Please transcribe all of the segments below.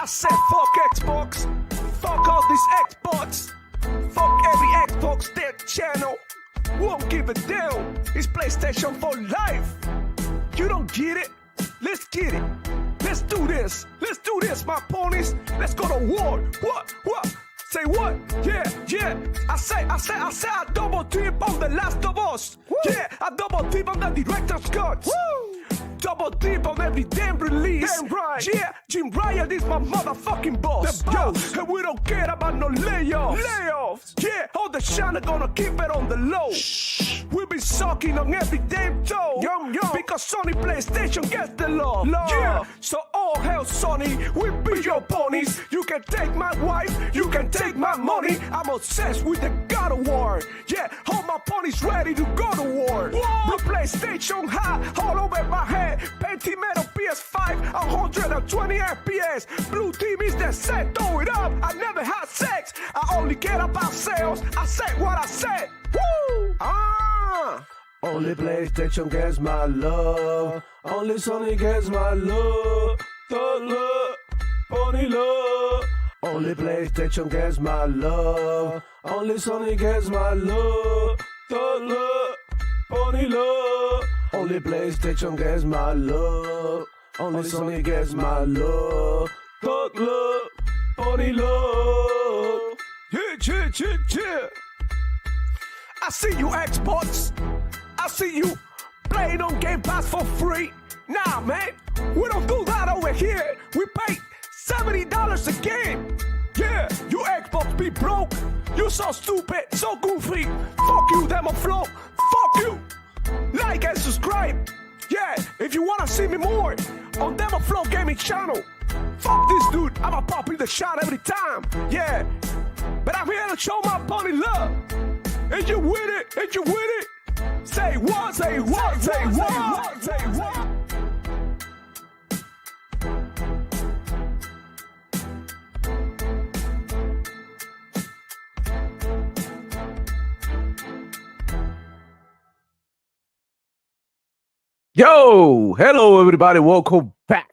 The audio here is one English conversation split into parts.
I said fuck Xbox, fuck all these Xbox, fuck every Xbox their channel. Won't give a damn. It's PlayStation for life. You don't get it? Let's get it. Let's do this. Let's do this, my ponies. Let's go to war. What? Say what? Yeah. I say I double dip on The Last of Us. Woo. Yeah, I double dip on the director's cut. Woo. Double dip on every damn release. Damn right. Yeah, Jim Ryan is my motherfucking boss. The boss. Yo, and we don't care about no layoffs. Yeah, all the shine are gonna keep it on the low. Shh. We be sucking on every damn toe. Yum. Because Sony PlayStation gets the love. Yeah, so all hell Sony, we be your ponies. You can take my wife, you can take my money. I'm obsessed with the God of War. Yeah, all my ponies ready to go to war. Blue PlayStation high, all over my head. Pentimeter PS5, 120 FPS. Blue team is the set, throw it up. I never had sex, I only care about sales. I said what I said. Woo! Only PlayStation gets my love. Only Sony gets my love. Thug love, pony love. Only PlayStation gets my love. Only Sony gets my love. Thug love, pony love. Only PlayStation gets my love. Only Sony gets my love. Thug love, pony love. Yeah. I see you Xbox. I see you playing on Game Pass for free. Nah, man, we don't do that over here. We pay $70 a game. Yeah, you Xbox be broke. You so stupid, so goofy. Fuck you, Demo Flow. Fuck you. Like and subscribe. Yeah, if you wanna see me more on Demo Flow Gaming channel. Fuck this dude, I'ma pop in the shot every time. Yeah, but I'm here to show my pony love. And you with it? Say what? Yo, hello everybody, welcome back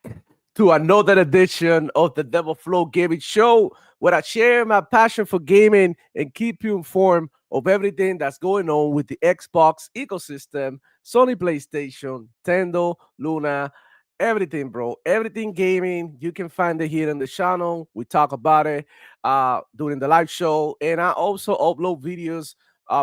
to another edition of the Devil Flow Gaming Show, where I share my passion for gaming and keep you informed of everything that's going on with the Xbox ecosystem, Sony PlayStation, Nintendo, Luna, everything, bro. Everything gaming, you can find it here on the channel. We talk about it during the live show, and I also upload videos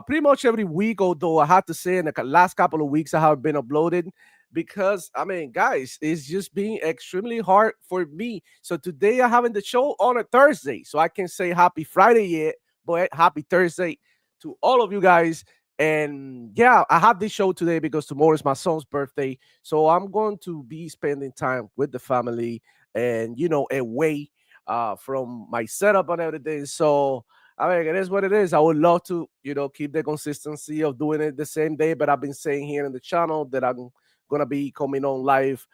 pretty much every week, although I have to say in the last couple of weeks I have been uploading because, I mean, guys, it's just being extremely hard for me. So today I'm having the show on a Thursday, so I can say happy Friday yet, but happy Thursday to all of you guys. And yeah, I have this show today because tomorrow is my son's birthday, so I'm going to be spending time with the family and, you know, away from my setup and everything. So I mean, it is what it is. I would love to, you know, keep the consistency of doing it the same day, but I've been saying here in the channel that I'm gonna be coming on live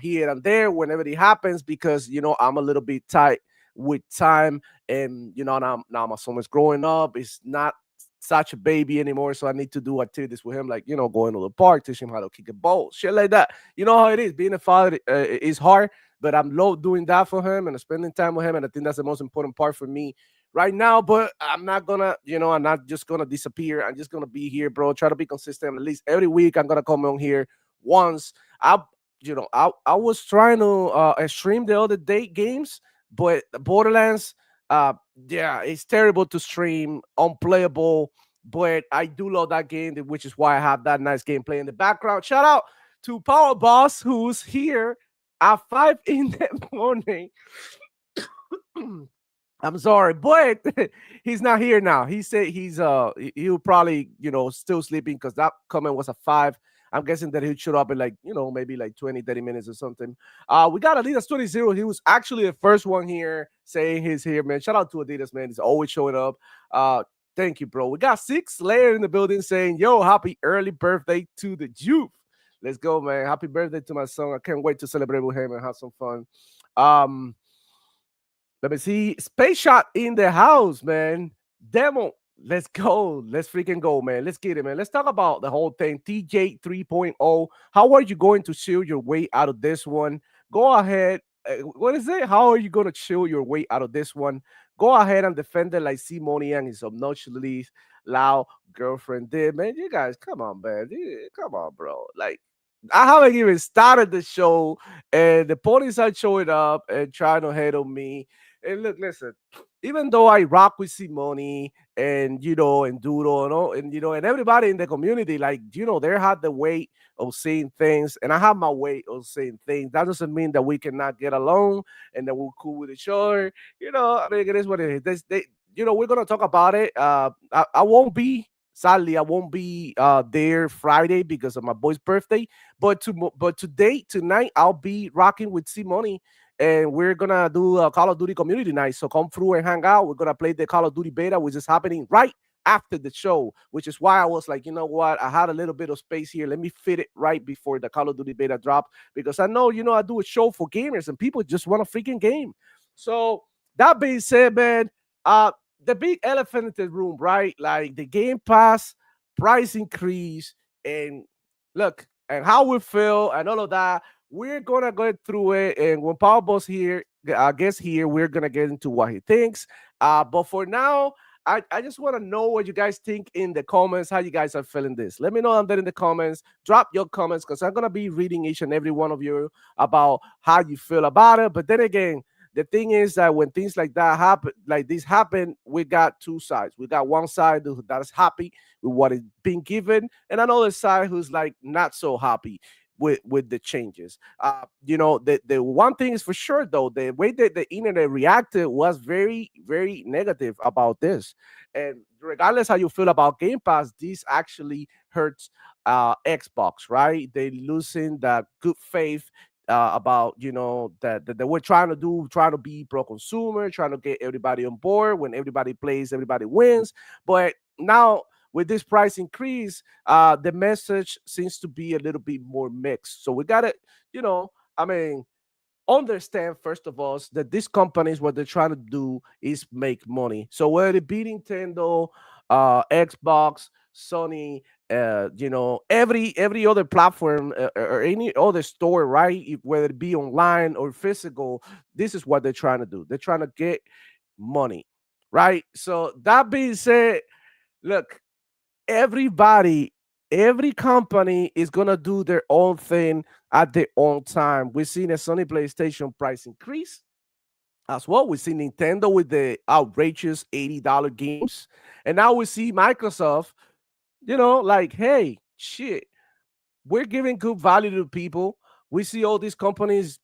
here and there whenever it happens, because, you know, I'm a little bit tight with time, and, you know, now my son is growing up. He's not such a baby anymore, so I need to do activities with him, like, you know, going to the park, teach him how to kick a ball, shit like that. You know how it is. Being a father is hard, but I'm love doing that for him and spending time with him, and I think that's the most important part for me right now. But I'm not gonna, you know, I'm not just gonna disappear. I'm just gonna be here, bro. Try to be consistent. At least every week I'm gonna come on here once. I was trying to stream the other day games, but Borderlands, yeah, it's terrible to stream, unplayable. But I do love that game, which is why I have that nice gameplay in the background. Shout out to Power Boss, who's here at 5 in the morning. I'm sorry, but he's not here now. He said he'll probably, you know, still sleeping, because that comment was at 5. I'm guessing that he'll show up in, like, you know, maybe like 20-30 minutes or something. We got Adidas 20. He was actually the first one here saying he's here, man. Shout out to Adidas, man. He's always showing up. Thank you, bro. We got 6 Layer in the building saying, yo, happy early birthday to the youth. Let's go, man. Happy birthday to my son. I can't wait to celebrate with him and have some fun. Let me see. Space Shot in the house, man. Demo. Let's go. Let's freaking go, man. Let's get it, man. Let's talk about the whole thing. TJ 3.0. How are you going to shield your way out of this one? Go ahead, what is it? How are you gonna chill your way out of this one? Go ahead and defend it like Simone and his obnoxiously loud girlfriend did. Man, you guys, come on, man. Come on, bro. Like, I haven't even started the show, and the police are showing up and trying to hate on me. And look, listen, even though I rock with Simone and and Duro and all, and and everybody in the community, like they had the way of saying things, and I have my way of saying things. That doesn't mean that we cannot get along and that we're cool with each other. I mean, it is what it is. We're gonna talk about it. I won't be. Sadly, I won't be there Friday because of my boy's birthday. But today, tonight, I'll be rocking with Simone, and we're gonna do a Call of Duty community night. So come through and hang out. We're gonna play the Call of Duty beta, which is happening right after the show, which is why I was like, you know what? I had a little bit of space here. Let me fit it right before the Call of Duty beta drop because I know, I do a show for gamers and people just want a freaking game. So that being said, man, uh, the big elephant in the room, right? Like the Game Pass price increase and look and how we feel and all of that. We're gonna go through it, and when Paul Boss here, gets here, we're gonna get into what he thinks. But for now, I just want to know what you guys think in the comments, how you guys are feeling this. Let me know down there in the comments. Drop your comments because I'm going to be reading each and every one of you about how you feel about it. But then again, the thing is that when things like that happen, like this happen, we got two sides. We got one side that is happy with what is being given, and another side who's like not so happy with the changes. The one thing is for sure though, the way that the internet reacted was very, very negative about this. And regardless how you feel about Game Pass, this actually hurts Xbox, right? They losing that good faith about that we're trying to be pro consumer, trying to get everybody on board. When everybody plays, everybody wins. But now with this price increase, the message seems to be a little bit more mixed. So we gotta, I mean, understand first of all that these companies what they're trying to do is make money. So whether it be Nintendo, Xbox, Sony, every other platform or any other store, right? Whether it be online or physical, this is what they're trying to do. They're trying to get money, right? So that being said, look, everybody, every company is gonna do their own thing at their own time. We've seen a Sony PlayStation price increase as well. We see Nintendo with the outrageous $80 games, and now we see Microsoft. Like, hey, shit, we're giving good value to people. We see all these companies,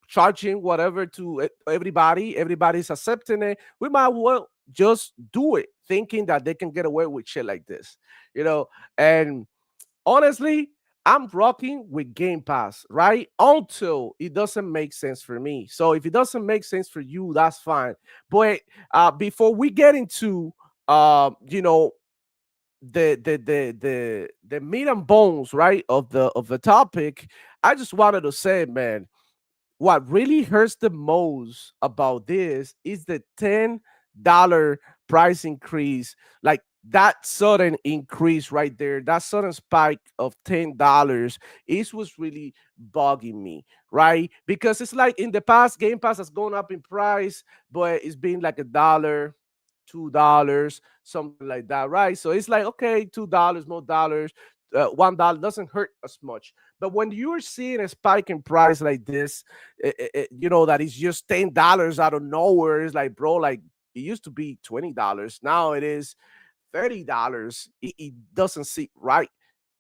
charging whatever to everybody. Everybody's accepting it. We might well just do it, thinking that they can get away with shit like this, you know. And honestly, I'm rocking with Game Pass, right? Until it doesn't make sense for me. So if it doesn't make sense for you, that's fine. But before we get into uh, you know, the meat and bones, right, of the topic, I just wanted to say, man, what really hurts the most about this is the $10 price increase. Like that sudden increase right there, that sudden spike of $10 is what's really bugging me, right? Because it's like in the past, Game Pass has gone up in price, but it's been like $2, something like that, right? So it's like, okay, $2 more dollars, $1 doesn't hurt as much. But when you're seeing a spike in price like this, that is just $10 out of nowhere. It's like, bro, like it used to be $20. Now it is $30. It doesn't sit right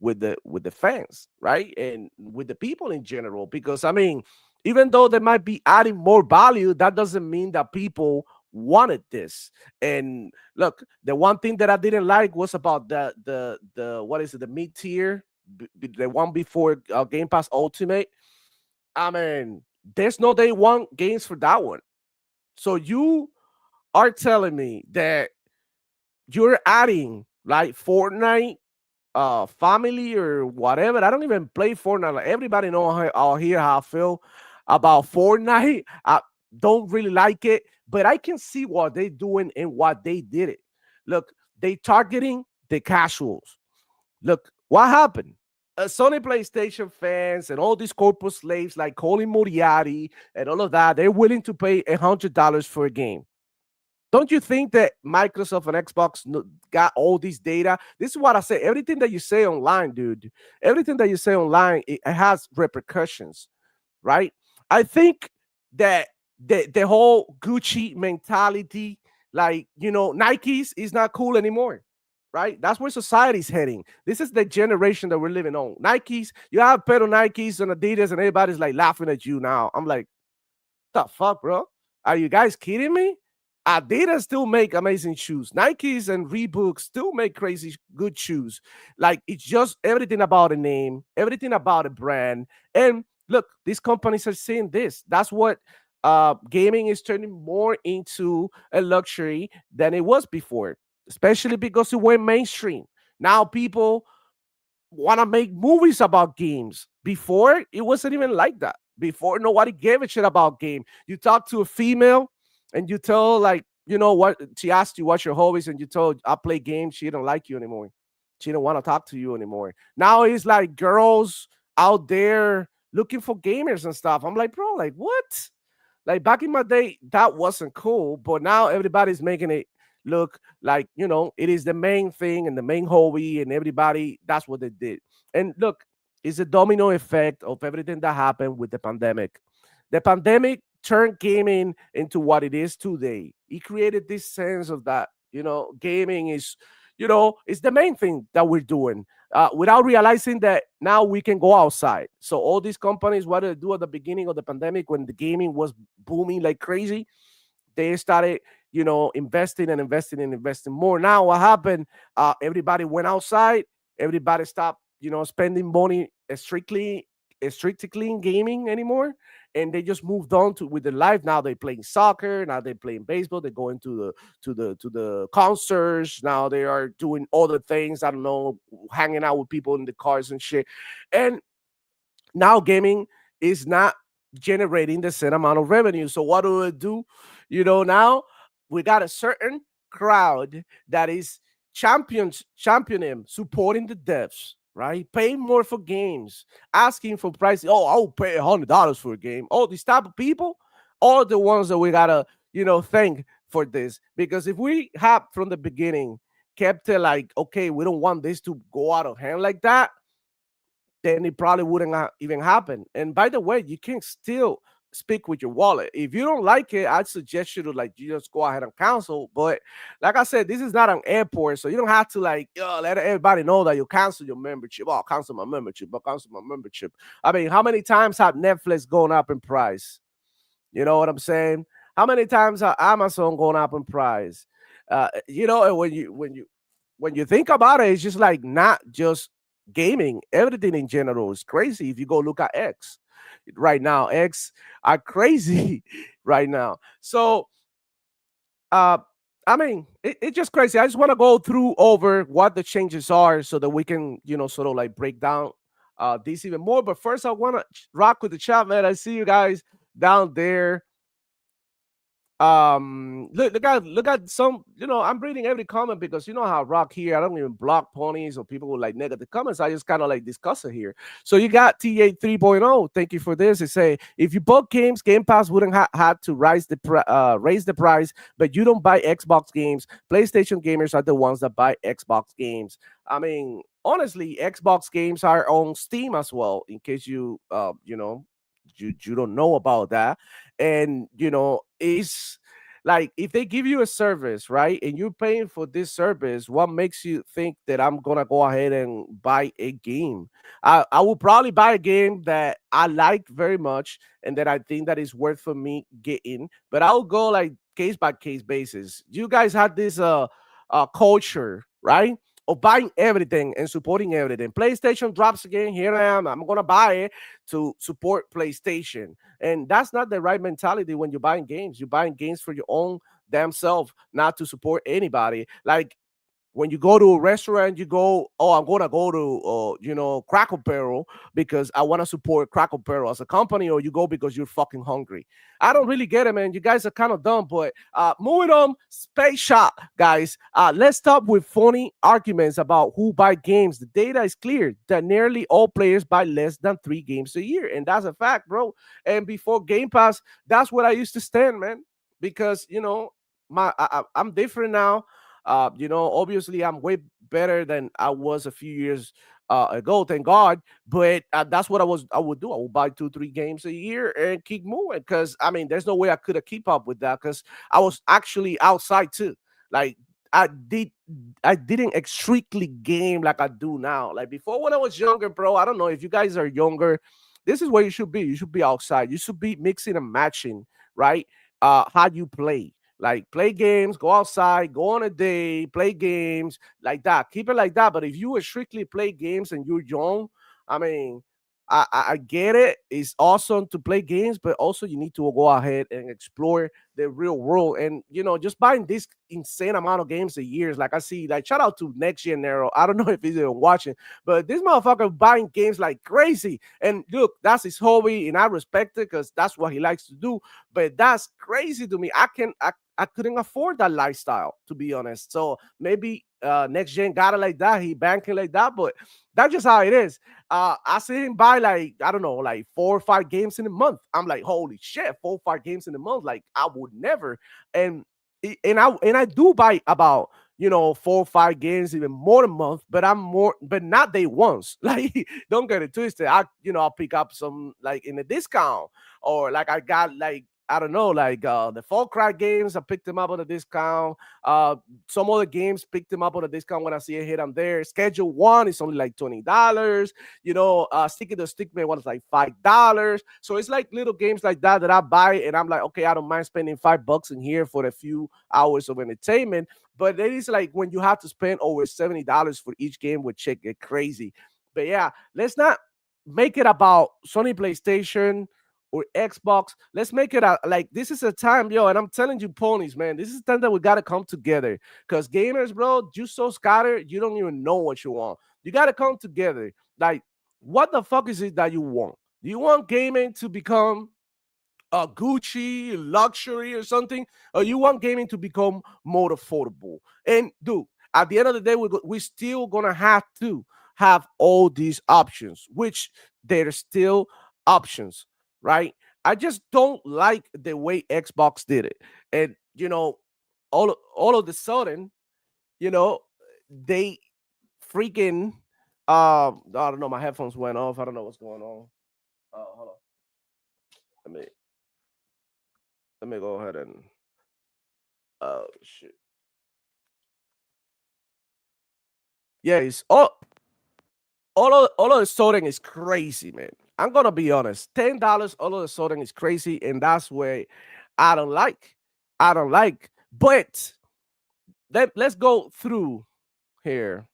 with the fans, right? And with the people in general. Because I mean, even though they might be adding more value, that doesn't mean that people wanted this. And look, the one thing that I didn't like was about the what is it, the mid tier, the one before Game Pass Ultimate. I mean, there's no day one games for that one. So you are telling me that you're adding like Fortnite family or whatever. I don't even play Fortnite. Like, everybody know out here how I feel about Fortnite. I don't really like it, but I can see what they doing and what they did it. Look, they targeting the casuals. Look, what happened? Sony PlayStation fans and all these corporate slaves like Colin Moriarty and all of that, they're willing to pay $100 for a game. Don't you think that Microsoft and Xbox got all this data? This is what I say. Everything that you say online, dude, everything that you say online, it has repercussions, right? I think that the whole Gucci mentality, like, Nikes is not cool anymore, right? That's where society's heading. This is the generation that we're living on. Nikes, you have a pair of Nikes and Adidas, and everybody's like laughing at you now. I'm like, the fuck, bro? Are you guys kidding me? Adidas still make amazing shoes. Nikes and Reebok still make crazy good shoes. Like, it's just everything about a name, everything about a brand. And look, these companies are seeing this. That's what gaming is turning more into a luxury than it was before, especially because it went mainstream. Now people want to make movies about games. Before, it wasn't even like that. Before, nobody gave a shit about game. You talk to a female and you tell, like, what she asked you, what's your hobbies, and you told, I play games. She don't like you anymore. She don't want to talk to you anymore. Now it's like girls out there looking for gamers and stuff. I'm like, bro, like, what? Like, back in my day, that wasn't cool, but now everybody's making it look like, it is the main thing and the main hobby, and everybody, that's what they did. And look, it's a domino effect of everything that happened with the pandemic. The pandemic turned gaming into what it is today. It created this sense of that, gaming is the main thing that we're doing, without realizing that now we can go outside. So all these companies, what did they do at the beginning of the pandemic when the gaming was booming like crazy? They started, investing and investing and investing more. Now what happened? Everybody went outside. Everybody stopped, spending money strictly in gaming anymore, and they just moved on to with their life. Now they're playing soccer. Now they're playing baseball. They're going to the concerts. Now they are doing other things. I don't know, hanging out with people in the cars and shit. And now gaming is not generating the same amount of revenue. So what do we do? Now we got a certain crowd that is championing, supporting the devs, right? Paying more for games, asking for prices. Oh, I'll pay $100 for a game. All these type of people are the ones that we gotta, thank for this. Because if we have from the beginning kept it like, okay, we don't want this to go out of hand like that, then it probably wouldn't even happen. And by the way, you can still speak with your wallet. If you don't like it, I'd suggest you to you just go ahead and cancel. But like I said, this is not an airport, so you don't have to let everybody know that you cancel your membership. Oh, cancel my membership. But cancel my membership. I mean, how many times have Netflix gone up in price? You know what I'm saying? How many times have Amazon gone up in price? And when you think about it, it's just like not just gaming. Everything in general is crazy. If you go look at X right now, X are crazy right now. So, uh, I mean, it's just crazy. I just want to go through over what the changes are so that we can, sort of like break down this even more. But first, I want to rock with the chat, man. I see you guys down there. Look at some, I'm reading every comment because you know how rock here, I don't even block ponies or people with like negative comments. I just kind of like discuss it here. So you got T8 3.0, thank you for this. It say, if you bought games, Game Pass wouldn't have to raise the price, but you don't buy Xbox games. PlayStation gamers are the ones that buy Xbox games. I mean, honestly, Xbox games are on Steam as well, in case you don't know about that. And it's like, if they give you a service, right, and you're paying for this service, what makes you think that I'm gonna go ahead and buy a game? I will probably buy a game that I like very much and that I think that is worth for me getting, but I'll go like case by case basis. You guys had this culture, right, of buying everything and supporting everything. PlayStation drops again. Here I am. I'm gonna buy it to support PlayStation, and that's not the right mentality when you're buying games. You're buying games for your own damn self, not to support anybody. Like, when you go to a restaurant, you go, oh, I'm gonna go to Cracker Barrel because I want to support Cracker Barrel as a company, or you go because you're fucking hungry. I don't really get it, man. You guys are kind of dumb. But moving on, Space Shot, guys. Let's stop with phony arguments about who buy games. The data is clear that nearly all players buy less than 3 games a year, and that's a fact, bro. And before Game Pass, that's what I used to stand, man. Because I'm different now. Obviously, I'm way better than I was a few years ago, thank God. But that's what I would do. I would buy 2, 3 games a year and keep moving. Because I mean, there's no way I could have keep up with that. Because I was actually outside too. Like I did, I didn't strictly game like I do now. Like before, when I was younger, bro. I don't know if you guys are younger. This is where you should be. You should be outside. You should be mixing and matching, right? How you play. Like play games, go outside, go on a day, play games like that. Keep it like that. But if you would strictly play games and you're young, I mean, I get it. It's awesome to play games, but also you need to go ahead and explore the real world. And just buying this insane amount of games a year, like I see, like shout out to Next Gen Nero. I don't know if he's even watching, but this motherfucker buying games like crazy. And look, that's his hobby, and I respect it because that's what he likes to do. But that's crazy to me. I couldn't afford that lifestyle, to be honest. So maybe Next Gen got it like that. He banking like that, but that's just how it is. I see him buy like, I don't know, like 4 or 5 games in a month. I'm like, holy shit, 4 or 5 games in a month. Like I would never. And I do buy about 4 or 5 games, even more a month, but but not day ones. Like, don't get it twisted. I'll pick up some like in a discount, or like I got like, I don't know, like the Fall Cry games, I picked them up on a discount. Some other games picked them up on a discount when I see a hit. I'm there. Schedule One is only like $20. Sticky the Stickman one is like $5. So it's like little games like that I buy, and I'm like, okay, I don't mind spending $5 in here for a few hours of entertainment. But it is like when you have to spend over $70 for each game, which shit get crazy. But yeah, let's not make it about Sony PlayStation or Xbox. Let's make it out like this is a time, yo. And I'm telling you, ponies, man, this is time that we gotta come together. Cause gamers, bro, you so scattered, you don't even know what you want. You gotta come together. Like, what the fuck is it that you want? Do you want gaming to become a Gucci luxury or something, or you want gaming to become more affordable? And dude, at the end of the day, we're still gonna have to have all these options, which they're still options, right? I just don't like the way Xbox did it, and all of the sudden, you know, they freaking I don't know, my headphones went off. I don't know what's going on. Hold on. Let me go ahead and shit. Yeah, it's all of the sudden is crazy, man. I'm gonna be honest. $10 all of the sudden is crazy, and that's where I don't like. I don't like. But let's go through here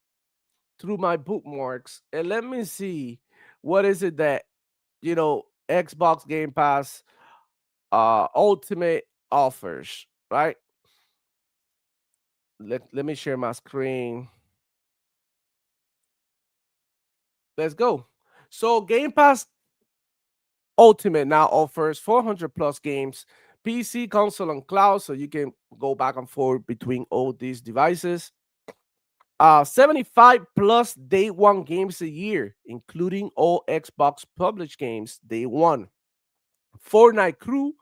through my bookmarks and let me see what is it that Xbox Game Pass Ultimate offers, right? Let me share my screen. Let's go. So Game Pass Ultimate now offers 400 plus games, PC, console, and cloud, so you can go back and forth between all these devices. 75 plus day one games a year, including all Xbox published games day one. Fortnite Crew,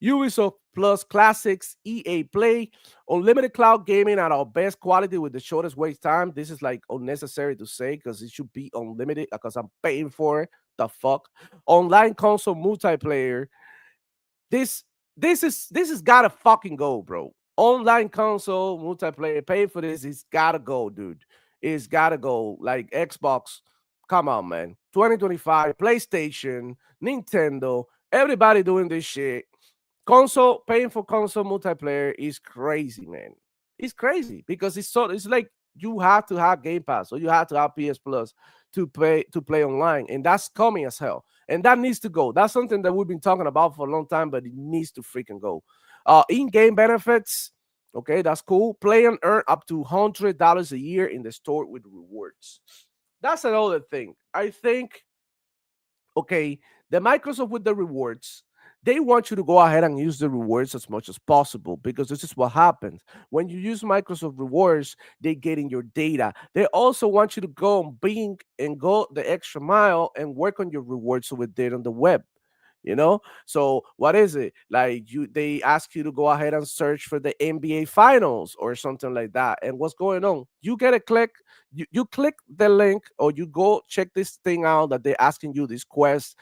Ubisoft Plus Classics, EA Play, unlimited cloud gaming at our best quality with the shortest wait time. This is like unnecessary to say because it should be unlimited because I'm paying for it. The fuck? Online console multiplayer. This this has gotta fucking go, bro. Online console multiplayer, pay for this. It's gotta go, dude. It's gotta go. Like Xbox, come on, man. 2025, PlayStation, Nintendo, everybody doing this shit. Console, paying for console multiplayer is crazy, man. It's crazy because it's like you have to have Game Pass or you have to have PS Plus to play online, and that's coming as hell. And that needs to go. That's something that we've been talking about for a long time, but it needs to freaking go. In-game benefits, Okay, that's cool. Play and earn up to $100 a year in the store with rewards. That's another thing. I think, okay, the Microsoft with the rewards, they want you to go ahead and use the rewards as much as possible because this is what happens. When you use Microsoft rewards, they get in your data. They also want you to go on Bing and go the extra mile and work on your rewards with it on the web. So what is it like? They ask you to go ahead and search for the NBA finals or something like that, and what's going on? You get a click, you click the link, or you go check this thing out that they're asking you this quest.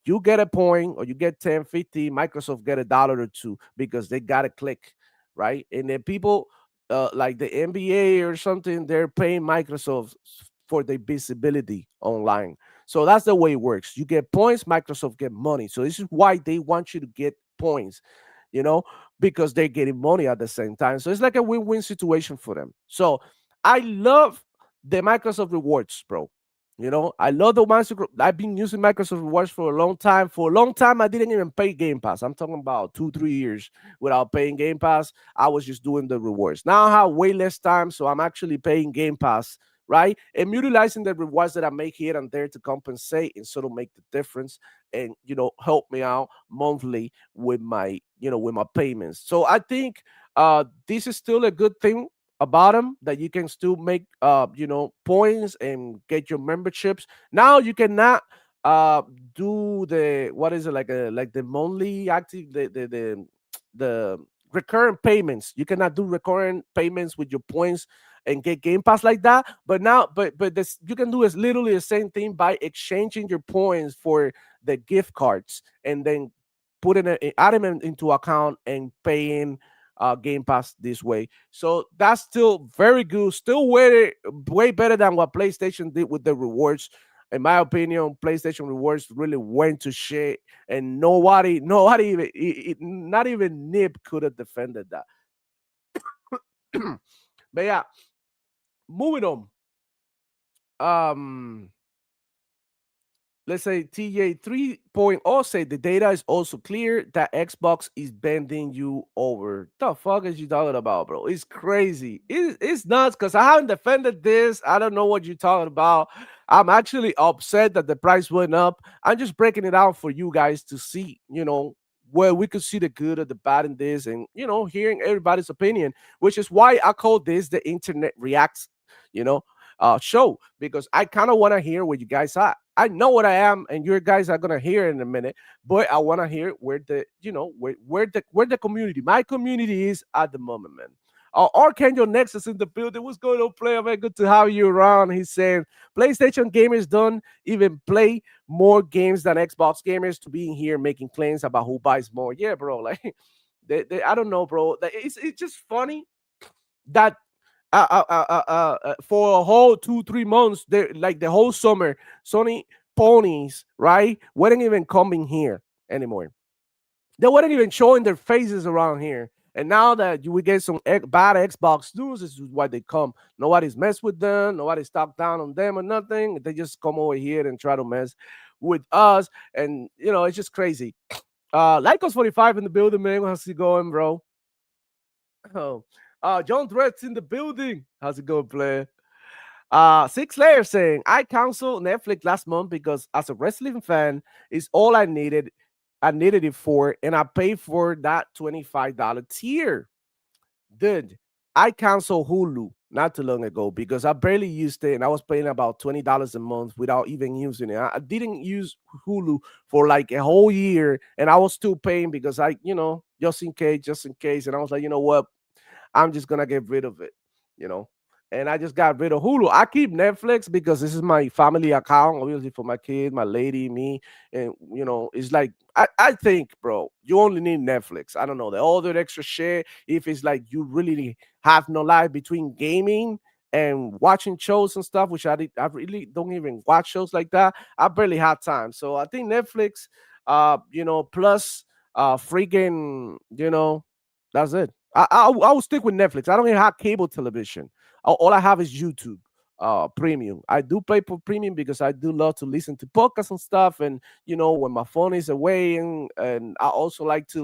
You get a point, or you get 10, 50. Microsoft get $1 or two because they got a click, right? And then people like the NBA or something, they're paying Microsoft for their visibility online. So that's the way it works. You get points, Microsoft get money. So this is why they want you to get points, you know, because they're getting money at the same time. So it's like a win-win situation for them. So I love the Microsoft rewards, bro. I love the Microsoft. I've been using Microsoft Rewards for a long time. For a long time, I didn't even pay Game Pass. I'm talking about 2, 3 years without paying Game Pass. I was just doing the rewards. Now I have way less time, so I'm actually paying Game Pass, right? And utilizing the rewards that I make here and there to compensate and sort of make the difference and help me out monthly with my payments. So I think this is still a good thing about them, that you can still make points and get your memberships. Now you cannot uh do the, what is it, like the monthly active, the recurrent payments. You cannot do recurrent payments with your points and get Game Pass like that. But now, but this, you can do is literally the same thing by exchanging your points for the gift cards, and then putting it, adding them into account and paying Game Pass this way. So that's still very good. Still way better than what PlayStation did with the rewards. In my opinion, PlayStation rewards really went to shit, and nobody even, not even Nib could have defended that. But yeah, moving on. Um, let's say TJ 3.0 say the data is also clear that Xbox is bending you over. The fuck is you talking about, bro? It's crazy. It's nuts because I haven't defended this. I don't know what you're talking about. I'm actually upset that the price went up. I'm just breaking it out for you guys to see, where we could see the good or the bad in this, and hearing everybody's opinion, which is why I call this the Internet Reacts, you know, show, because I kind of want to hear what you guys are. I know what I am, and you guys are gonna hear in a minute. But I want to hear where the where the community, my community, is at the moment, man. Archangel Nexus in the building. What's going on, player? Man, good to have you around. He's saying PlayStation gamers don't even play more games than Xbox gamers to be in here making claims about who buys more. Yeah, bro. Like, I don't know, bro. It's just funny that for a whole 2, 3 months, they like the whole summer, Sony ponies, right, weren't even coming here anymore. They weren't even showing their faces around here. And now that we get some bad Xbox news, this is why they come. Nobody's messed with them. Nobody's talked down on them or nothing. They just come over here and try to mess with us. And it's just crazy. Lycos 45 in the building, man. How's it going, bro? Oh, John Threats in the building. How's it going, player? Six Layers saying, I canceled Netflix last month because as a wrestling fan, it's all I needed. I needed it for, and I paid for that $25 tier. Dude, I canceled Hulu not too long ago because I barely used it, and I was paying about $20 a month without even using it. I didn't use Hulu for like a whole year, and I was still paying because just in case. And I was like, you know what? I'm just gonna get rid of it, you know. And I just got rid of Hulu. I keep Netflix because this is my family account, obviously for my kid, my lady, me, and it's like I think, bro, you only need Netflix. I don't know the all that extra shit. If it's like you really have no life between gaming and watching shows and stuff, which I really don't even watch shows like that. I barely have time, so I think Netflix, plus freaking, that's it. I will stick with Netflix. I don't even have cable television. All I have is YouTube. premium. I do pay for premium because I do love to listen to podcasts and stuff, and when my phone is away, and I also like to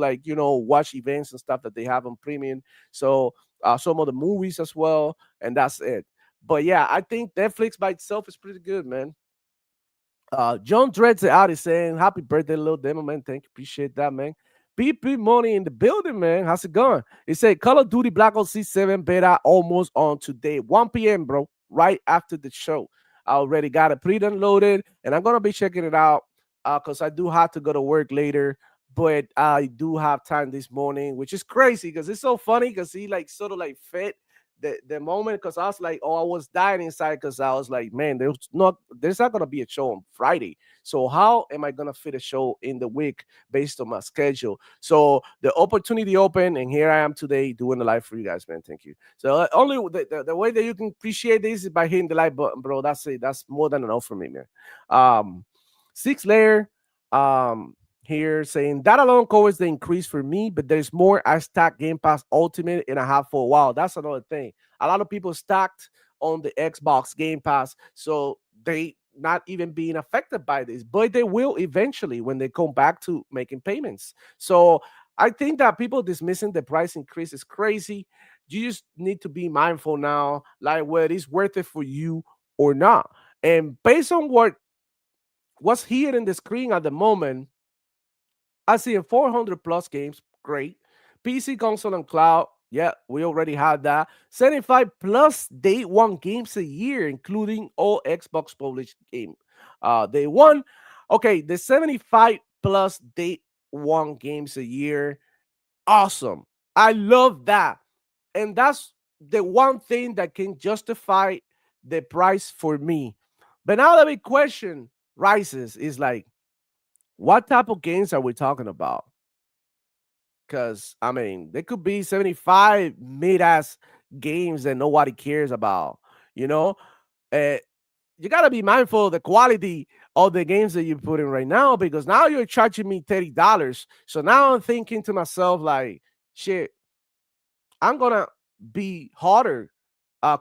watch events and stuff that they have on premium. So some of the movies as well, and that's it. But yeah, I think Netflix by itself is pretty good, man. John Dreads out is saying, "Happy birthday, little demo, man. Thank you. Appreciate that, man. PP Money in the building, man. How's it going?" He said, "Call of Duty Black Ops C7 beta almost on today, 1 p.m., bro, right after the show. I already got it pre downloaded, and I'm going to be checking it out because I do have to go to work later. But I do have time this morning, which is crazy because it's so funny because he like sort of like fit the moment because I was like, oh, I was dying inside because I was like, man, there's not gonna be a show on Friday. So how am I gonna fit a show in the week based on my schedule? So the opportunity opened, and here I am today doing the live for you guys, man. Thank you. So only the way that you can appreciate this is by hitting the like button, bro. That's it. That's more than enough for me, man. Um, Six layer. Here saying that alone covers the increase for me, but there's more. I stacked Game Pass Ultimate and I have for a while. That's another thing. A lot of people stacked on the Xbox Game Pass, so they not even being affected by this, but they will eventually when they come back to making payments. So I think that people dismissing the price increase is crazy. You just need to be mindful now, like whether it's worth it for you or not. And based on what's here in the screen at the moment, I see 400 plus games. Great. PC, console, and cloud. Yeah, we already had that. 75 plus day one games a year, including all Xbox published game. Day one. Okay, the 75 plus day one games a year. Awesome. I love that. And that's the one thing that can justify the price for me. But now the big question rises is like, what type of games are we talking about? Because I mean, there could be 75 mid-ass games that nobody cares about. You know, uh, you gotta be mindful of the quality of the games that you're putting right now because now you're charging me $30. So now I'm thinking to myself like, shit, I'm gonna be harder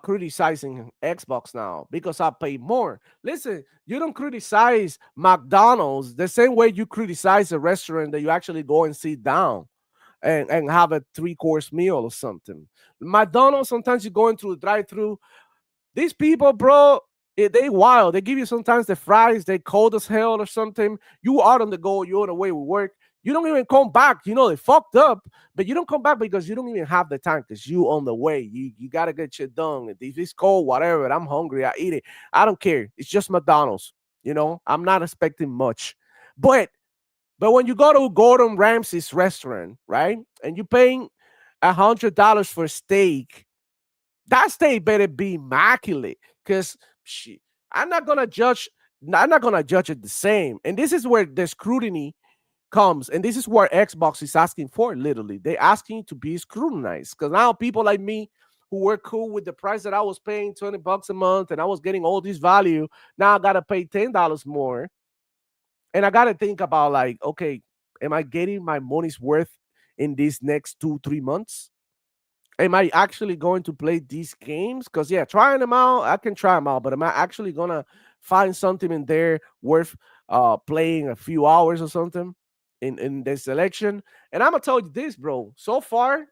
criticizing Xbox now because I pay more. Listen, you don't criticize McDonald's the same way you criticize a restaurant that you actually go and sit down and have a three-course meal or something. McDonald's, sometimes you go into the drive-through. These people, bro, they wild. They give you sometimes the fries, they cold as hell or something. You out on the go, you're on the way with work. You don't even come back. You know they fucked up, but you don't come back because you don't even have the time because you on the way. You gotta get shit done. If it's cold, whatever. I'm hungry. I eat it. I don't care. It's just McDonald's. I'm not expecting much, but when you go to Gordon Ramsay's restaurant, right, and you're paying $100 for steak, that steak better be immaculate. Because I'm not gonna judge. I'm not gonna judge it the same. And this is where the scrutiny comes, and this is where Xbox is asking for. Literally, they're asking to be scrutinized. Because now people like me who were cool with the price that I was paying $20 a month, and I was getting all this value, now I gotta pay $10 more and I gotta think about like, okay, am I getting my money's worth in these next 2-3 months? Am I actually going to play these games? Because yeah, trying them out, I can try them out, but am I actually gonna find something in there worth playing a few hours or something in the selection? And I'm gonna tell you this, bro. So far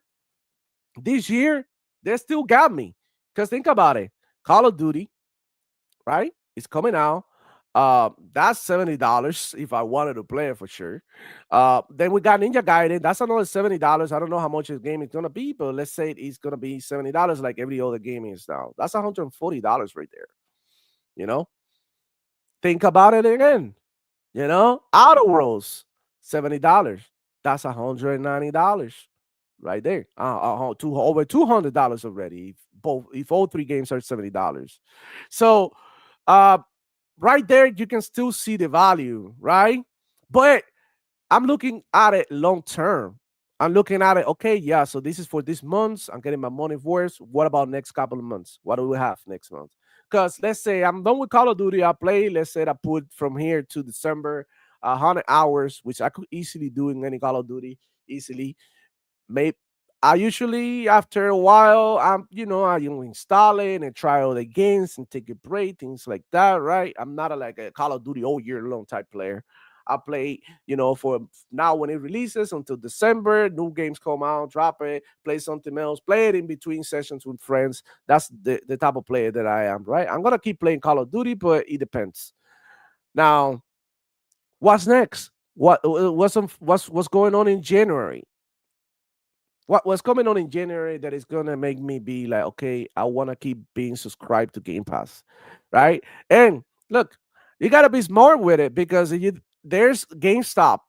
this year, they still got me. Because think about it, Call of Duty, right? It's coming out. That's $70 if I wanted to play it for sure. Then we got Ninja Gaiden. That's another $70. I don't know how much this game is gonna be, but let's say it's gonna be $70 like every other game is now. That's $140 right there. You know, think about it again. Outer Worlds, $70. That's $190 right there. Over $200 already. If all three games are $70. So uh right there you can still see the value, right? But I'm looking at it long term. I'm looking at it, okay, yeah, so this is for this month. I'm getting my money worth. What about next couple of months? What do we have next month? Because let's say I'm done with Call of Duty. I play, let's say I put from here to December 100 hours, which I could easily do in any Call of Duty easily. Maybe I usually, after a while, I install it and try all the games and take a break, things like that, right? I'm not like a Call of Duty all year long type player. I play, for now when it releases until December, new games come out, drop it, play something else, play it in between sessions with friends. That's the type of player that I am, right? I'm gonna keep playing Call of Duty, but it depends. Now, what's next? What's going on in January? What's coming on in January that is gonna make me be like, okay, I want to keep being subscribed to Game Pass, right? And look, you gotta be smart with it because there's GameStop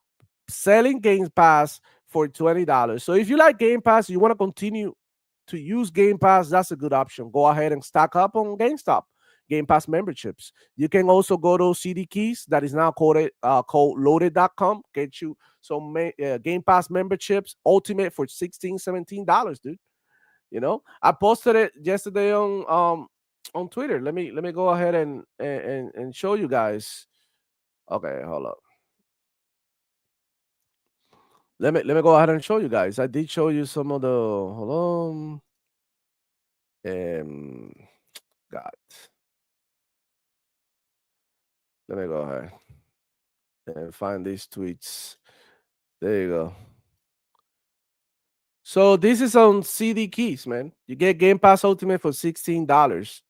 selling Game Pass for $20. So if you like Game Pass, you want to continue to use Game Pass, that's a good option. Go ahead and stock up on GameStop, Game Pass memberships. You can also go to CD Keys, that is now called loaded.com, get you some Game Pass memberships, ultimate for $16, $17, dude. I posted it yesterday on Twitter. Let me go ahead and show you guys. Okay, hold up. Let me go ahead and show you guys. I did show you some of the hold on. Um God. Let me go ahead and find these tweets. There you go. So this is on CD Keys, man. You get Game Pass Ultimate for $16.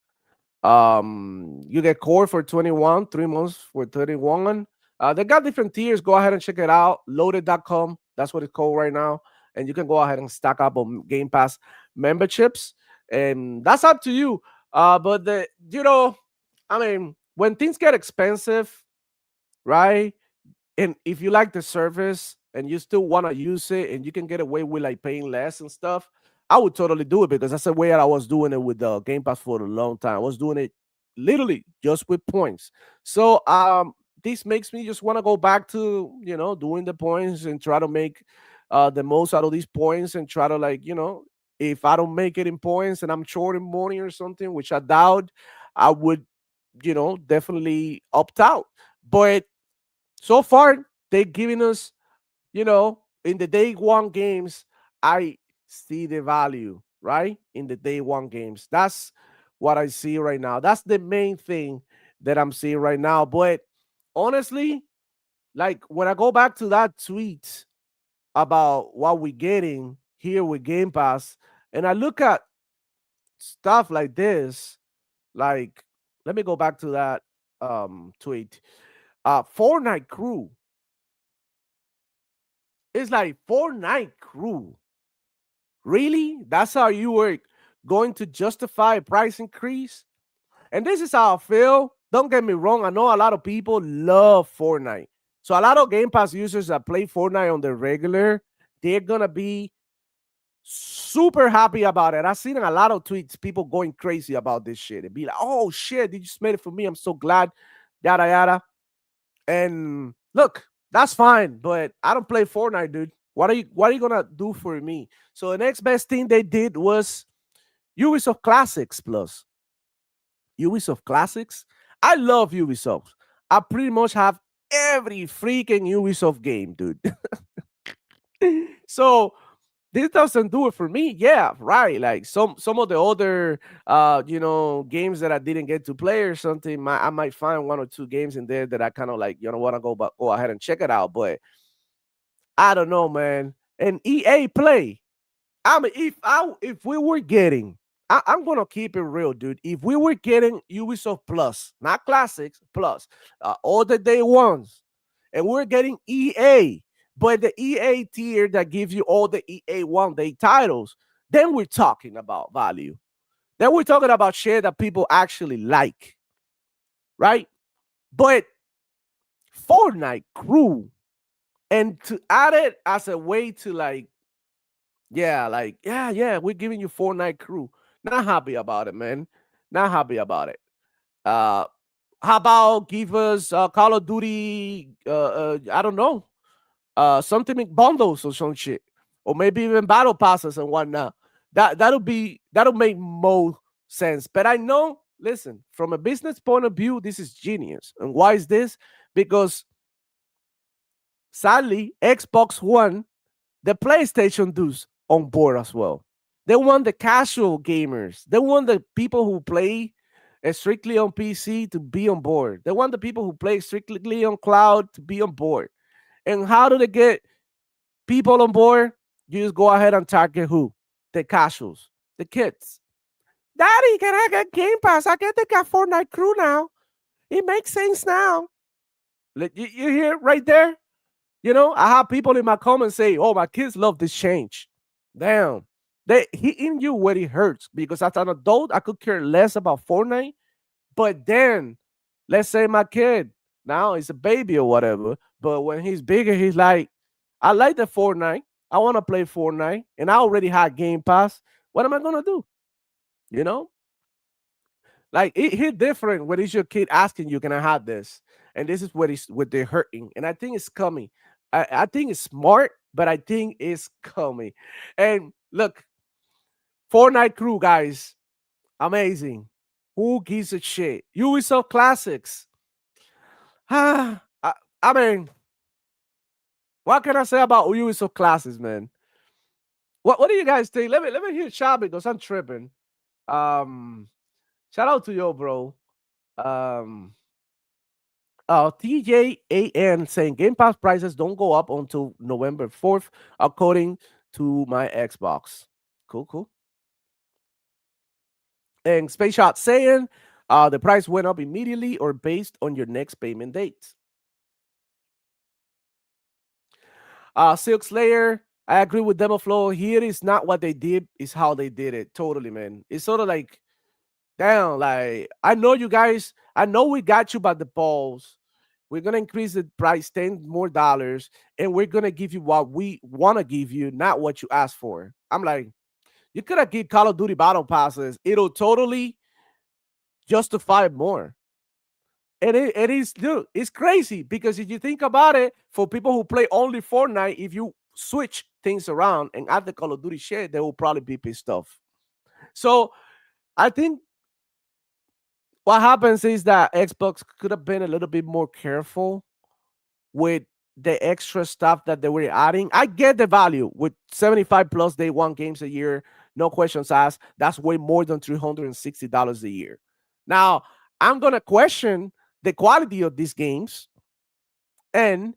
You get Core for 21, 3 months for 31. They got different tiers. Go ahead and check it out. Loaded.com. That's what it's called right now. And you can go ahead and stack up on Game Pass memberships. And that's up to you. But I mean, when things get expensive, right? And if you like the service and you still want to use it and you can get away with like paying less and stuff, I would totally do it because that's the way that I was doing it with the Game Pass for a long time. I was doing it literally just with points. So this makes me just want to go back to doing the points and try to make the most out of these points and try to like if I don't make it in points and I'm short in money or something, which I doubt, I would definitely opt out. But so far they're giving us in the day one games, I see the value, right? In the day one games. That's what I see right now. That's the main thing that I'm seeing right now. But honestly, like when I go back to that tweet about what we're getting here with Game Pass, and I look at stuff like this, like let me go back to that tweet. Fortnite Crew. It's like Fortnite Crew. Really? That's how you were going to justify a price increase? And this is how I feel. Don't get me wrong. I know a lot of people love Fortnite. So a lot of Game Pass users that play Fortnite on the regular, they're gonna be super happy about it. I've seen a lot of tweets, people going crazy about this shit. And be like, oh shit, you just made it for me. I'm so glad. Yada yada. And look, that's fine, but I don't play Fortnite, dude. What are you gonna do for me? So the next best thing they did was Ubisoft Classics Plus. Ubisoft Classics. I love Ubisoft. I pretty much have every freaking Ubisoft game, dude. So this doesn't do it for me. Yeah, right. Like some of the other games that I didn't get to play or something, I might find one or two games in there that I kind of like, want to go ahead and check it out. But I don't know, man. And EA Play. I mean, if we were getting, I'm gonna keep it real, dude. If we were getting Ubisoft Plus, not Classics Plus, all the day ones, and we're getting EA, but the EA tier that gives you all the EA 1 day titles, then we're talking about value. Then we're talking about shit that people actually like, right? But Fortnite Crew, and to add it as a way to like, yeah, we're giving you Fortnite Crew. Not happy about it, man. Not happy about it. Uh, how about give us Call of Duty? I don't know, something in bundles or some shit, or maybe even battle passes and whatnot. That'll make more sense. But I know, listen, from a business point of view, this is genius. And why is this? Because sadly, Xbox One, the PlayStation dudes on board as well. They want the casual gamers. They want the people who play strictly on PC to be on board. They want the people who play strictly on cloud to be on board. And how do they get people on board? You just go ahead and target who? The casuals, the kids. Daddy, can I get Game Pass? I get the Fortnite crew now. It makes sense now. You hear right there? You know, I have people in my comments say, "Oh, my kids love this change." Damn, they hitting you where it hurts because as an adult, I could care less about Fortnite. But then, let's say my kid now is a baby or whatever, but when he's bigger, he's like, "I like the Fortnite. I want to play Fortnite, and I already had Game Pass. What am I gonna do?" You know, like it hit different when it's your kid asking you, "Can I have this?" And this is what they're hurting. And I think it's coming. I think it's smart, but I think it's coming. And look, Fortnite crew guys, amazing. Who gives a shit? Ubisoft Classics. I mean, what can I say about Ubisoft Classics, man? What do you guys think? Let me hear chat because I'm tripping. Um, Shout out to you, bro. Um, TJAN saying Game Pass prices don't go up until November 4th, according to my Xbox. Cool, cool. And Space Shot saying the price went up immediately or based on your next payment date. Silk Slayer, I agree with Demo Flow. Here is not what they did, is how they did it. Totally, man. It's sort of like, damn, like, I know you guys, I know we got you by the balls. We're gonna increase the price $10 more, and we're gonna give you what we want to give you, not what you asked for. I'm like, you could have given Call of Duty battle passes. It'll totally justify more. And it is, dude, it's crazy because if you think about it, for people who play only Fortnite, if you switch things around and add the Call of Duty shit, they will probably be pissed off. So I think what happens is that Xbox could have been a little bit more careful with the extra stuff that they were adding. I get the value with 75 plus day one games a year, no questions asked. That's way more than $360 a year. Now, I'm going to question the quality of these games, and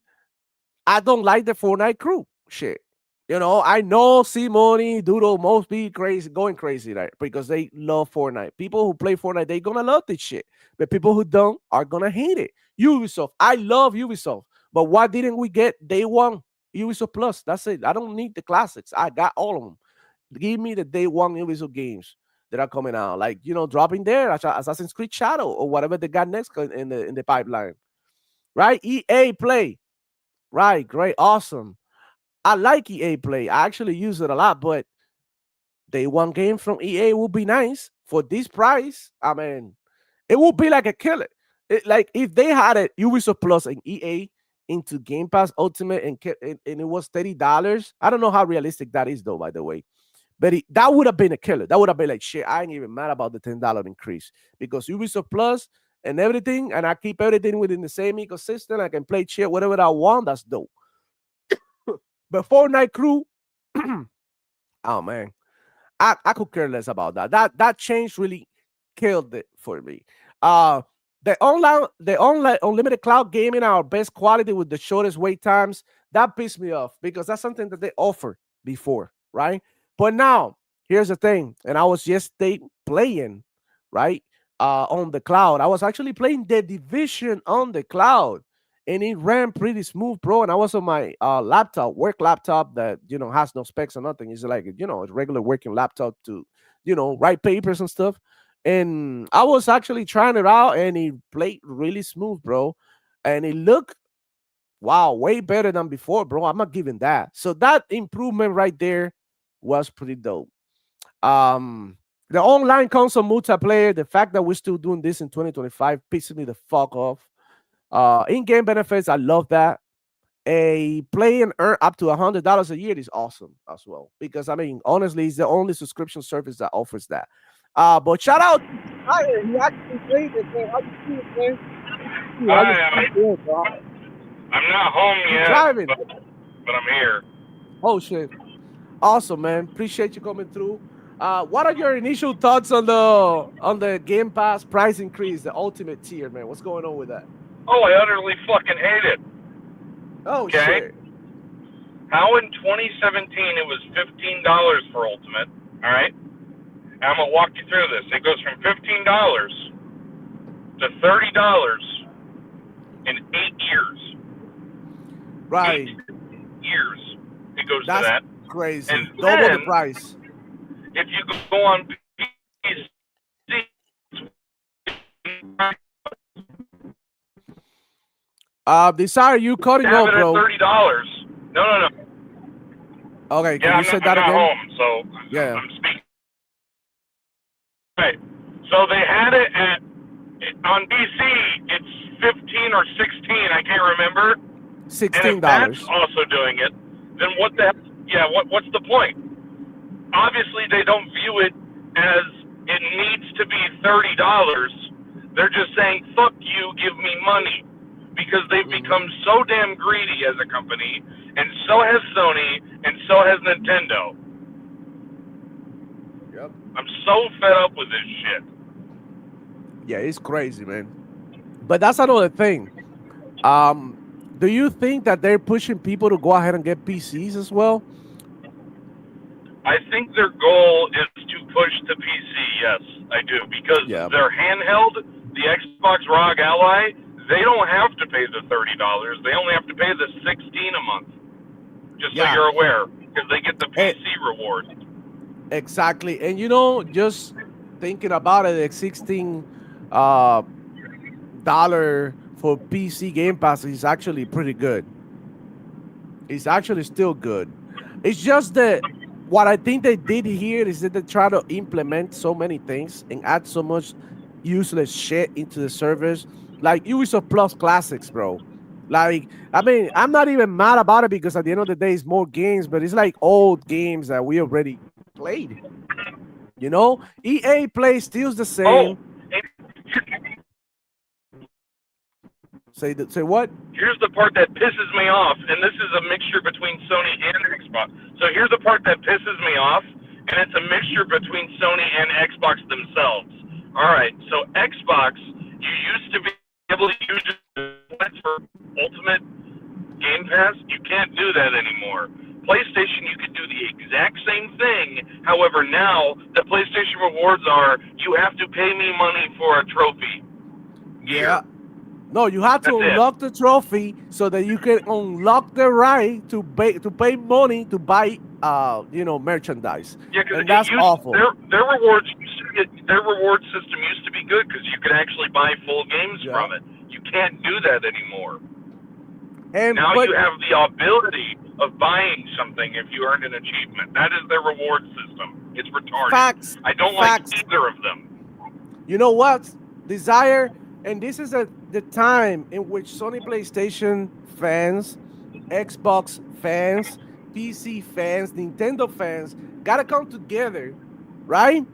I don't like the Fortnite crew shit. You know, I know Simone, Doodle most be crazy, going crazy right because they love Fortnite. People who play Fortnite, they gonna love this shit. But people who don't are gonna hate it. Ubisoft, I love Ubisoft. But why didn't we get day one Ubisoft Plus? That's it. I don't need the classics. I got all of them. Give me the day one Ubisoft games that are coming out. Like, you know, dropping there, Assassin's Creed Shadow or whatever they got next in the pipeline. Right? EA Play. Right, great, awesome. I like EA Play. I actually use it a lot, but day one game from EA would be nice for this price. I mean, it would be like a killer. Like if they had it Ubisoft Plus and EA into Game Pass Ultimate and it was $30. I don't know how realistic that is, though. By the way, but that would have been a killer. That would have been like shit. I ain't even mad about the $10 increase because Ubisoft Plus and everything, and I keep everything within the same ecosystem. I can play shit whatever I want. That's dope. But Fortnite crew, oh man, I could care less about that. That change really killed it for me. The online unlimited cloud gaming our best quality with the shortest wait times. That pissed me off because that's something that they offered before, right? But now here's the thing, and I was just playing, right? On the cloud. I was actually playing The Division on the cloud, and it ran pretty smooth, bro. And I was on my laptop, work laptop that has no specs or nothing. It's like a regular working laptop to write papers and stuff. And I was actually trying it out, and it played really smooth, bro. And it looked wow, way better than before, bro. I'm not giving that. So that improvement right there was pretty dope. The online console multiplayer, the fact that we're still doing this in 2025 pisses me the fuck off. In-game benefits, I love that. A play and earn up to $100 a year is awesome as well. Because I mean, honestly, it's the only subscription service that offers that. But shout out to Ryan. He actually played it, man. How you doing, man? I'm not home yet, Driving. but I'm here. Oh shit. awesome, man. Appreciate you coming through. What are your initial thoughts on the Game Pass price increase, the ultimate tier, man? What's going on with that? Oh, I utterly fucking hate it. Oh Okay? shit. How in 2017 it was $15 for Ultimate, all right? And I'm going to walk you through this. It goes from $15 to $30 in 8 years. Right. 8 years it goes That's to that. crazy. And Double the then, price. if you go on PC, Desire, you cutting have off, it at bro. $30. No. Okay, can Yeah, you say that I'm not again? home, so Yeah. I'm speaking. Right. So they had it on BC. It's 15 or 16. I can't remember. And if that's $16. also doing it, then what the? Yeah. What's the point? Obviously, they don't view it as it needs to be $30. They're just saying, "Fuck you, give me money," because they've become so damn greedy as a company, and so has Sony, and so has Nintendo. Yep. I'm so fed up with this shit. Yeah, it's crazy, man. But that's another thing. Do you think that they're pushing people to go ahead and get PCs as well? I think their goal is to push to PC. Yes, I do, because Yeah. their handheld, the Xbox ROG Ally, they don't have to pay the $30. They only have to pay the $16 a month. Just so Yeah. you're aware, because they get the Hey. PC reward. Exactly. And just thinking about it, the $16 dollar for PC Game Pass is actually pretty good. It's actually still good. It's just that what I think they did here is that they try to implement so many things and add so much useless shit into the servers, like Ubisoft Plus Classics, bro. Like, I mean, I'm not even mad about it because at the end of the day, it's more games, but it's like old games that we already played. You know, EA Play still's the same. Say what? Here's the part that pisses me off, and this is a mixture between Sony and Xbox. So here's the part that pisses me off, and it's a mixture between Sony and Xbox themselves. All right, so Xbox, you used to be able to use it for Ultimate Game Pass. You can't do that anymore. PlayStation, you can do the exact same thing. However, now the PlayStation rewards are you have to pay me money for a trophy. Yeah. No, you have to That's it. unlock the trophy so that you can unlock the right to pay money to buy merchandise. Yeah, because and that's awful. Their reward system used to be good because you could actually buy full games from it. You can't do that anymore. And now you have the ability of buying something if you earned an achievement. That is their reward system. It's retarded. Facts. I don't like either of them. You know what? Desire, and this is the time in which Sony PlayStation fans, Xbox fans, PC fans, Nintendo fans gotta come together, right?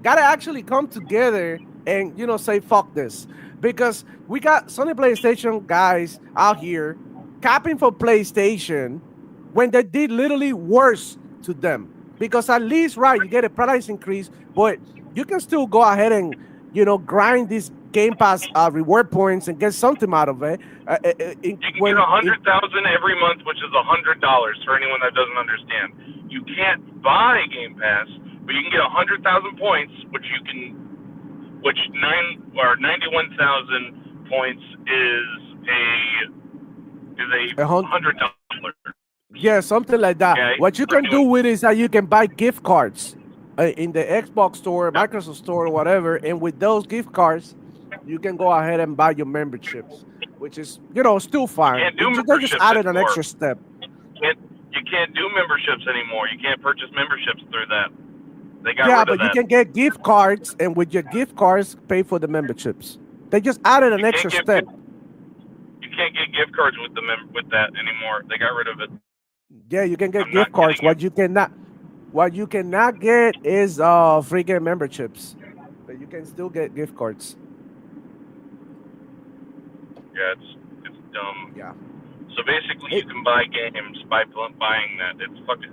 Gotta actually come together and say fuck this, because we got Sony PlayStation guys out here capping for PlayStation when they did literally worse to them. Because at least, right, you get a price increase, but you can still go ahead and grind these Game Pass reward points and get something out of it. You can get 100,000 every month, which is $100 for anyone that doesn't understand. You can't buy Game Pass, but you can get 100,000 points, which 91,000 points is $100. Yeah, something like that. Okay. What you can do with it is that you can buy gift cards in the Xbox store, Microsoft store, or whatever, and with those gift cards, you can go ahead and buy your memberships, which is still fine. They just added an extra step. You can't do memberships anymore. You can't purchase memberships through that. They got rid of that. Yeah, but you can get gift cards, and with your gift cards, pay for the memberships. They just added an extra step. You can't get gift cards with that anymore. They got rid of it. Yeah, you can get gift cards. What you cannot get is freaking memberships. But you can still get gift cards. Yeah, it's dumb. Yeah. So basically, you can buy games by buying that. It's fucking.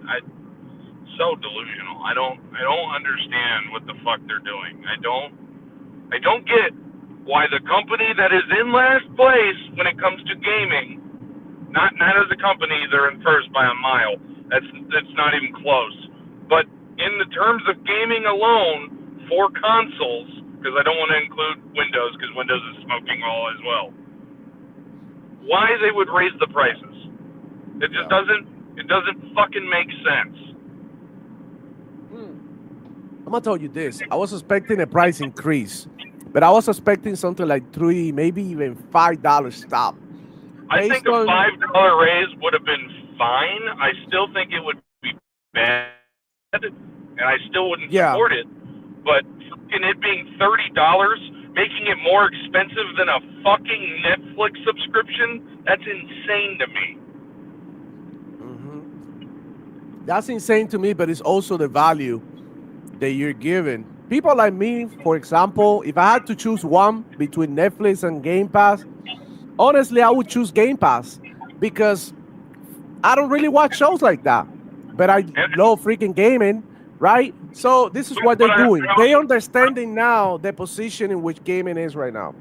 so delusional. I don't understand what the fuck they're doing. I don't get why the company that is in last place when it comes to gaming, not as a company, they're in first by a mile. That's not even close. But in the terms of gaming alone for consoles, because I don't want to include Windows because Windows is smoking all as well. Why they would raise the prices? It just doesn't fucking make sense. I'm gonna tell you this. I was expecting a price increase, but I was expecting something like $3, maybe even $5 stop. I think a $5 raise would have been fine. I still think it would be bad, and I still wouldn't support it. But it being $30, making it more expensive than a fucking Netflix subscription, that's insane to me. That's insane to me, but it's also the value that you're given. People like me, for example, if I had to choose one between Netflix and Game Pass, honestly, I would choose Game Pass because I don't really watch shows like that. But I love freaking gaming, right? So this is what they're doing. They understanding now the position in which gaming is right now.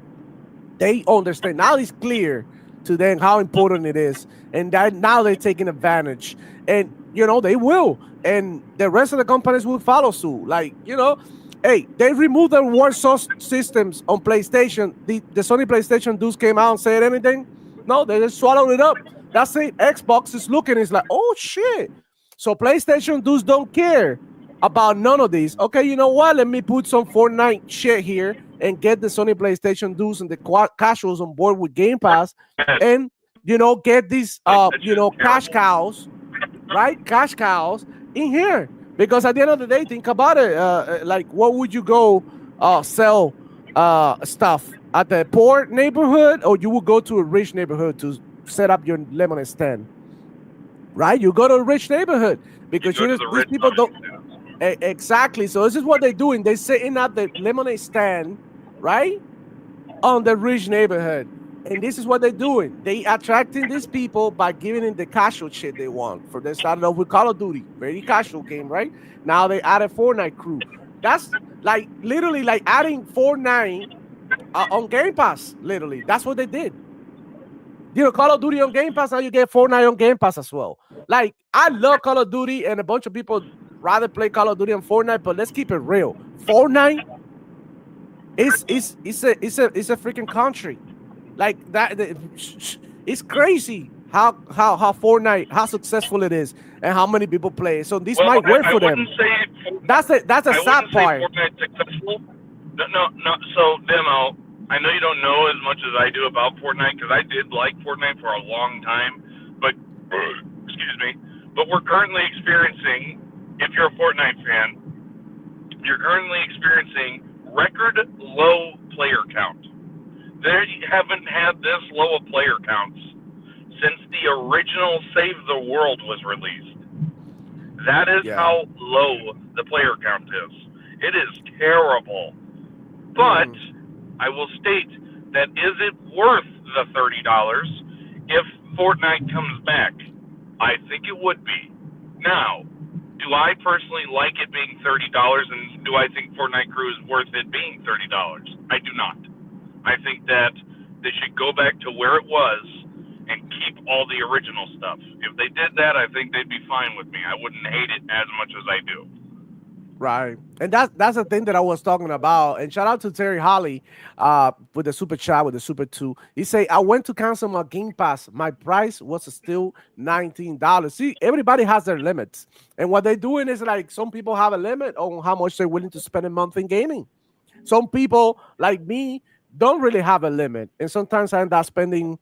They understand. Now it's clear to them how important it is. And that now they're taking advantage. And, you know, they will. And the rest of the companies will follow suit. Like, you know, hey, they removed the reward systems on PlayStation. The Sony PlayStation dudes came out and said anything? No, they just swallowed it up. That's it. Xbox is looking. It's like, oh, shit. So PlayStation dudes don't care about none of these. Okay, you know what? Let me put some Fortnite shit here and get the Sony PlayStation dudes and the casuals on board with Game Pass and, you know, get these, you know, cash cows, right? Cash cows in here. Because at the end of the day, think about it. Like, what would you go sell stuff at the poor neighborhood, or you would go to a rich neighborhood to set up your lemonade stand? Right? You go to a rich neighborhood because these people don't. Exactly. So this is what they're doing. They're sitting at the lemonade stand, right, on the rich neighborhood. And this is what they're doing. They attracting these people by giving them the casual shit they want. For they started off with Call of Duty, very casual game, right? Now they added Fortnite crew. That's like literally like adding Fortnite on Game Pass. Literally, that's what they did. You know, Call of Duty on Game Pass. Now you get Fortnite on Game Pass as well. Like, I love Call of Duty, and a bunch of people rather play Call of Duty on Fortnite. But let's keep it real. Fortnite is a freaking country. Like that, it's crazy how Fortnite, how successful it is, and how many people play it. So this might work for them. That's a sad part. Fortnite's successful. No. So Demo, I know you don't know as much as I do about Fortnite because I did like Fortnite for a long time, but excuse me. But we're currently experiencing, if you're a Fortnite fan, you're currently experiencing record low player count. They haven't had this low of player counts since the original Save the World was released. That is how low the player count is. It is terrible. But I will state that is it worth the $30 if Fortnite comes back? I think it would be. Now, do I personally like it being $30, and do I think Fortnite Crew is worth it being $30? I do not. I think that they should go back to where it was and keep all the original stuff. If they did that, I think they'd be fine with me. I wouldn't hate it as much as I do. Right. And that's the thing that I was talking about. And shout out to Terry Holly with the super chat, with the super 2. He say, I went to cancel my Game Pass. My price was still $19. See, everybody has their limits. And what they're doing is like some people have a limit on how much they're willing to spend a month in gaming. Some people like me don't really have a limit. And sometimes I end up spending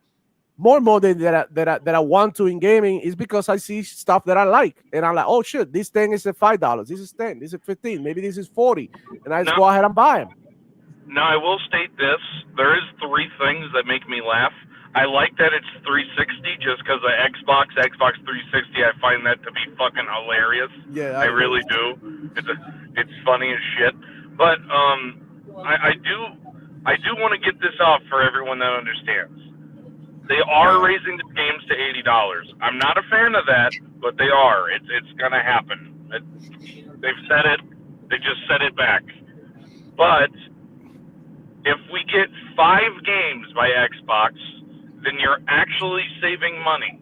more money that I want to in gaming is because I see stuff that I like. And I'm like, oh, shit, this thing is $5. This is 10. This is 15. Maybe this is 40. And I just go ahead and buy them. Now, I will state this. There is 3 things that make me laugh. I like that it's 360 just because of Xbox 360. I find that to be fucking hilarious. Yeah, I really do. It's funny as shit. But I do want to get this off for everyone that understands. They are raising the games to $80. I'm not a fan of that, but they are. It's going to happen. They've said it. They just said it back. But if we get 5 games by Xbox, then you're actually saving money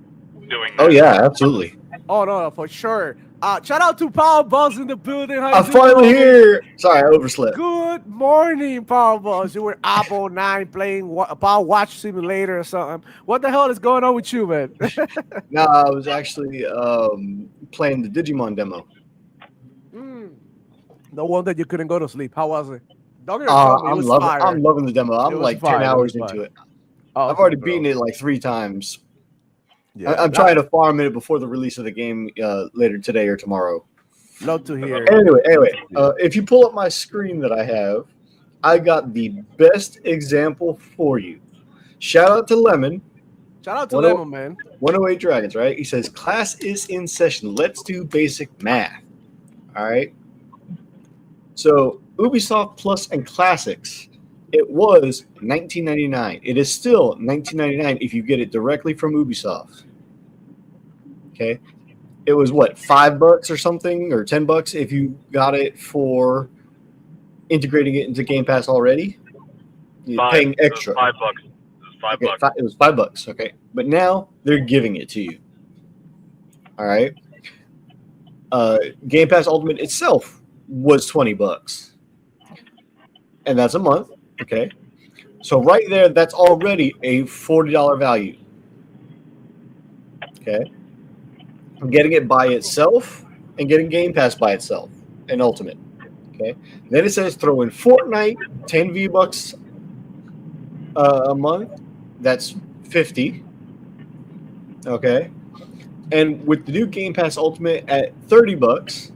doing that. Oh yeah, absolutely. Oh no, for sure. Shout out to Power Buzz in the building. How you I'm doing, finally man? here. Sorry, I overslept. Good morning, Power Buzz. You were up all night playing Power Watch Simulator or something. What the hell is going on with you, man? No, I was actually playing the Digimon demo. No wonder you couldn't go to sleep. How was it? Don't get me wrong, it was fire. I'm loving the demo. It I'm was like fire, 10 it hours was into fire. it. Awesome, I've already bro. beaten it like 3 times. Yeah, I'm trying to farm it before the release of the game later today or tomorrow. love to hear. Anyway, if you pull up my screen that I have, I got the best example for you. Shout out to Lemon, Shout out to 10- Lemon, man. 108 Dragons, right? He says, class is in session. Let's do basic math. All right. So Ubisoft Plus and Classics, it was $19.99. It is still $19.99 if you get it directly from Ubisoft. Okay. It was what, $5 or something, or $10 if you got it for integrating it into Game Pass already. You're paying extra. $5. It was $5. Okay, it was $5. Okay, but now they're giving it to you. All right. Game Pass Ultimate itself was $20, and that's a month. Okay, so right there, that's already a $40 value. Okay, I'm getting it by itself and getting Game Pass by itself and Ultimate. Okay, then it says throw in Fortnite, 10 V-Bucks a month. That's 50. Okay, and with the new Game Pass Ultimate at $30,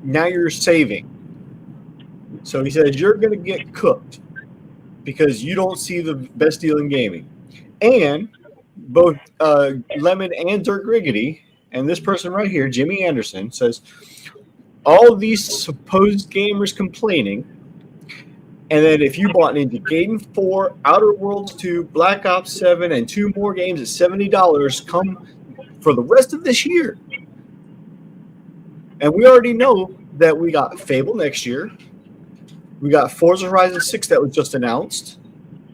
now you're saving. So he says you're going to get cooked because you don't see the best deal in gaming. And both Lemon and Dirk Riggedy and this person right here, Jimmy Anderson, says all these supposed gamers complaining. And then if you bought into Gaiden 4, Outer Worlds 2, Black Ops 7, and 2 more games at $70 come for the rest of this year. And we already know that we got Fable next year. We got Forza Horizon 6 that was just announced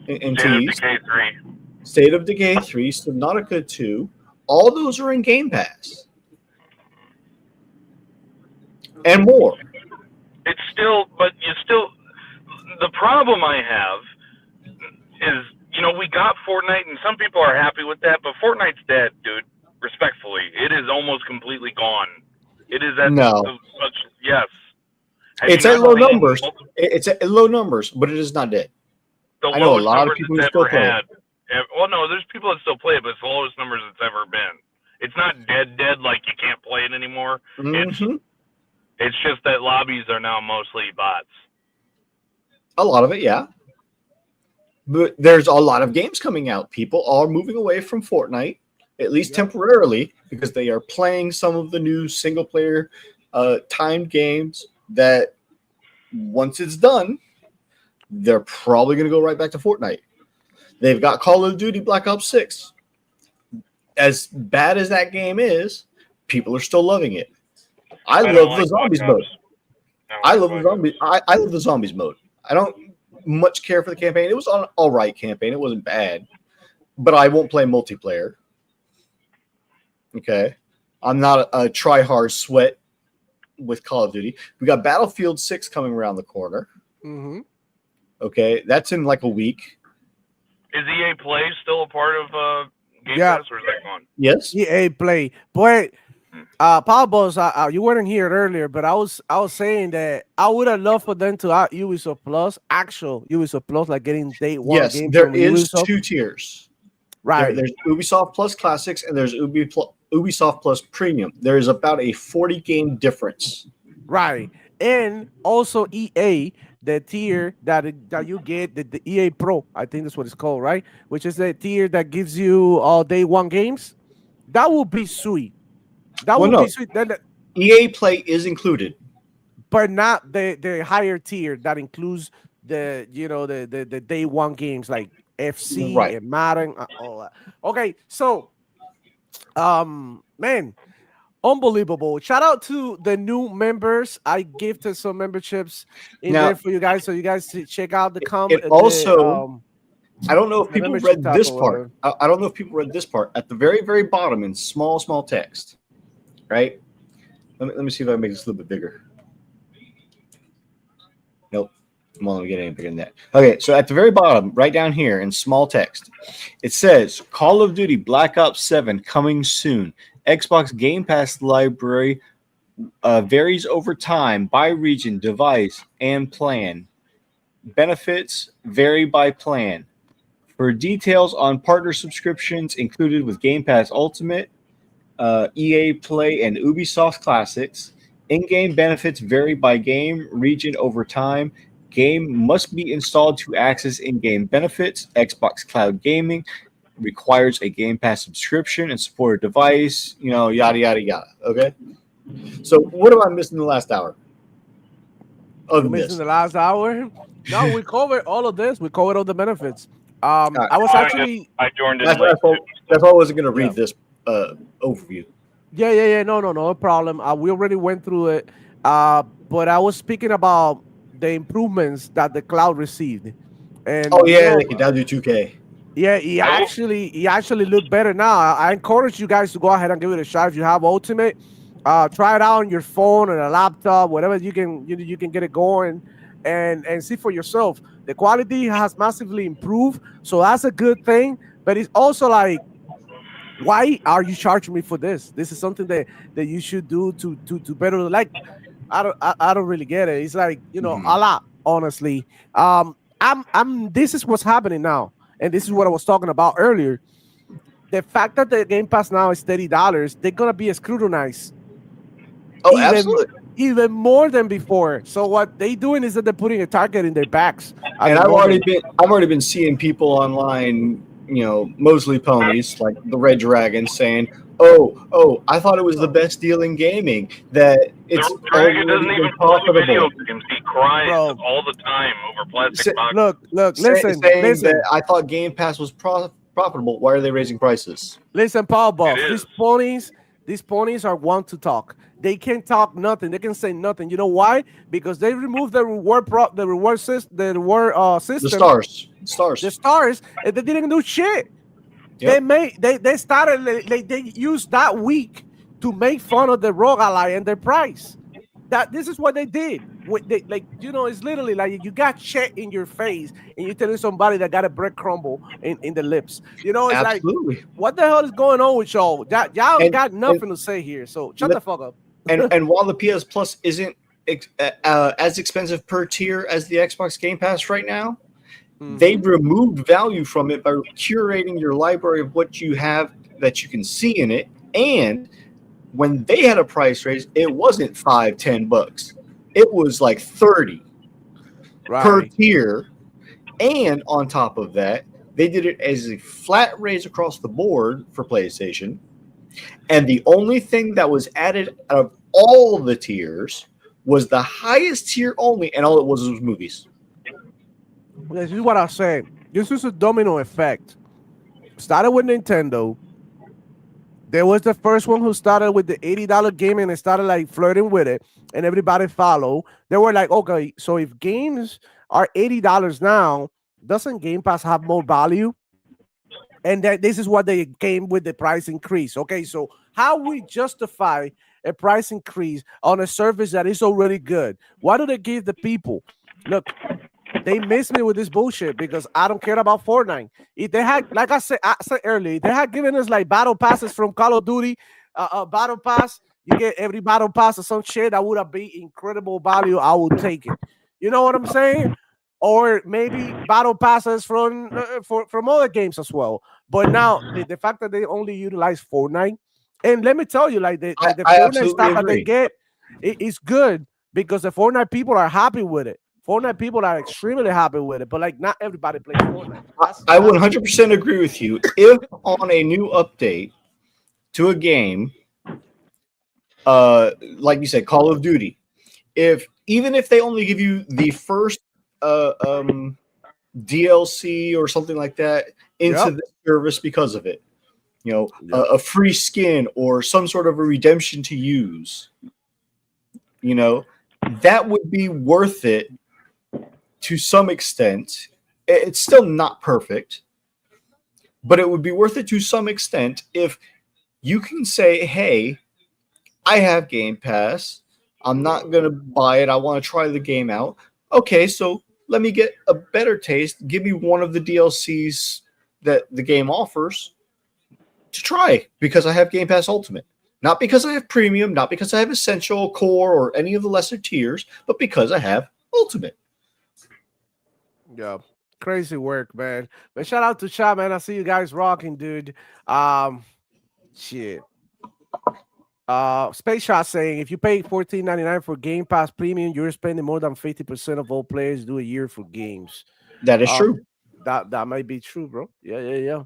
and State of teased. Decay 3. State of Decay 3, Subnautica 2. All those are in Game Pass. And more. It's still, but you still, the problem I have is, you know, we got Fortnite and some people are happy with that, but Fortnite's dead, dude. Respectfully. It is almost completely gone. It is at yes. Have It's you at not low seen numbers. It's at low numbers, but it is not dead. the I know a lowest lot of numbers people it's who still ever play it. had. Well, no, there's people that still play it, but it's the lowest numbers it's ever been. It's not dead like you can't play it anymore. Mhm. It's just that lobbies are now mostly bots. A lot of it, yeah. But there's a lot of games coming out. People are moving away from Fortnite, at least temporarily, because they are playing some of the new single-player timed games that once it's done, they're probably going to go right back to Fortnite. They've got Call of Duty Black Ops 6. As bad as that game is, people are still loving it. I love the zombies mode. I love the zombies. I love the zombies mode. I don't much care for the campaign. It was an all right campaign. It wasn't bad, but I won't play multiplayer. Okay, I'm not a try hard sweat with Call of Duty. We got Battlefield 6 coming around the corner. Mm-hmm. Okay, that's in like a week. Is EA Play still a part of Game Yeah. Pass, or is that gone? Yes. EA Play, boy. Power Boss, you weren't here earlier, but I was saying that I would have loved for them to add Ubisoft Plus, actual Ubisoft Plus, like getting day one. Yes, games there from is Ubisoft. 2 tiers. Right. There's Ubisoft Plus Classics and there's Ubisoft Plus Premium. There is about a 40 game difference. Right. And also EA, the tier that you get, the EA Pro, I think that's what it's called, right? Which is the tier that gives you all day one games. That would be sweet. That Well, would no. be sweet. Then, EA Play is included. but not the higher tier that includes the the day one games like FC Right. and Madden, all that. Okay, so man, Unbelievable. Shout out to the new members. I gifted some memberships in Now- there for you guys, so you guys to check out the It also- I don't know if the people membership read tab this or part. I don't know if people read this part at the very, very bottom in small text, right? Let me see if I can make this a little bit bigger. Nope. I'm only getting any bigger than that. Okay, so at the very bottom, right down here in small text, it says Call of Duty Black Ops 7 coming soon. Xbox Game Pass library varies over time by region, device, and plan. Benefits vary by plan. For details on partner subscriptions included with Game Pass Ultimate, EA Play, and Ubisoft Classics, in-game benefits vary by game, region over time. Game must be installed to access in-game benefits. Xbox Cloud Gaming requires a Game Pass subscription and support a device, yada, yada, yada. Okay? So what am I missing in the last hour? You're missing the last hour. No, we covered all of this. We covered all the benefits. I was actually. I joined in. That's why I wasn't going to read this overview. Yeah. No problem. We already went through it. But I was speaking about the improvements that the cloud received. And they can now do 2K. Yeah, he actually looked better now. I encourage you guys to go ahead and give it a shot if you have Ultimate. Try it out on your phone or a laptop, whatever you can get it going, and see for yourself. The quality has massively improved, so that's a good thing. But it's also like, why are you charging me for this? This is something that you should do to better. Like, I don't really get it. It's like, a lot, honestly. This is what's happening now, and this is what I was talking about earlier. The fact that the Game Pass now is $30, they're gonna be scrutinized. Oh, absolutely. Even more than before. So what they doing is that they're putting a target in their backs. And I've already been seeing people online, mostly ponies like the Red Dragon saying, "Oh, I thought it was the best deal in gaming. That it's Dragon doesn't even play video profitable." games. He cries all the time over plastic boxes. Look, Saying listen. that I thought Game Pass was profitable. Why are they raising prices? Listen, Paul Buff, these ponies are want to talk. They can't talk nothing. They can say nothing. You know why? Because they removed the reward system. The stars, the stars, and they didn't do shit. Yep. They started. They used that week to make fun of the Rogue Ally and their price. This is what they did. It's literally like you got shit in your face and you're telling somebody that got a bread crumble in the lips. It's absolutely. like, what the hell is going on with y'all? Y'all got nothing to say here. So shut the fuck up. and while the PS Plus isn't as expensive per tier as the Xbox Game Pass right now, they removed value from it by curating your library of what you have that you can see in it. And when they had a price raise, it wasn't $5-10. It was like 30 per tier. And on top of that, they did it as a flat raise across the board for PlayStation. And the only thing that was added out of all the tiers was the highest tier only, and all it was movies. This is what I say. This is a domino effect. Started with Nintendo. There was the first one who started with the $80 game and they started like flirting with it, and everybody followed. They were like, okay, so if games are $80 now, doesn't Game Pass have more value? And this is what they came with the price increase. Okay, so how we justify a price increase on a service that is already good? Why do they give the people? Look, they miss me with this bullshit because I don't care about Fortnite. If they had, like I said earlier, they had given us like battle passes from Call of Duty, battle pass. You get every battle pass or some shit that would have been incredible value. I would take it. You know what I'm saying? Or maybe battle passes from other games as well. But now the fact that they only utilize Fortnite, and let me tell you, like the Fortnite stuff that they get, it's good because the Fortnite people are happy with it. Fortnite people are extremely happy with it, but like not everybody plays Fortnite. I 100% agree with you. If on a new update to a game, like you said, Call of Duty, even if they only give you the first DLC or something like that into the service because of it, a free skin or some sort of a redemption to use, that would be worth it to some extent. It's still not perfect, but it would be worth it to some extent if you can say, hey, I have Game Pass. I'm not going to buy it. I want to try the game out. Okay, so let me get a better taste. Give me one of the DLCs that the game offers to try because I have Game Pass Ultimate. Not because I have Premium, not because I have Essential, Core, or any of the lesser tiers, but because I have Ultimate. Yeah. Crazy work, man. But shout out to Chat, man. I see you guys rocking, dude. Shit. Space Shot saying if you pay $14.99 for Game Pass Premium, you're spending more than 50% of all players do a year for games. That is true. That might be true, bro. Yeah.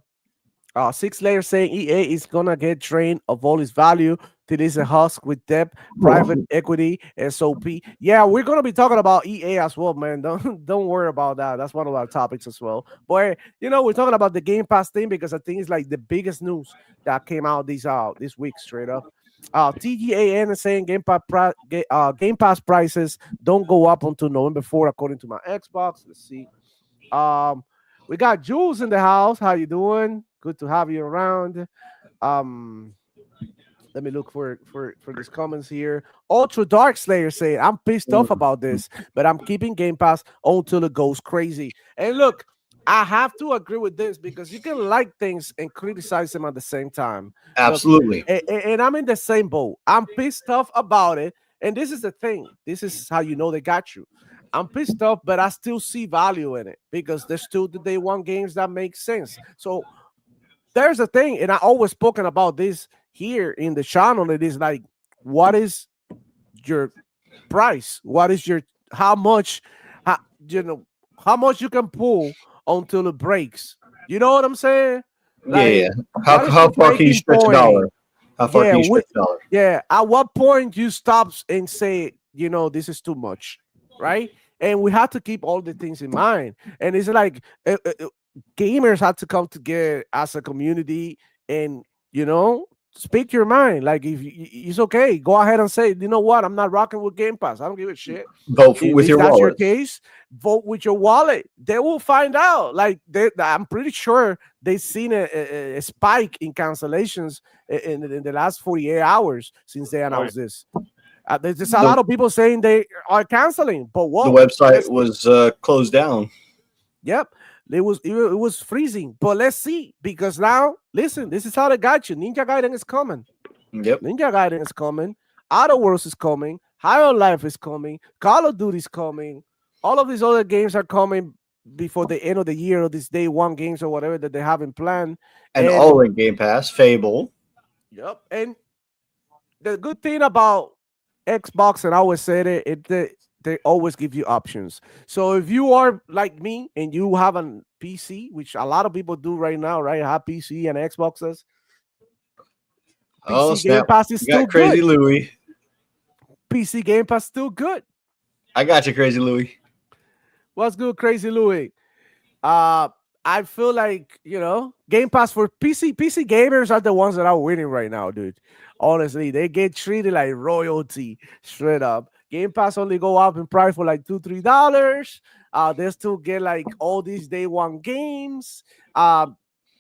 Six Layer saying EA is gonna get drained of all its value. It is a husk with debt, private equity, SOP. Yeah, we're gonna be talking about EA as well, man. Don't worry about that. That's one of our topics as well. But we're talking about the Game Pass thing because I think it's like the biggest news that came out this week, straight up. TGAN is saying Game Pass prices don't go up until November 4, according to my Xbox. Let's see. We got Jules in the house. How you doing? Good to have you around. Let me look for these comments here. Ultra Dark Slayer saying, I'm pissed off about this, but I'm keeping Game Pass until it goes crazy. And look, I have to agree with this because you can like things and criticize them at the same time. Absolutely. Look, and I'm in the same boat. I'm pissed off about it. And this is the thing. This is how you know they got you. I'm pissed off, but I still see value in it because there's still the day one games that make sense. So there's a thing, and I always spoken about this here in the channel. It is like, what is your price? What is your how much you can pull until it breaks? You know what I'm saying? Like, yeah. How far can you stretch a dollar? How far can you stretch a dollar? Yeah. At what point you stop and say, this is too much, right? And we have to keep all the things in mind. And it's like gamers have to come together as a community and, speak your mind. Like, if it's okay, go ahead and say, you know what? I'm not rocking with Game Pass. I don't give a shit. Vote with your wallet. If that's your case, vote with your wallet. They will find out. Like, I'm pretty sure they've seen a spike in cancellations in the last 48 hours since they announced this. There's a lot of people saying they are canceling, but what? The website was closed down. Yep. It was freezing, but let's see, because now, listen, this is how they got you. Ninja Gaiden is coming. Yep. Ninja Gaiden is coming. Outer Worlds is coming. High on Life is coming. Call of Duty is coming. All of these other games are coming before the end of the year, or these day one games or whatever that they have in plan. And all in Game Pass, Fable. Yep. And the good thing about Xbox, and I always said it, they always give you options. So if you are like me and you have a PC, which a lot of people do right now, right? Have PC and Xboxes. PC Game Pass is still Crazy good. Louie. PC Game Pass still good. I got you, Crazy Louie. What's good, Crazy Louie? I feel like, Game Pass for PC gamers are the ones that are winning right now, dude. Honestly, they get treated like royalty, straight up. Game Pass only go up in price for like $2-3. They still get like all these day one games.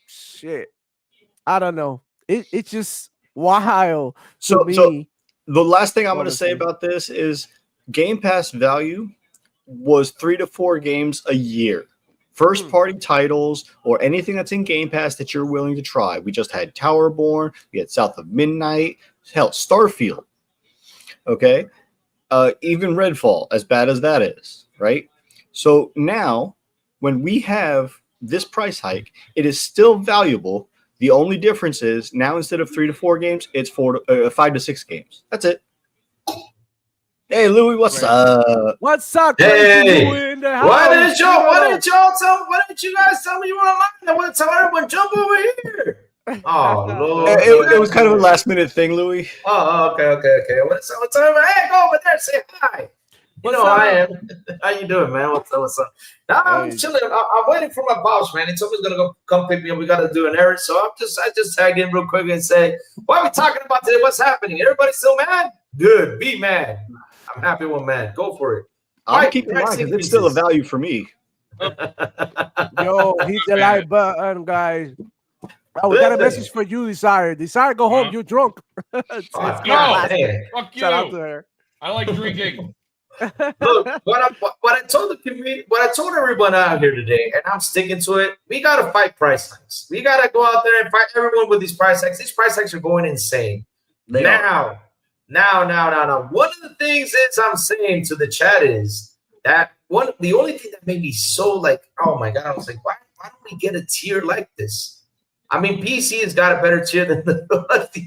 Shit, I don't know. It's just wild to me. So the last thing I'm going to say about this is Game Pass value was 3 to 4 games a year. First party titles or anything that's in Game Pass that you're willing to try. We just had Towerborn, we had South of Midnight, hell, Starfield. Okay. Even Redfall, as bad as that is, right? So now, when we have this price hike, it is still valuable. The only difference is now instead of 3 to 4 games, it's 5 to 6 games. That's it. Hey, Louie, what's up? What's up? Hey, Louie in the house? why didn't you guys tell me you were online? I want to tell everyone jump over here. Oh, Lord. It was kind of a last minute thing, Louie. Oh, okay. What's over? Hey, go over there, say hi. You know I am. How you doing, man? What's up? What's up? Nah, I'm Hey. chilling. I'm waiting for my boss, man. He told me he's gonna come pick me up. We gotta do an errand, so I just tagged in real quick and say, "What are we talking about today? What's happening? Everybody still mad? Good. Be mad. I'm happy with mad. Go for it. I'm Right, keeping mine price because it's still a increases. value for me. Yo, hit the like button, guys. Oh, we got a message for you, Desire. Desire, go home. Huh? You're drunk. Oh, go. God, man. Fuck you. Shout out to her. I like drinking. Look, what I told the community, what I told everyone out here today, and I'm sticking to it. We gotta fight price hikes. We gotta go out there and fight everyone with these price hikes. These price hikes are going insane. They are. Now. One of the things is I'm saying to the chat is that the only thing that made me so like, oh my God, I was like, why don't we get a tier like this? I mean, PC has got a better tier than the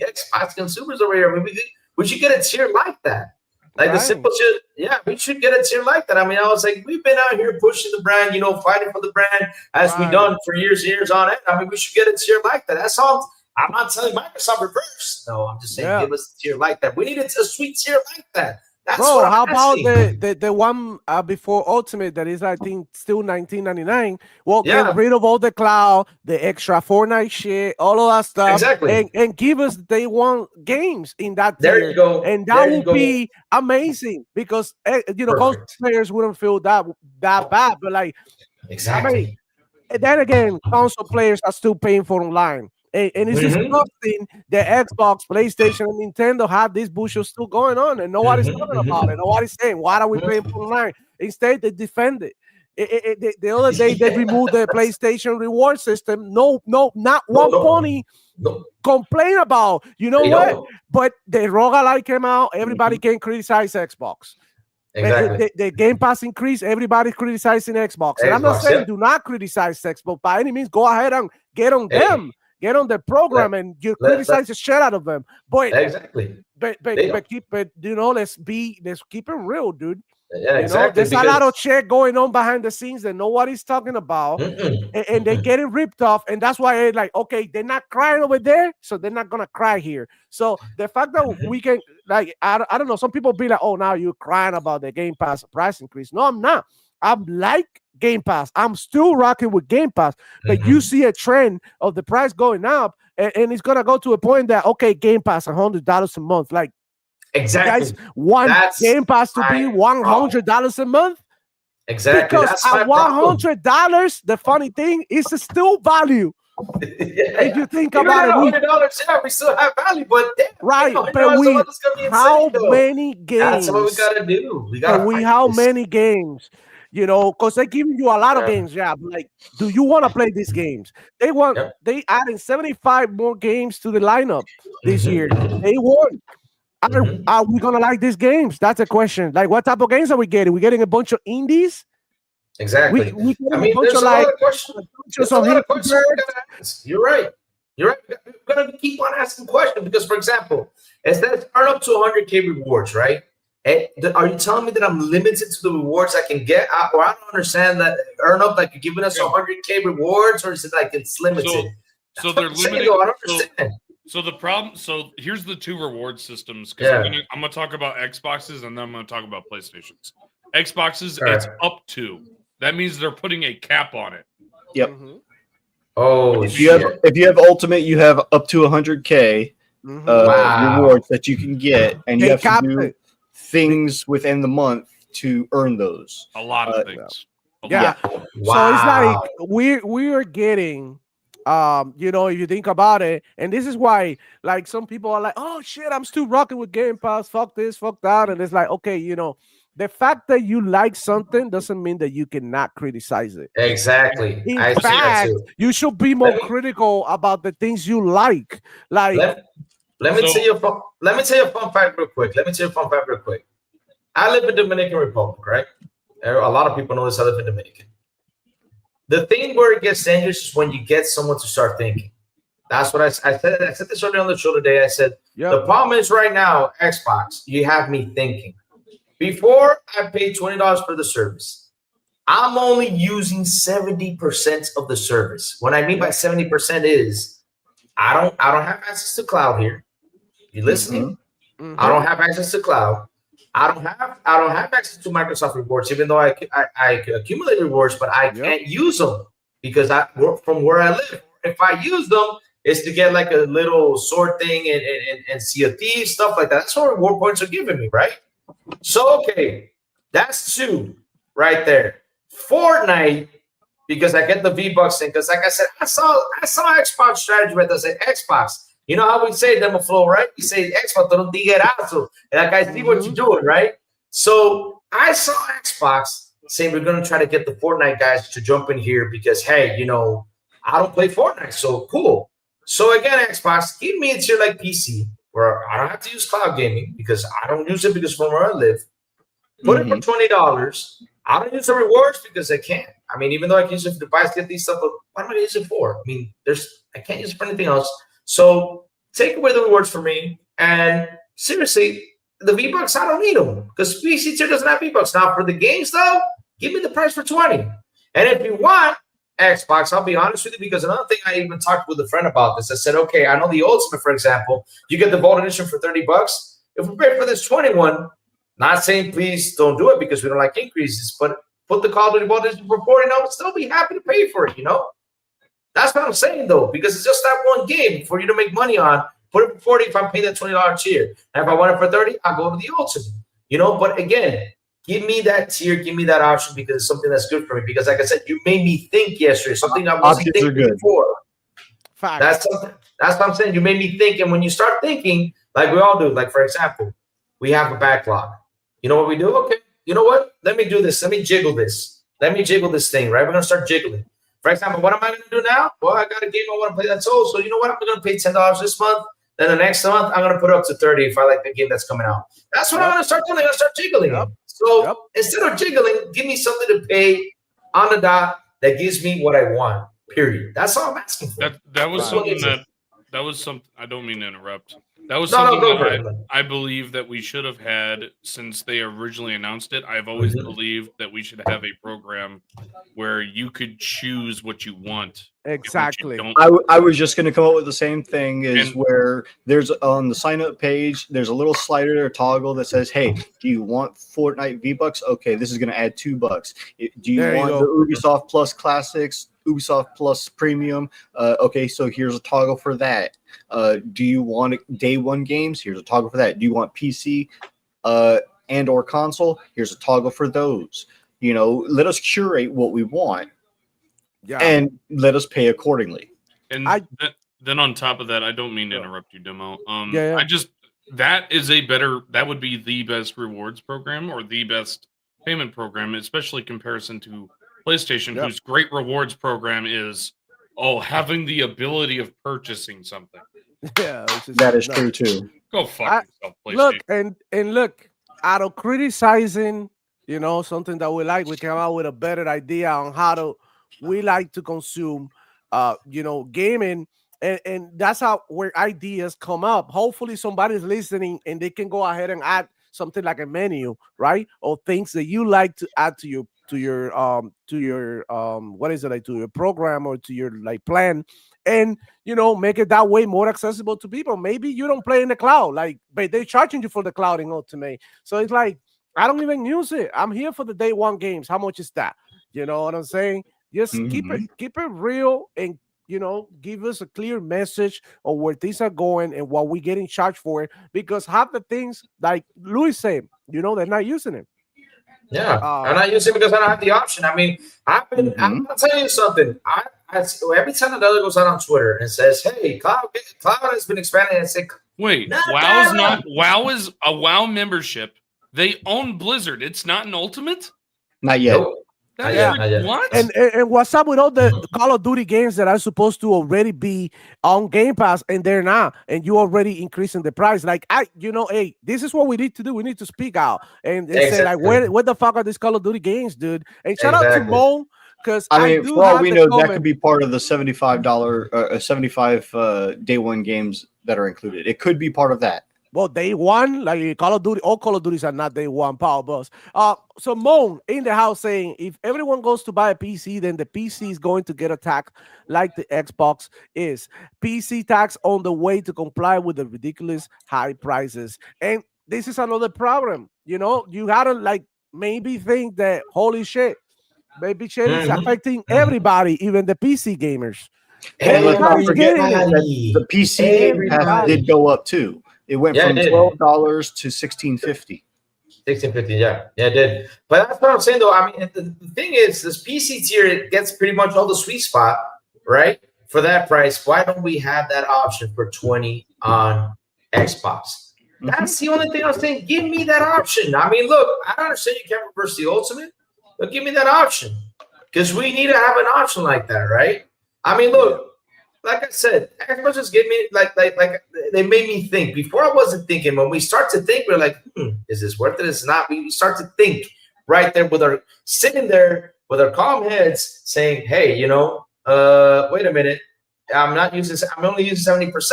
Xbox consumers over here. I mean, we should get a tier like that. Like the Right. simple shit, yeah, we should get a tier like that. I mean, I was like, we've been out here pushing the brand, fighting for the brand as we've Right. done for years and years on it. I mean, we should get a tier like that. That's all. I'm not telling Microsoft reverse. No, I'm just saying give us a tier like that. We need a sweet tier like that. That's Bro, what I'm how about asking. the one before Ultimate that is, I think, still $19.99? Well, Yeah. get rid of all the cloud, the extra Fortnite shit, all of that stuff. Exactly. And give us day one games in that There tier. you go. And There that you would go. be amazing because, console Perfect. players wouldn't feel that bad. But, like, Exactly. and then again, console players are still paying for online. And it's disgusting that Xbox, PlayStation, and Nintendo have these bullshit still going on, and nobody's talking about it. Nobody's saying, why are we paying for online? Instead, they defend it. The other day, they removed the PlayStation reward system. No, not one pony No. complain about. You know They what? don't. But the roguelike came out. Everybody can criticize Xbox. Exactly. The Game Pass increased. Everybody criticizing Xbox. And I'm not Xbox, saying yeah. do not criticize Xbox by any means. Go ahead and get on Hey. them. Get on the program and you criticize the shit out of them. But Exactly. but keep it, let's keep it real, dude. Yeah, exactly. There's a lot of shit going on behind the scenes that nobody's talking about, and they're getting ripped off, and that's why they're like, okay, they're not crying over there, so they're not gonna cry here. So the fact that we can, like, I don't know, some people be like, oh, now you're crying about the Game Pass price increase. No, I'm not. I'm like Game Pass. I'm still rocking with Game Pass, but you see a trend of the price going up, and it's gonna go to a point that, okay, Game Pass $100 a month, like. Exactly. Guys want Game Pass to be $100 a month? Exactly. Because That's my at problem. $100, the funny thing is it's still value. If you think Even about at it, $100, yeah, we still have value, but damn, right? $100 But a month is gonna be how insane, though. many games? That's what we gotta do. We gotta. How many games? Because they're giving you a lot of games. Yeah, but like, do you want to play these games? They added 75 more games to the lineup this year. They won. Are we gonna like these games? That's a question. Like, what type of games are we getting? We getting a bunch of indies? Exactly. We I mean, there's a lot of questions. There's a lot of questions we gotta ask. You're right. We're gonna keep on asking questions because, for example, instead of earn up to 100K rewards, right? Are you telling me that I'm limited to the rewards I can get? Or I don't understand that earn up like you're giving us 100K rewards, or is it like it's limited? So they're limited. I don't understand. So the problem. So here's the two reward systems. Because I'm gonna talk about Xboxes and then I'm gonna talk about PlayStations. Xboxes, it's up to. That means they're putting a cap on it. Yep. Oh, if you have Ultimate, you have up to 100K rewards that you can get, and you have to do things within the month to earn those. A lot of things. Yeah. So it's like we are getting. If you think about it, and this is why, like, some people are like, oh shit, I'm still rocking with Game Pass, fuck this, fuck that, and it's like, okay, the fact that you like something doesn't mean that you cannot criticize it. Exactly. In fact, you should be more critical about the things you like. Like, let me tell you a fun fact real quick. I live in Dominican Republic, right? A lot of people know this. I live in Dominican. The thing where it gets dangerous is when you get someone to start thinking. That's what I said. I said this earlier on the show today. I said, the problem is right now, Xbox, you have me thinking. Before I paid $20 for the service, I'm only using 70% of the service. What I mean by 70% is I don't have access to cloud here. You listening? I don't have access to cloud. I don't have access to Microsoft rewards, even though I accumulate rewards, but I can't use them because I work from where I live. If I use them, it's to get like a little sword thing and Sea of Thieves, stuff like that. That's what reward points are giving me, right? So okay, that's 2 right there. Fortnite, because I get the V-Bucks thing, because like I said, I saw Xbox strategy where they say Xbox. You know how we say Demo Flow, right? We say Xbox, don't tiguerazo. And like I see what you're doing, right? So I saw Xbox saying we're gonna try to get the Fortnite guys to jump in here because hey, you know, I don't play Fortnite, so cool. So again, Xbox, give me a tier like PC where I don't have to use cloud gaming because I don't use it because from where I live. Put it for $20. I don't use the rewards because I can't. I mean, even though I can use it for device, get these stuff, but what am I going to use it for? I mean, I can't use it for anything else. So take away the rewards for me. And seriously, the V-Bucks, I don't need them because PC tier doesn't have V-Bucks. Now for the games though, give me the price for 20. And if you want Xbox, I'll be honest with you, because another thing I even talked with a friend about this. I said, okay, I know the Ultimate, for example, you get the Vault Edition for $30. If we pay for this 21, not saying please don't do it because we don't like increases, but put the Call of Duty Vault Edition for 40, and I would still be happy to pay for it, you know? That's what I'm saying, though, because it's just that one game for you to make money on. Put it for 40 if I'm paying that $20 tier. And if I want it for 30, I'll go to the Ultimate, you know? But again, give me that tier, give me that option because it's something that's good for me. Because like I said, you made me think yesterday, something I wasn't thinking before. That's what I'm saying. You made me think, and when you start thinking, like we all do, like for example, we have a backlog. You know what we do? Okay, you know what? Let me do this. Let me jiggle this. Let me jiggle this thing, right? We're gonna start jiggling. For example, what am I gonna do now? Well, I got a game I want to play that's old. So you know what? I'm gonna pay $10 this month. Then the next month, I'm gonna put it up to 30 if I like the game that's coming out. That's what I'm gonna start doing. I'm gonna start jiggling. So instead of jiggling, give me something to pay on the dot that gives me what I want. Period. That's all I'm asking for. That was something I don't mean to interrupt. That was something that I believe that we should have had since they originally announced it. I've always believed that we should have a program where you could choose what you want. Exactly. I was just going to come up with the same thing where there's on the sign up page, there's a little slider or toggle that says, hey, do you want Fortnite V-Bucks? Okay, this is going to add $2. Do you want the Ubisoft Plus Classics, Ubisoft Plus Premium? Okay, so here's a toggle for that. Do you want day one games? Here's a toggle for that. Do you want PC and or console? Here's a toggle for those. You know, let us curate what we want. Yeah. And let us pay accordingly. And then on top of that, I don't mean to interrupt you, Demo. That would be the best rewards program or the best payment program, especially comparison to PlayStation, whose great rewards program is having the ability of purchasing something. Yeah, that is true too. Go fuck yourself, PlayStation. Look, out of criticizing, you know, something that we like, we came out with a better idea on how we like to consume you know, gaming, and that's how where ideas come up. Hopefully somebody's listening and they can go ahead and add something like a menu, right? Or things that you like to add to your what is it, like to your program or to your like plan, and you know, make it that way more accessible to people. Maybe you don't play in the cloud, like, but they're charging you for the cloud in Ultimate. So it's like, I don't even use it. I'm here for the day one games. How much is that? You know what I'm saying? Just keep it real, and you know, give us a clear message of where things are going and what we're getting charged for it. Because half the things, like Luis said, you know, they're not using it. Yeah, I'm not using it because I don't have the option. I mean, I'm gonna tell you something. Every time another goes out on Twitter and says, "Hey, cloud has been expanding," and say, "Wait, WoW is a WoW membership. They own Blizzard. It's not an Ultimate. Not yet." Nope. What? And what's up with all the Call of Duty games that are supposed to already be on Game Pass and they're not, and you already increasing the price? Like, hey, this is what we need to do. We need to speak out and say, like, where the fuck are these Call of Duty games, dude? And shout out to Mo, because I mean, for all we know, that could be part of the $75 75 day one games that are included. It could be part of that. Well, day one, like Call of Duty, all Call of Duties are not day one power boss. So Moan in the house saying, if everyone goes to buy a PC, then the PC is going to get attacked like the Xbox is. PC tax on the way to comply with the ridiculous high prices. And this is another problem. You know, you gotta like maybe think that holy shit, maybe shit is affecting everybody, even the PC gamers. And let's not forget that Everybody. the PC Game Pass Everybody. did go up too. It went Yeah, from it did. $12 to $16.50. 1650, yeah, it did. But that's what I'm saying, though. I mean, the thing is, this PC tier, it gets pretty much all the sweet spot, right? For that price, why don't we have that option for 20 on Xbox? That's the only thing I'm saying. Give me that option. I mean, look, I understand you can't reverse the ultimate, but give me that option because we need to have an option like that, right? I mean, look, like I said, Xbox just gave me like they made me think. Before I wasn't thinking. When we start to think, we're like, is this worth it? It's not. We start to think right there with our sitting there with our calm heads, saying, hey, you know, wait a minute, I'm only using 70%.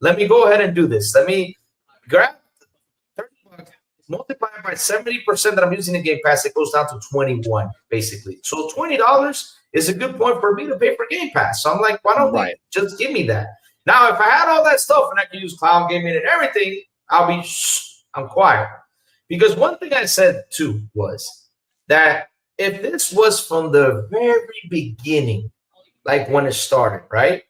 Let me go ahead and do this. Let me grab $30, multiply it by 70% that I'm using in Game Pass. It goes down to 21, basically. So $20 is a good point for me to pay for Game Pass. So I'm like, why don't they just give me that? Now, if I had all that stuff and I could use cloud gaming and everything, I'm quiet. Because one thing I said too was that if this was from the very beginning, like when it started, right?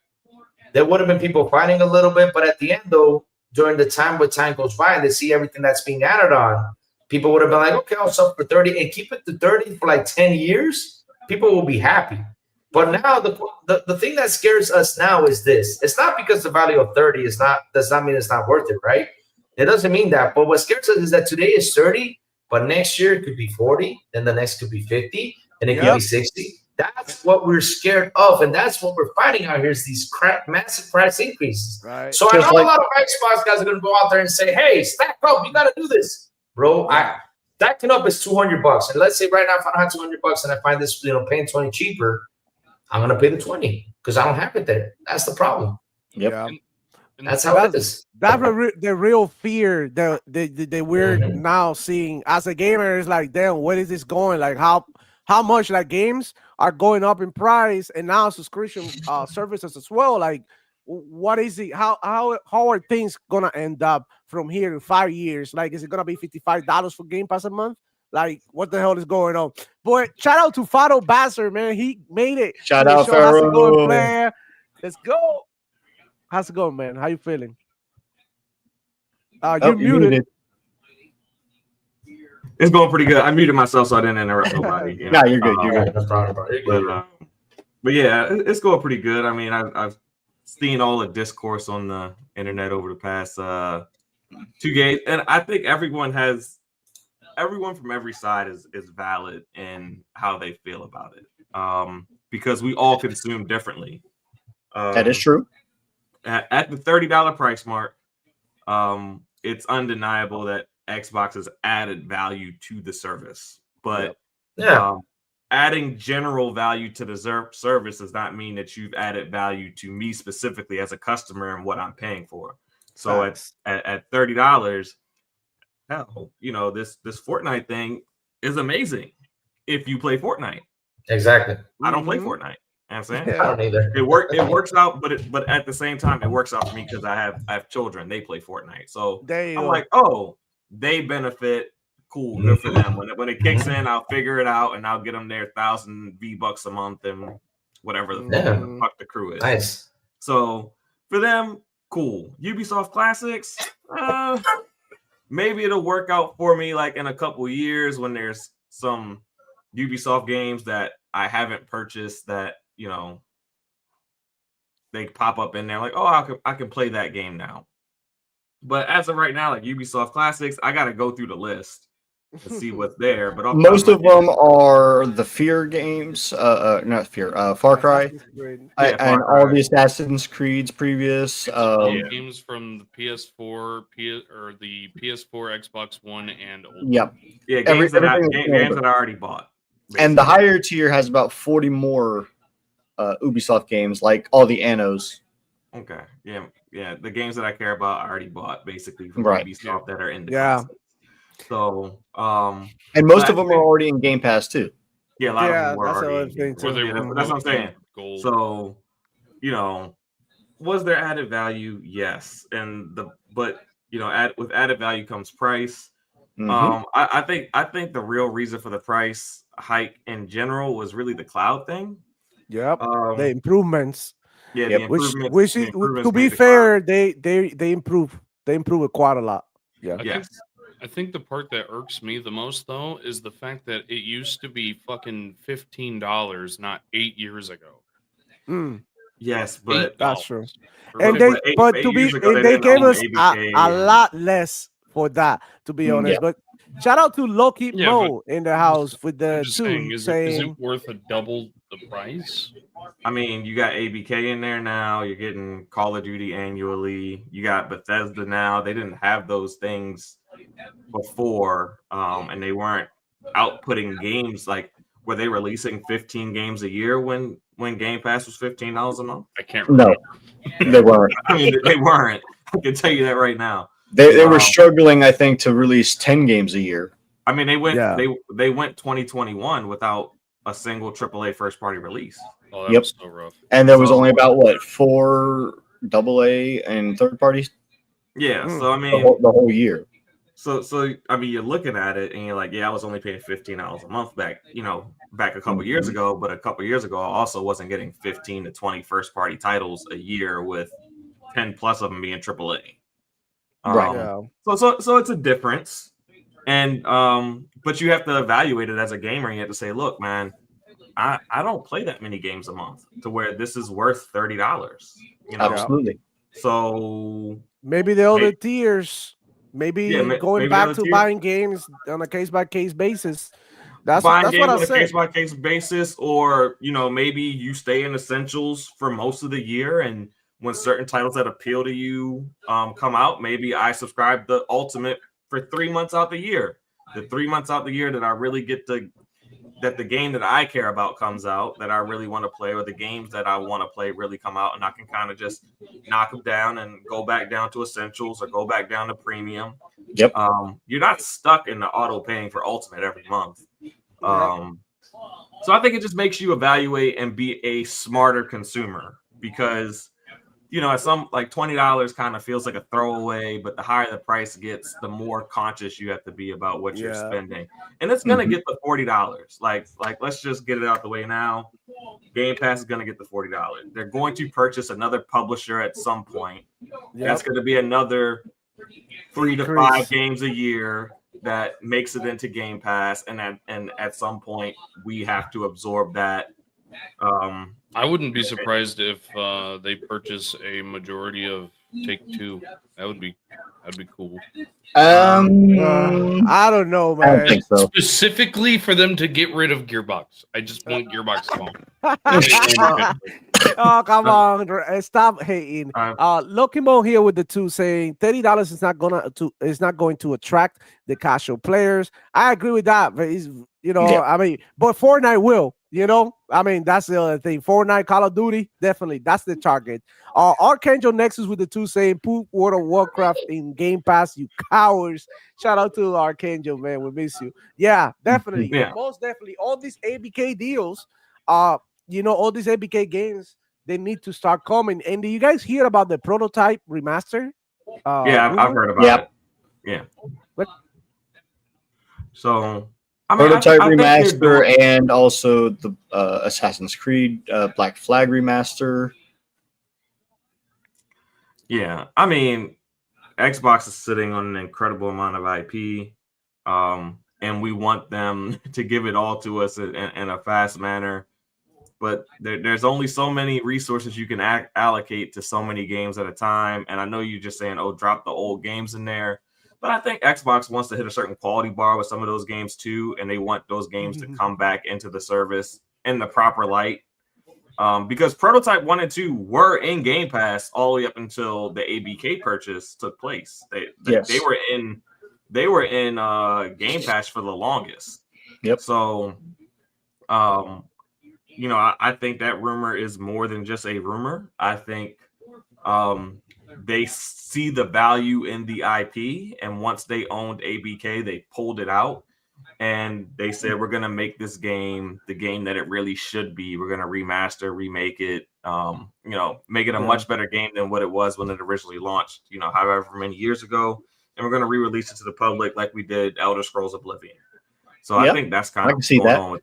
There would have been people fighting a little bit, but at the end, though, during the time when time goes by and they see everything that's being added on, people would have been like, okay, I'll sell for 30 and keep it to 30 for like 10 years. People will be happy. But now the thing that scares us now is this. It's not because the value of 30 does not mean it's not worth it, right? It doesn't mean that. But what scares us is that today is 30, but next year it could be 40, then the next could be 50, and it could be 60. That's what we're scared of, and that's what we're fighting out here is these massive price increases. Right. So I know a lot of Xbox guys are going to go out there and say, hey, stack up. You got to do this. Bro, stacking up is $200. And let's say right now if I don't have $200 and I find this, paying 20 cheaper, I'm going to pay the 20 because I don't have it there. That's the problem. Yep. Yeah. And that's how it is. That's the real fear that we're now seeing as a gamer is like, damn, where is this going? Like how much like games are going up in price and now subscription services as well. Like what is it? How are things gonna end up from here in 5 years? Like, is it gonna be $55 for Game Pass a month? Like, what the hell is going on? Boy, shout out to Fado Bastard, man. He made it. Shout out, Faro. Let's go. How's it going, man? How you feeling? You're muted. It's going pretty good. I muted myself so I didn't interrupt nobody. No, you're good. You're good. But yeah, it's going pretty good. I mean, I've seen all the discourse on the internet over the past 2 games, and I think everyone from every side is valid in how they feel about it, because we all consume differently. That is true. At the $30 price mark, it's undeniable that Xbox has added value to the service, but adding general value to the service does not mean that you've added value to me specifically as a customer and what I'm paying for. So at $30, hell, this Fortnite thing is amazing if you play Fortnite. Exactly. I don't play Fortnite. You know what I'm saying? I don't either. It works out, but at the same time, it works out for me because I have children. They play Fortnite, so I'm like, oh, they benefit. Cool, good for them. When it kicks in, I'll figure it out and I'll get them their 1,000 V-Bucks a month and whatever the fuck the crew is. Nice. So for them, cool. Ubisoft Classics, maybe it'll work out for me like in a couple years when there's some Ubisoft games that I haven't purchased that they pop up in there like, oh, I can play that game now. But as of right now, like Ubisoft Classics, I got to go through the list to see what's there. But most of them are the Fear games, not Fear, Far Cry, and all the Assassin's Creeds previous. Games from the PS4, or the PS4, Xbox One, and old. Yep. Yeah, games that I already bought. Basically. And the higher tier has about 40 more Ubisoft games, like all the Annos. Okay. Yeah. The games that I care about, I already bought basically from Ubisoft that are in the concept. So, and most of them are already in Game Pass too. Yeah, a lot of them were already. That's what I'm saying. Gold. So, was there added value? Yes, but with added value comes price. Mhm. I think the real reason for the price hike in general was really the cloud thing. Yep. The improvements. Yeah, Yep. the improvements. Which the is, improvements to be made the fair, they improve it quite a lot. Yeah. I think the part that irks me the most though is the fact that it used to be fucking $15 not 8 years ago. Mm. Yes, but that's true. Or And fif- they gave us a lot less for that, to be honest. Yeah. But shout out to Loki Yeah, Mo in the house with the I'm just 2 saying, is saying it worth a double the price? I mean, you got ABK in there now. You're getting Call of Duty annually. You got Bethesda now. They didn't have those things before, and they weren't outputting games. Like, were they releasing 15 games a year when Game Pass was $15 a month? I can't remember. No, they weren't. I mean, they weren't. I can tell you that right now. They were struggling, I think, to release 10 games a year. I mean, they went 2021 without a single AAA first party release. Oh, that was so rough. And there was only about 4 AA and third parties. Yeah, so I mean, the whole year. So I mean, you're looking at it and you're like, yeah, I was only paying $15 a month back a couple years ago, but a couple years ago, I also wasn't getting 15 to 20 first party titles a year with 10 plus of them being AAA. Right. So it's a difference, and but you have to evaluate it as a gamer. And you have to say, look, man, I don't play that many games a month to where this is worth $30. Absolutely. So maybe the other tiers. Maybe going back to buying games on a case-by-case basis. That's what I said. On a case-by-case basis, or maybe you stay in essentials for most of the year, and when certain titles that appeal to you come out, maybe I subscribe the Ultimate for 3 months out the year. The 3 months out the year that I really get that the game that I care about comes out, that I really want to play, or the games that I want to play really come out, and I can kind of just knock them down and go back down to essentials or go back down to premium. Yep. You're not stuck in the auto paying for Ultimate every month. So I think it just makes you evaluate and be a smarter consumer, because at some, like, $20 kind of feels like a throwaway, but the higher the price gets, the more conscious you have to be about what you're spending. And it's going to get the $40. Like, let's just get it out the way now. Game Pass is going to get the $40. They're going to purchase another publisher at some point. That's going to be another 3 to 5 games a year that makes it into Game Pass. And at some point, we have to absorb that. I wouldn't be surprised if they purchase a majority of Take-Two. That'd be cool. I don't know, man. I don't think so. Specifically for them to get rid of Gearbox. I just want Gearbox gone. Oh, come on! Stop hating. Lokimo here with the 2 saying $30 is not going to attract the casual players. I agree with that, but I mean, but Fortnite will. I mean, that's the other thing. Fortnite, Call of Duty, definitely that's the target. Archangel Nexus with the 2 saying, "Poop World of Warcraft in Game Pass, you cowards." Shout out to Archangel, man. We miss you. Yeah, definitely. Yeah. Most definitely. All these ABK deals, all these ABK games, they need to start coming. And do you guys hear about the Prototype remaster? I've heard about it. Yeah. What? So Prototype remaster and also the Assassin's Creed Black Flag remaster. Yeah, I mean, Xbox is sitting on an incredible amount of IP, and we want them to give it all to us in a fast manner. But there's only so many resources you can allocate to so many games at a time. And I know you're just saying, oh, drop the old games in there. But I think Xbox wants to hit a certain quality bar with some of those games too, and they want those games to come back into the service in the proper light. Because Prototype 1 and 2 were in Game Pass all the way up until the ABK purchase took place. They were in Game Pass for the longest. Yep. So, I think that rumor is more than just a rumor. I think they see the value in the IP, and once they owned ABK, they pulled it out and they said, we're going to make this game the game that it really should be. We're going to remaster, remake it, Make it a much better game than what it was when it originally launched, however many years ago. And we're going to re-release it to the public like we did Elder Scrolls Oblivion. So I think that's kind of what's going on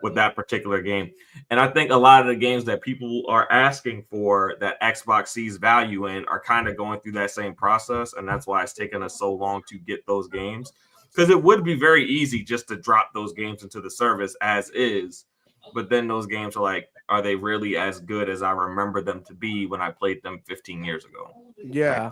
with that particular game. And I think a lot of the games that people are asking for that Xbox sees value in are kind of going through that same process. And that's why it's taken us so long to get those games. Because it would be very easy just to drop those games into the service as is. But then those games are like, are they really as good as I remember them to be when I played them 15 years ago? Yeah.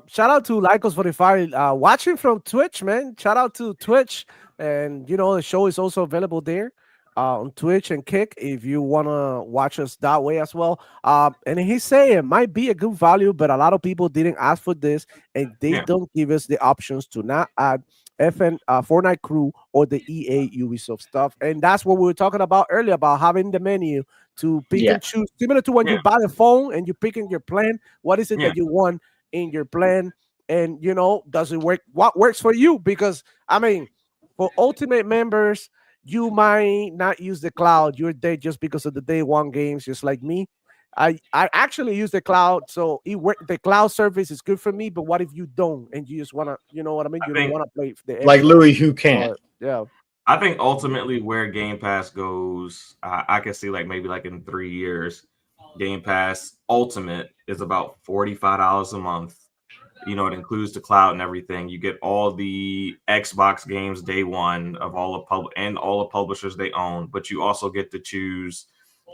Shout out to Lycos45 watching from Twitch, man. Shout out to Twitch. And, the show is also available there on Twitch and Kick if you want to watch us that way as well. And he's saying it might be a good value, but a lot of people didn't ask for this, and they don't give us the options to not add Fortnite Crew or the EA Ubisoft stuff. And that's what we were talking about earlier about having the menu to pick and choose, similar to when you buy a phone and you're picking your plan. What is it that you want in your plan? And, does it work? What works for you? Because, for Ultimate members, you might not use the cloud. You're there just because of the day one games, just like me. I actually use the cloud, so the cloud service is good for me. But what if you don't and you just want to, you know what I mean? You don't want to play the like Louis, who can't. Yeah. I think ultimately where Game Pass goes, I can see maybe in 3 years, Game Pass Ultimate is about $45 a month. It includes the cloud and everything. You get all the Xbox games day one of all the publishers they own, but you also get to choose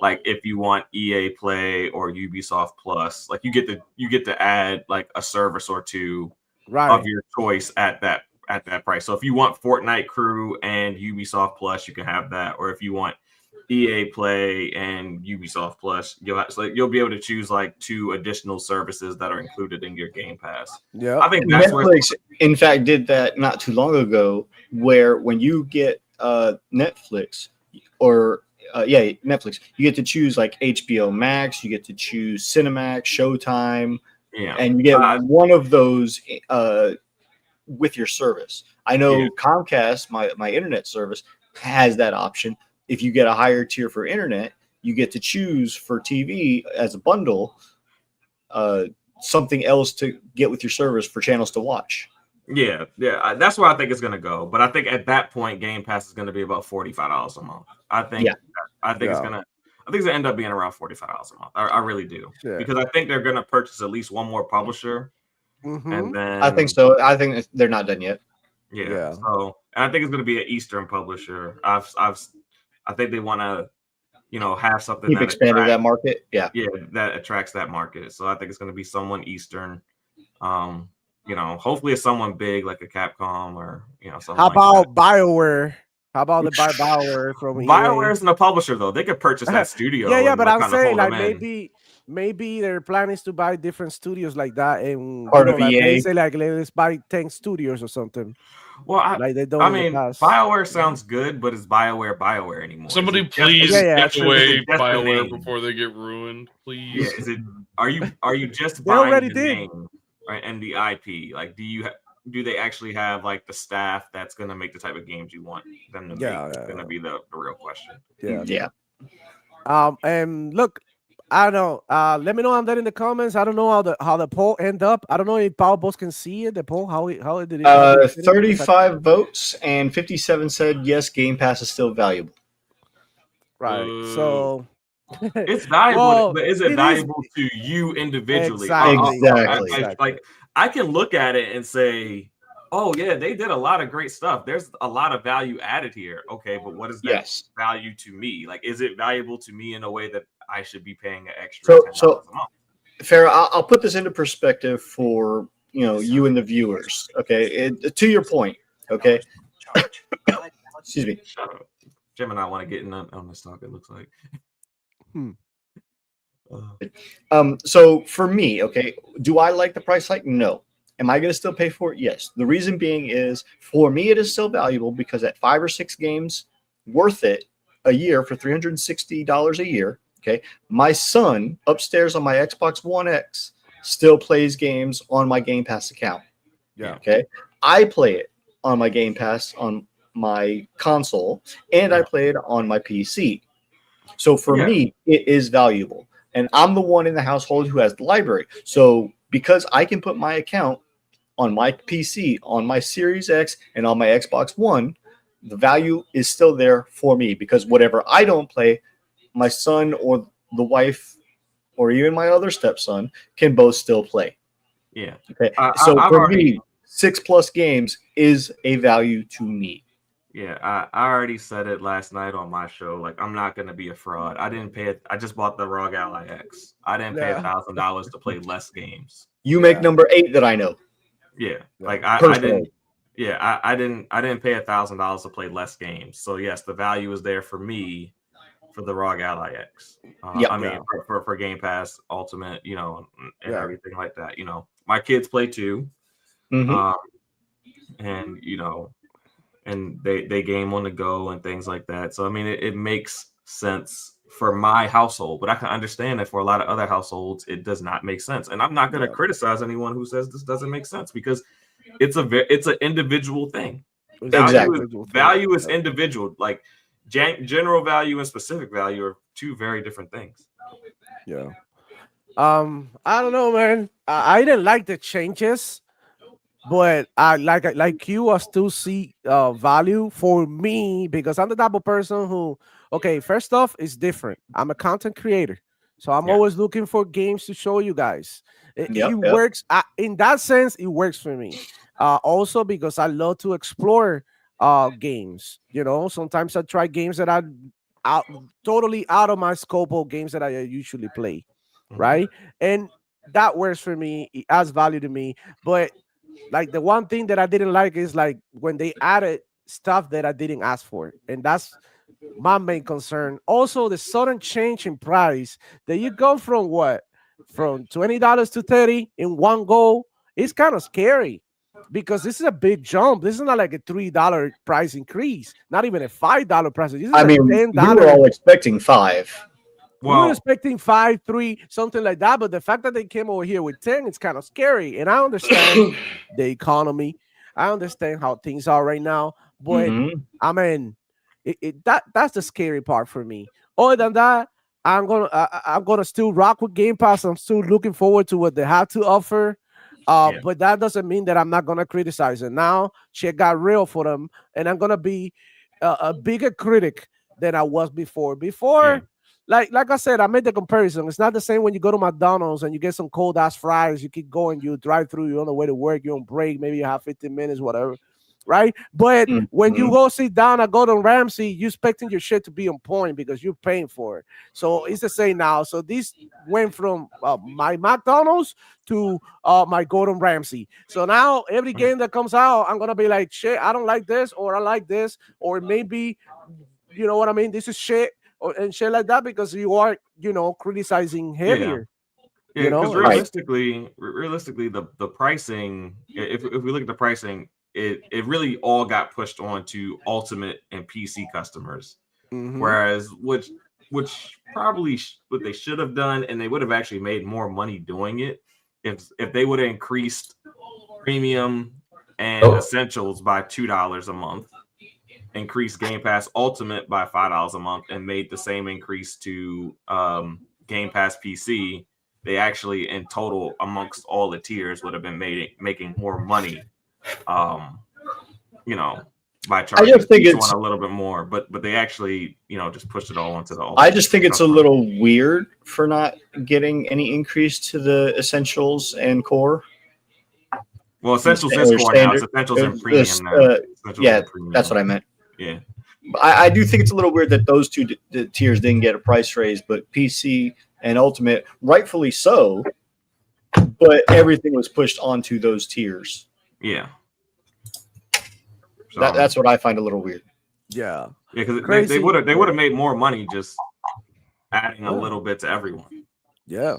if you want EA Play or Ubisoft Plus. You get to add a service or two of your choice at that price. So if you want Fortnite Crew and Ubisoft Plus, you can have that. Or if you want EA Play and Ubisoft Plus, you'll be able to choose 2 additional services that are included in your Game Pass. Yeah, I think that's Netflix, in fact, did that not too long ago, where when you get Netflix or Netflix, you get to choose HBO Max, you get to choose Cinemax, Showtime, and you get one of those with your service. I know Comcast, my internet service, has that option. If you get a higher tier for internet, you get to choose for TV as a bundle something else to get with your service for channels to watch. Yeah, that's where I think it's going to go. But I think at that point, Game Pass is going to be about $45 a month. I think it's going to end up being around $45 a month. I really do, because I think they're going to purchase at least one more publisher, and then I think so. I think they're not done yet. Yeah. So, and I think it's going to be an Eastern publisher. I think they want to, have something keep expanding that market. Yeah, that attracts that market. So I think it's going to be someone Eastern. Hopefully it's someone big like a Capcom or something. How about BioWare? How about the BioWare from BioWare isn't a publisher though. They could purchase that studio. But I'm saying maybe their plan is to buy different studios like that, and part of EA. They say let's buy 10 studios or something. Well, they don't. BioWare sounds good, but is BioWare anymore? Somebody please get away BioWare before they get ruined, please. Yeah, are you just buying the name, right, and the IP? Do they actually have the staff that's going to make the type of games you want them to make? It's going to be the real question. Yeah. And look, I don't know. Let me know on that in the comments. I don't know how the poll end up. I don't know if Power Boss can see it. The poll, how did it? 35 votes and 57 said yes. Game Pass is still valuable. Right. So it's valuable, but is it valuable to you individually? Exactly. I can look at it and say, oh yeah, they did a lot of great stuff. There's a lot of value added here. Okay, but what is that value to me? Is it valuable to me in a way that I should be paying an extra $10 a month? Farrah, I'll put this into perspective for you and the viewers. Okay, to your point. Okay, excuse me. Shut up. Jim and I want to get in on this talk. It looks like. So for me, okay, do I like the price hike? No. Am I going to still pay for it? Yes. The reason being is, for me, it is still valuable because at 5 or 6 games worth it a year for $360 a year. Okay. My son upstairs on my Xbox One X still plays games on my Game Pass account. Yeah. Okay. I play it on my Game Pass on my console, and I play it on my PC. So for me, it is valuable. And I'm the one in the household who has the library. So because I can put my account on my PC, on my Series X, and on my Xbox One, the value is still there for me because whatever I don't play, my son or the wife or even my other stepson can both still play. Yeah. Okay. So for me, 6+ games is a value to me. Yeah, I already said it last night on my show. Like, I'm not gonna be a fraud. I didn't pay it. I just bought the ROG Ally X. I didn't pay $1,000 to play less games. You make number 8 that I know. Yeah, like I didn't. Yeah, I didn't pay $1,000 to play less games. So yes, the value is there for me for the ROG Ally X. I mean, for Game Pass Ultimate, you know, and everything like that. You know, my kids play too, and you know. And they game on the go and things like that. So I mean, it makes sense for my household, but I can understand that for a lot of other households, it does not make sense. And I'm not going to criticize anyone who says this doesn't make sense because it's an individual thing. Value is individual. Like general value and specific value are two very different things. Yeah. I don't know, man. I didn't like the changes. But I like you, I still see value for me because I'm the type of person who, okay, first off, it's different. I'm a content creator, so I'm always looking for games to show you guys. It works in that sense. It works for me. Also because I love to explore games. You know, sometimes I try games that are totally out of my scope of games that I usually play, right? And that works for me. It adds value to me, but like the one thing that I didn't like is like when they added stuff that I didn't ask for. And that's my main concern. Also, the sudden change in price that you go from what? From $20 to $30 in one go. It's kind of scary because this is a big jump. This is not like a $3 price increase, not even a $5 price. This is $10. We were all expecting $5. We were expecting 5, 3, something like that. But the fact that they came over here with 10, it's kind of scary. And I understand the economy. I understand how things are right now. But I mean, that's the scary part for me. Other than that, I'm gonna still rock with Game Pass. I'm still looking forward to what they have to offer. But that doesn't mean that I'm not gonna criticize it. Now shit got real for them, and I'm gonna be a bigger critic than I was before. Like I said, I made the comparison. It's not the same when you go to McDonald's and you get some cold ass fries. You keep going, you drive through, you're on the way to work, you're on break, maybe you have 15 minutes, whatever, right? But when you go sit down at Gordon Ramsay, you're expecting your shit to be on point because you're paying for it. So it's the same now. So this went from my McDonald's to my Gordon Ramsay. So now every game that comes out, I'm gonna be like, shit, I don't like this, or I like this, or maybe, you know what I mean? This is shit. And shit like that because you are, you know, criticizing heavier. Yeah, because realistically, the pricing, if we look at the pricing, it really all got pushed on to Ultimate and PC customers. Whereas which probably what they should have done, and they would have actually made more money doing it if they would have increased Premium and Essentials by $2 a month. Increased Game Pass Ultimate by $5 a month and made the same increase to Game Pass PC, they actually in total amongst all the tiers would have been making more money, you know, by charging each one a little bit more. But they actually, you know, just pushed it all onto the Ultimate. I just think it's a little weird for not getting any increase to the Essentials and Core. Well, Essentials is Core now. It's Essentials and Premium now. That's what I meant. Yeah, I do think it's a little weird that those two tiers didn't get a price raise, but PC and Ultimate, rightfully so, but everything was pushed onto those tiers. Yeah, so, that's what I find a little weird. Yeah, because they would have made more money just adding a little bit to everyone. Yeah.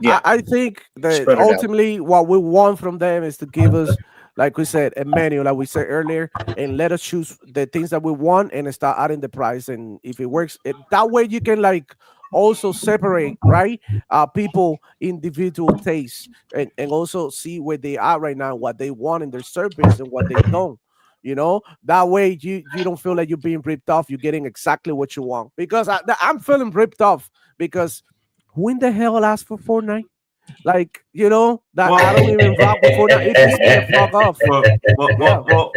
I think that ultimately what we want from them is to give us, like we said, a menu, like we said earlier, and let us choose the things that we want and start adding the price. And if it works, that way you can like also separate, right? People individual tastes and also see where they are right now, what they want in their service and what they don't. You know, that way you don't feel like you're being ripped off. You're getting exactly what you want. Because I'm feeling ripped off because who in the hell asked for Fortnite? Like, you know, that I don't even rock with Fortnite. It pisses me the fuck off. Well,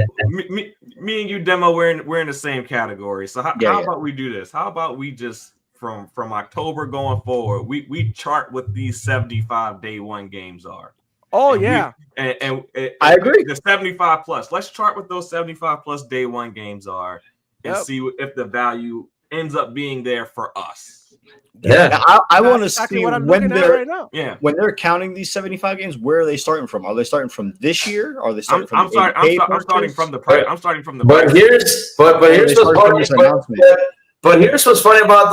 me and you, Demo, we're in the same category. So how about we do this? How about we just from October going forward, we chart what these 75 day one games are. Oh, and yeah. And I agree. The 75 plus. Let's chart what those 75 plus day one games are and see if the value ends up being there for us. Yeah, I want to see when they're when they're counting these 75 games. Where are they starting from? Are they starting from this year? Are they starting from? I'm starting from the price. I'm starting from the. But here's here's what's funny about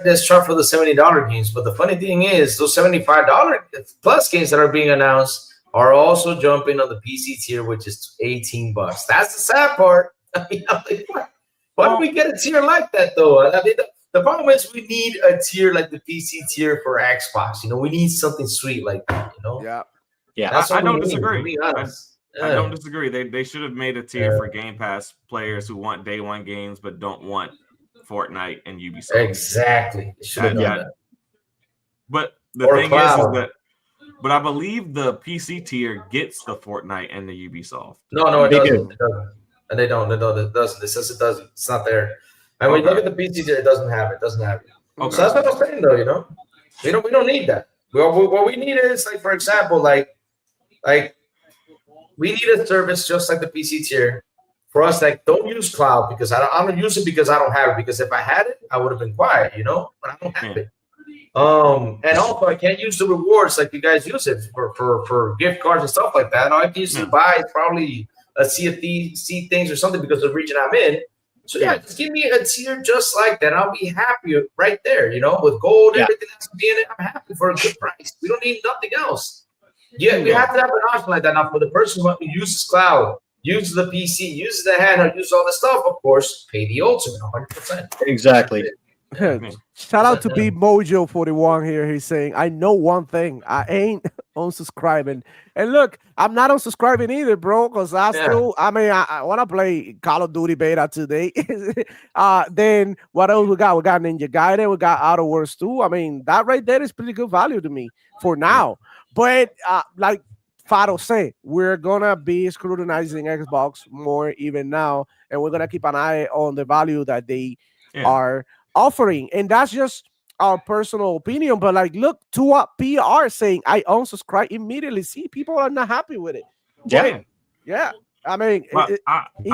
this chart for the $70 games. But the funny thing is, those $75 plus games that are being announced are also jumping on the PC tier, which is $18. That's the sad part. I mean, why do we get a tier like that though? I mean, the problem is we need a tier like the PC tier for Xbox. You know, we need something sweet like that. You know. Yeah. I don't disagree. I don't disagree. They should have made a tier for Game Pass players who want day one games but don't want Fortnite and Ubisoft. Exactly. Should have done that. But the thing is that, but I believe the PC tier gets the Fortnite and the Ubisoft. No, it doesn't. It doesn't. And they don't. It doesn't. It says it doesn't. It's not there. And when you look at the PC tier, it doesn't have it. Okay. So that's what I'm saying, though. You know, we don't need that. What we need is, like, for example, like we need a service just like the PC tier for us. Like, don't use cloud because I don't use it because I don't have it. Because if I had it, I would have been quiet. You know, but I don't have it. And also I can't use the rewards like you guys use it for gift cards and stuff like that. All I can use to buy is probably a see things or something because of the region I'm in. So yeah, just give me a tier just like that. I'll be happy right there, you know, with gold, everything that's in it. I'm happy for a good price. We don't need nothing else. Yeah, we have to have an option like that. Now, for the person who uses cloud, uses the PC, uses the handheld, uses all the stuff, of course, pay the ultimate 100%. Exactly. Shout out to B Mojo 41 here. He's saying, I know one thing. I ain't unsubscribing. And look, I'm not unsubscribing either, bro, because I want to play Call of Duty beta today. Then what else we got? We got Ninja Gaiden. We got Outer Worlds 2. I mean, that right there is pretty good value to me for now. But like Faro said, we're going to be scrutinizing Xbox more even now. And we're going to keep an eye on the value that they are offering, and that's just our personal opinion. But like, look to what PR saying. I unsubscribe immediately. See, people are not happy with it. Yeah. I mean, it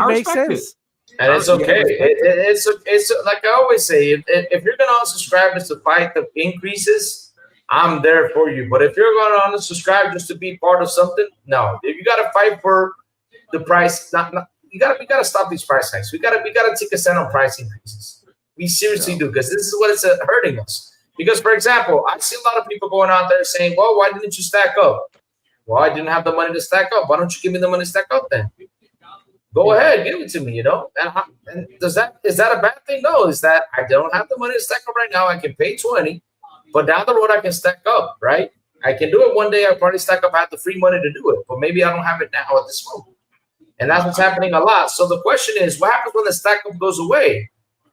makes sense, and it's okay. It's like I always say. If you're gonna unsubscribe just to fight the increases, I'm there for you. But if you're gonna unsubscribe just to be part of something, no. If you gotta fight for the price, we gotta stop these price hikes. We gotta take a stand on price increases. We seriously do, because this is what it's hurting us. Because, for example, I see a lot of people going out there saying, well, why didn't you stack up? Well, I didn't have the money to stack up. Why don't you give me the money to stack up then? Go ahead, give it to me, you know? And is that a bad thing? No, is that I don't have the money to stack up right now. I can pay 20, but down the road I can stack up, right? I can do it one day. I'll probably stack up. I have the free money to do it, but maybe I don't have it now at this moment. And that's what's happening a lot. So the question is, what happens when the stack up goes away?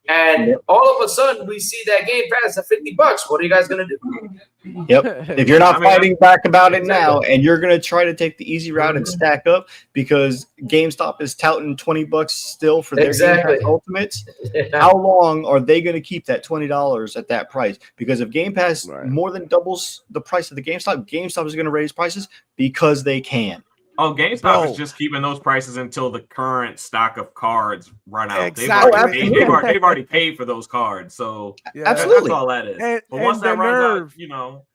And all of a sudden, we see that Game Pass at $50. What are you guys going to do? Yep. If you're not fighting back about it now, and you're going to try to take the easy route and stack up, because GameStop is touting $20 still for their Game Pass Ultimates, how long are they going to keep that $20 at that price? Because if Game Pass more than doubles the price of the GameStop is going to raise prices because they can. Oh, GameStop is just keeping those prices until the current stock of cards run out. Exactly. They've already paid for those cards, so that's all that is. But once that runs out,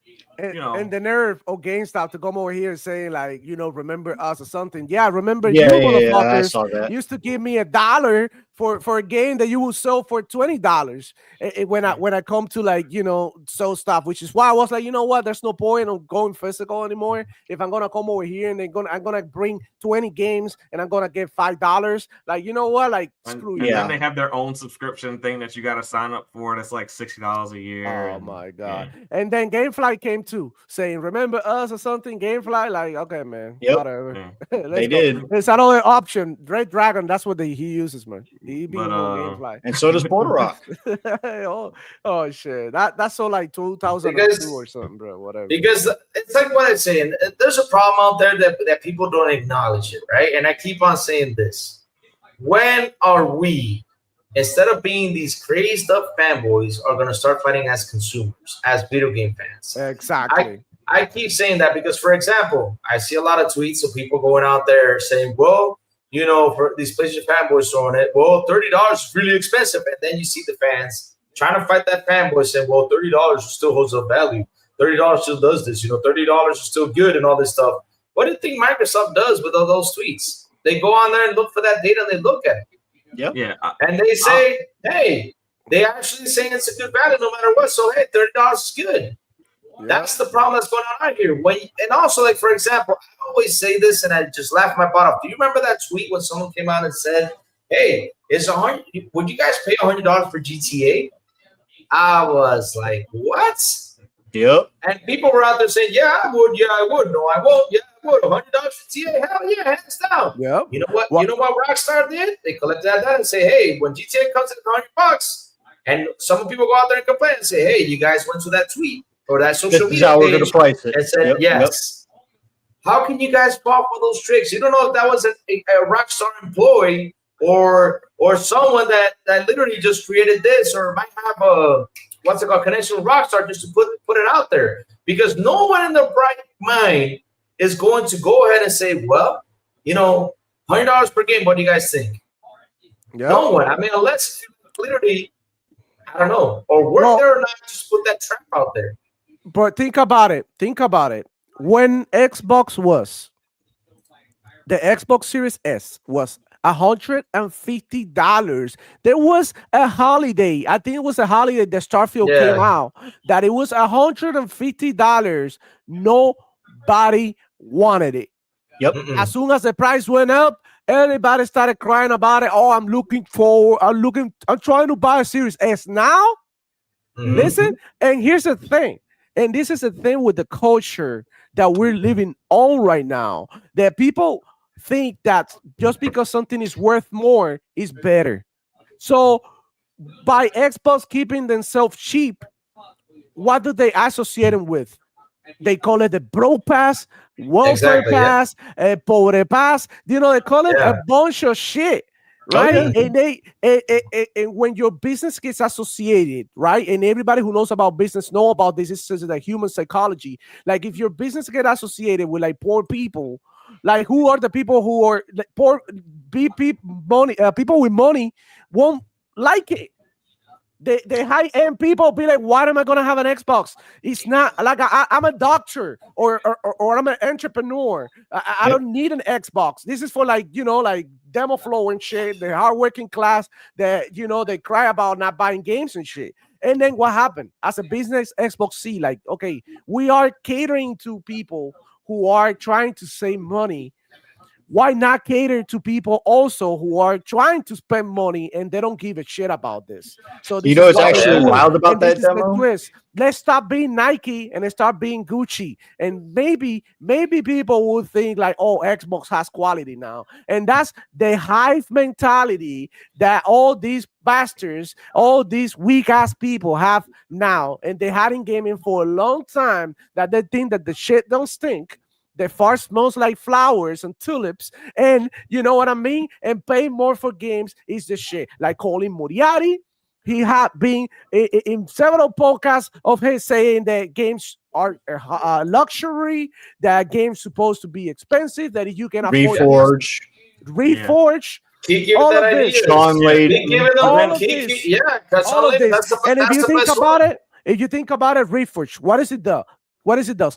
and the nerve of GameStop to come over here and saying, like, remember us or something. Yeah, remember you motherfuckers used to give me $1 for a game that you will sell for $20 when I come to like sell stuff, which is why I was like, you know what, there's no point of going physical anymore. If I'm gonna come over here and I'm gonna bring 20 games and I'm gonna get $5, like you know what, like screw you. And then they have their own subscription thing that you got to sign up for. That's like $60 a year. Oh my god! Yeah. And then GameFly came too, saying "Remember us" or something. GameFly, like, okay, man, whatever. Yeah. They did. It's another option. Red Dragon, that's what he uses, man. He be GameFly, and so does Border Rock. oh shit, that's so like 2002 or something, bro. Whatever. Because it's like what I'm saying. There's a problem out there that people don't acknowledge it, right? And I keep on saying this: when are we, instead of being these crazed up fanboys, are going to start fighting as consumers, as video game fans? Exactly. I keep saying that because, for example, I see a lot of tweets of people going out there saying, well, for these PlayStation fanboys throwing it, well, $30 is really expensive. And then you see the fans trying to fight that fanboy saying, well, $30 still holds up value. $30 still does this. $30 is still good and all this stuff. What do you think Microsoft does with all those tweets? They go on there and look for that data and they look at it. Yep. Yeah. And they say, hey, they actually saying it's a good value no matter what. So, hey, $30 is good. Yep. That's the problem that's going on out here. And also, like, for example, I always say this and I just laugh my butt off. Do you remember that tweet when someone came out and said, hey, would you guys pay $100 for GTA? I was like, what? Yep. And people were out there saying, yeah, I would. Yeah, I would. No, I won't. Yeah, I would. $100 for GTA? Hell yeah, hands down. Yep. You know what? You know what Rockstar did? They collected that data and say, hey, when GTA comes in $100, and some people go out there and complain and say, hey, you guys went to that tweet or that social media page price it. and said, yes. Yep. How can you guys fall for those tricks? You don't know if that was a Rockstar employee or someone that literally just created this or might have a connection with Rockstar just to put it out there, because no one in their right mind is going to go ahead and say, well, $100 per game. What do you guys think? Yep. No one. I mean, unless literally, I don't know, or work there or not, just put that trap out there. But think about it. When the Xbox Series S was $150. There was a holiday. I think it was a holiday that Starfield came out. That it was $150. Nobody wanted it. Yep. As soon as the price went up, everybody started crying about it. Oh, I'm trying to buy a Series S now. Mm-hmm. Listen, and here's the thing. And this is the thing with the culture that we're living on right now. That people think that just because something is worth more is better. So by Xbox keeping themselves cheap, what do they associate them with? They call it the bro pass, welfare pass, pobre pass. They call it a bunch of shit, right? Okay. And when your business gets associated, right, and everybody who knows about business know about this, this is like human psychology. Like if your business get associated with like poor people, like who are the people who are like, poor money? People with money won't like it. The high-end people be like, why am I going to have an Xbox? It's not like I'm a doctor or I'm an entrepreneur. I don't need an Xbox. This is for like demo flow and shit, the hard-working class that, they cry about not buying games and shit. And then what happened? As a business, Xbox see like, okay, we are catering to people who are trying to save money. Why not cater to people also who are trying to spend money and they don't give a shit about this? So this it's actually wild about that demo. Let's stop being Nike and let's start being Gucci. And maybe people will think like, oh, Xbox has quality now. And that's the hive mentality that all these bastards, all these weak ass people have now. And they had in gaming for a long time that they think that the shit don't stink. The fart smells like flowers and tulips, and you know what I mean? And pay more for games is the shit. Like Colin Moriarty, he had been in several podcasts of his saying that games are a luxury, that games supposed to be expensive, that you can afford Reforge. All of this. Sean Layden. All of this. And if you think about it, Reforge, what does it do? What does it do?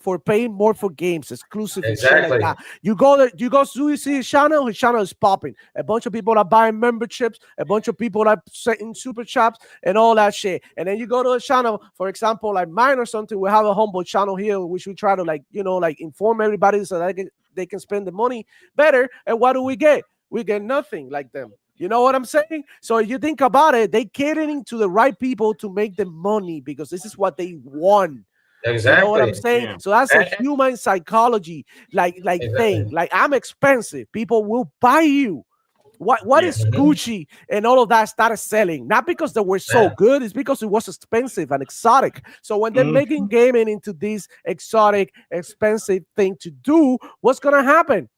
for paying more for games, exclusive and shit Exactly. like that. You see his channel is popping. A bunch of people are buying memberships, a bunch of people are setting super chops and all that shit. And then you go to a channel, for example, like mine or something, we have a humble channel here, which we try to inform everybody so that they can spend the money better. And what do we get? We get nothing like them. You know what I'm saying? So if you think about it, they catering to the right people to make the money because this is what they want. Exactly. You know what I'm saying? Yeah. So that's a human psychology, Exactly. thing. Like, I'm expensive. People will buy you. What is Gucci and all of that started selling? Not because they were so good, it's because it was expensive and exotic. So when they're making gaming into this exotic, expensive thing to do, what's gonna happen?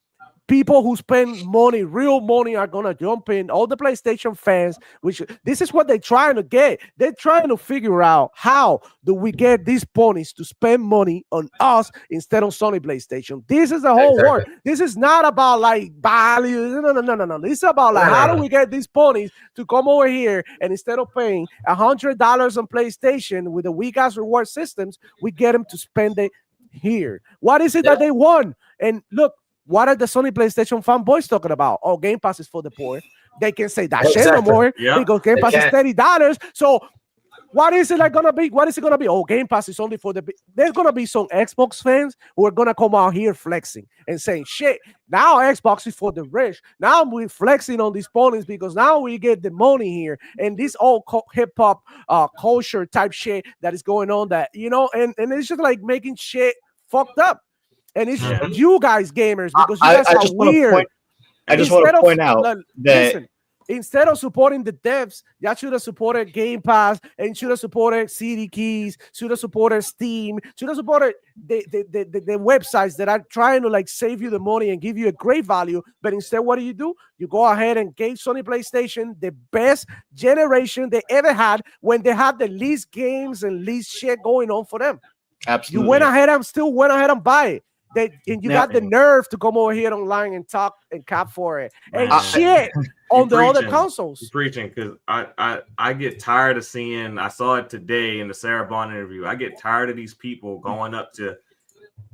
People who spend money, real money, are gonna jump in. All the PlayStation fans, which this is what they're trying to get. They're trying to figure out how do we get these ponies to spend money on us instead of Sony PlayStation. This is the whole world. This is not about like value. No. This is about like how do we get these ponies to come over here and instead of paying $100 on PlayStation with the weak ass reward systems, we get them to spend it here. What is it that they want? And look. What are the Sony PlayStation fanboys talking about? Oh, Game Pass is for the poor. They can say that shit no more because Game Pass is $30. So what is it gonna be? What is it gonna be? Oh, Game Pass is only for the big. There's gonna be some Xbox fans who are gonna come out here flexing and saying, shit, now Xbox is for the rich. Now we're flexing on these ponies because now we get the money here. And this all hip-hop culture type shit that is going on that, and it's just like making shit fucked up. And it's you guys gamers because you guys are weird. I just want to point out that listen, instead of supporting the devs, y'all should have supported Game Pass and should have supported CD Keys, should have supported Steam, should have supported the websites that are trying to like save you the money and give you a great value. But instead, what do? You go ahead and gave Sony PlayStation the best generation they ever had when they had the least games and least shit going on for them. Absolutely. You went ahead and buy it. And you got the nerve to come over here online and talk and cap for it and shit on the other consoles. You're preaching because I get tired of seeing. I saw it today in the Sarah Bond interview. I get tired of these people going up to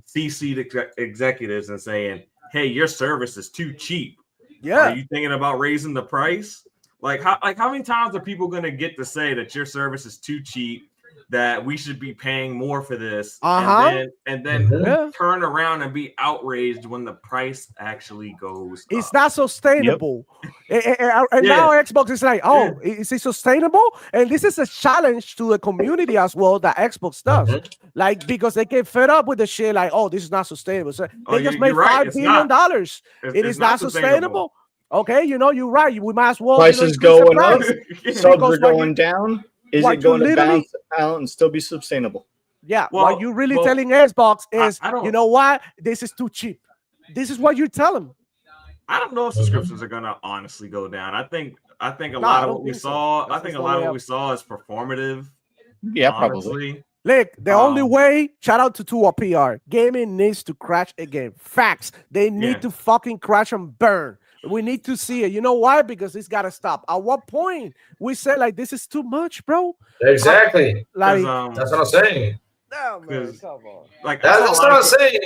C-suite executives and saying, "Hey, your service is too cheap. Yeah, are you thinking about raising the price?" How many times are people going to get to say that your service is too cheap? That we should be paying more for this, and then turn around and be outraged when the price actually goes up. It's not sustainable. And now Xbox is like, oh, is it sustainable? And this is a challenge to the community as well that Xbox does. Like, because they get fed up with the shit like, oh, this is not sustainable. So they just made $5 billion. It is not sustainable. Okay, you're right. We might as well. Prices going up, subs are going down. Is it going to bounce out and still be sustainable? Yeah. What you're really telling Xbox is, you know what? This is too cheap. This is what you tell them. I don't know if subscriptions are going to honestly go down. I think a lot of what we saw. I think a lot of what we saw is performative. Yeah, probably. Look, the only way. Shout out to Tua PR. Gaming needs to crash again. Facts. They need to fucking crash and burn. We need to see it. You know why? Because it's got to stop. At what point we say like this is too much, bro? Exactly. Like that's what I'm saying. No, man, come on. Like that's what I'm saying.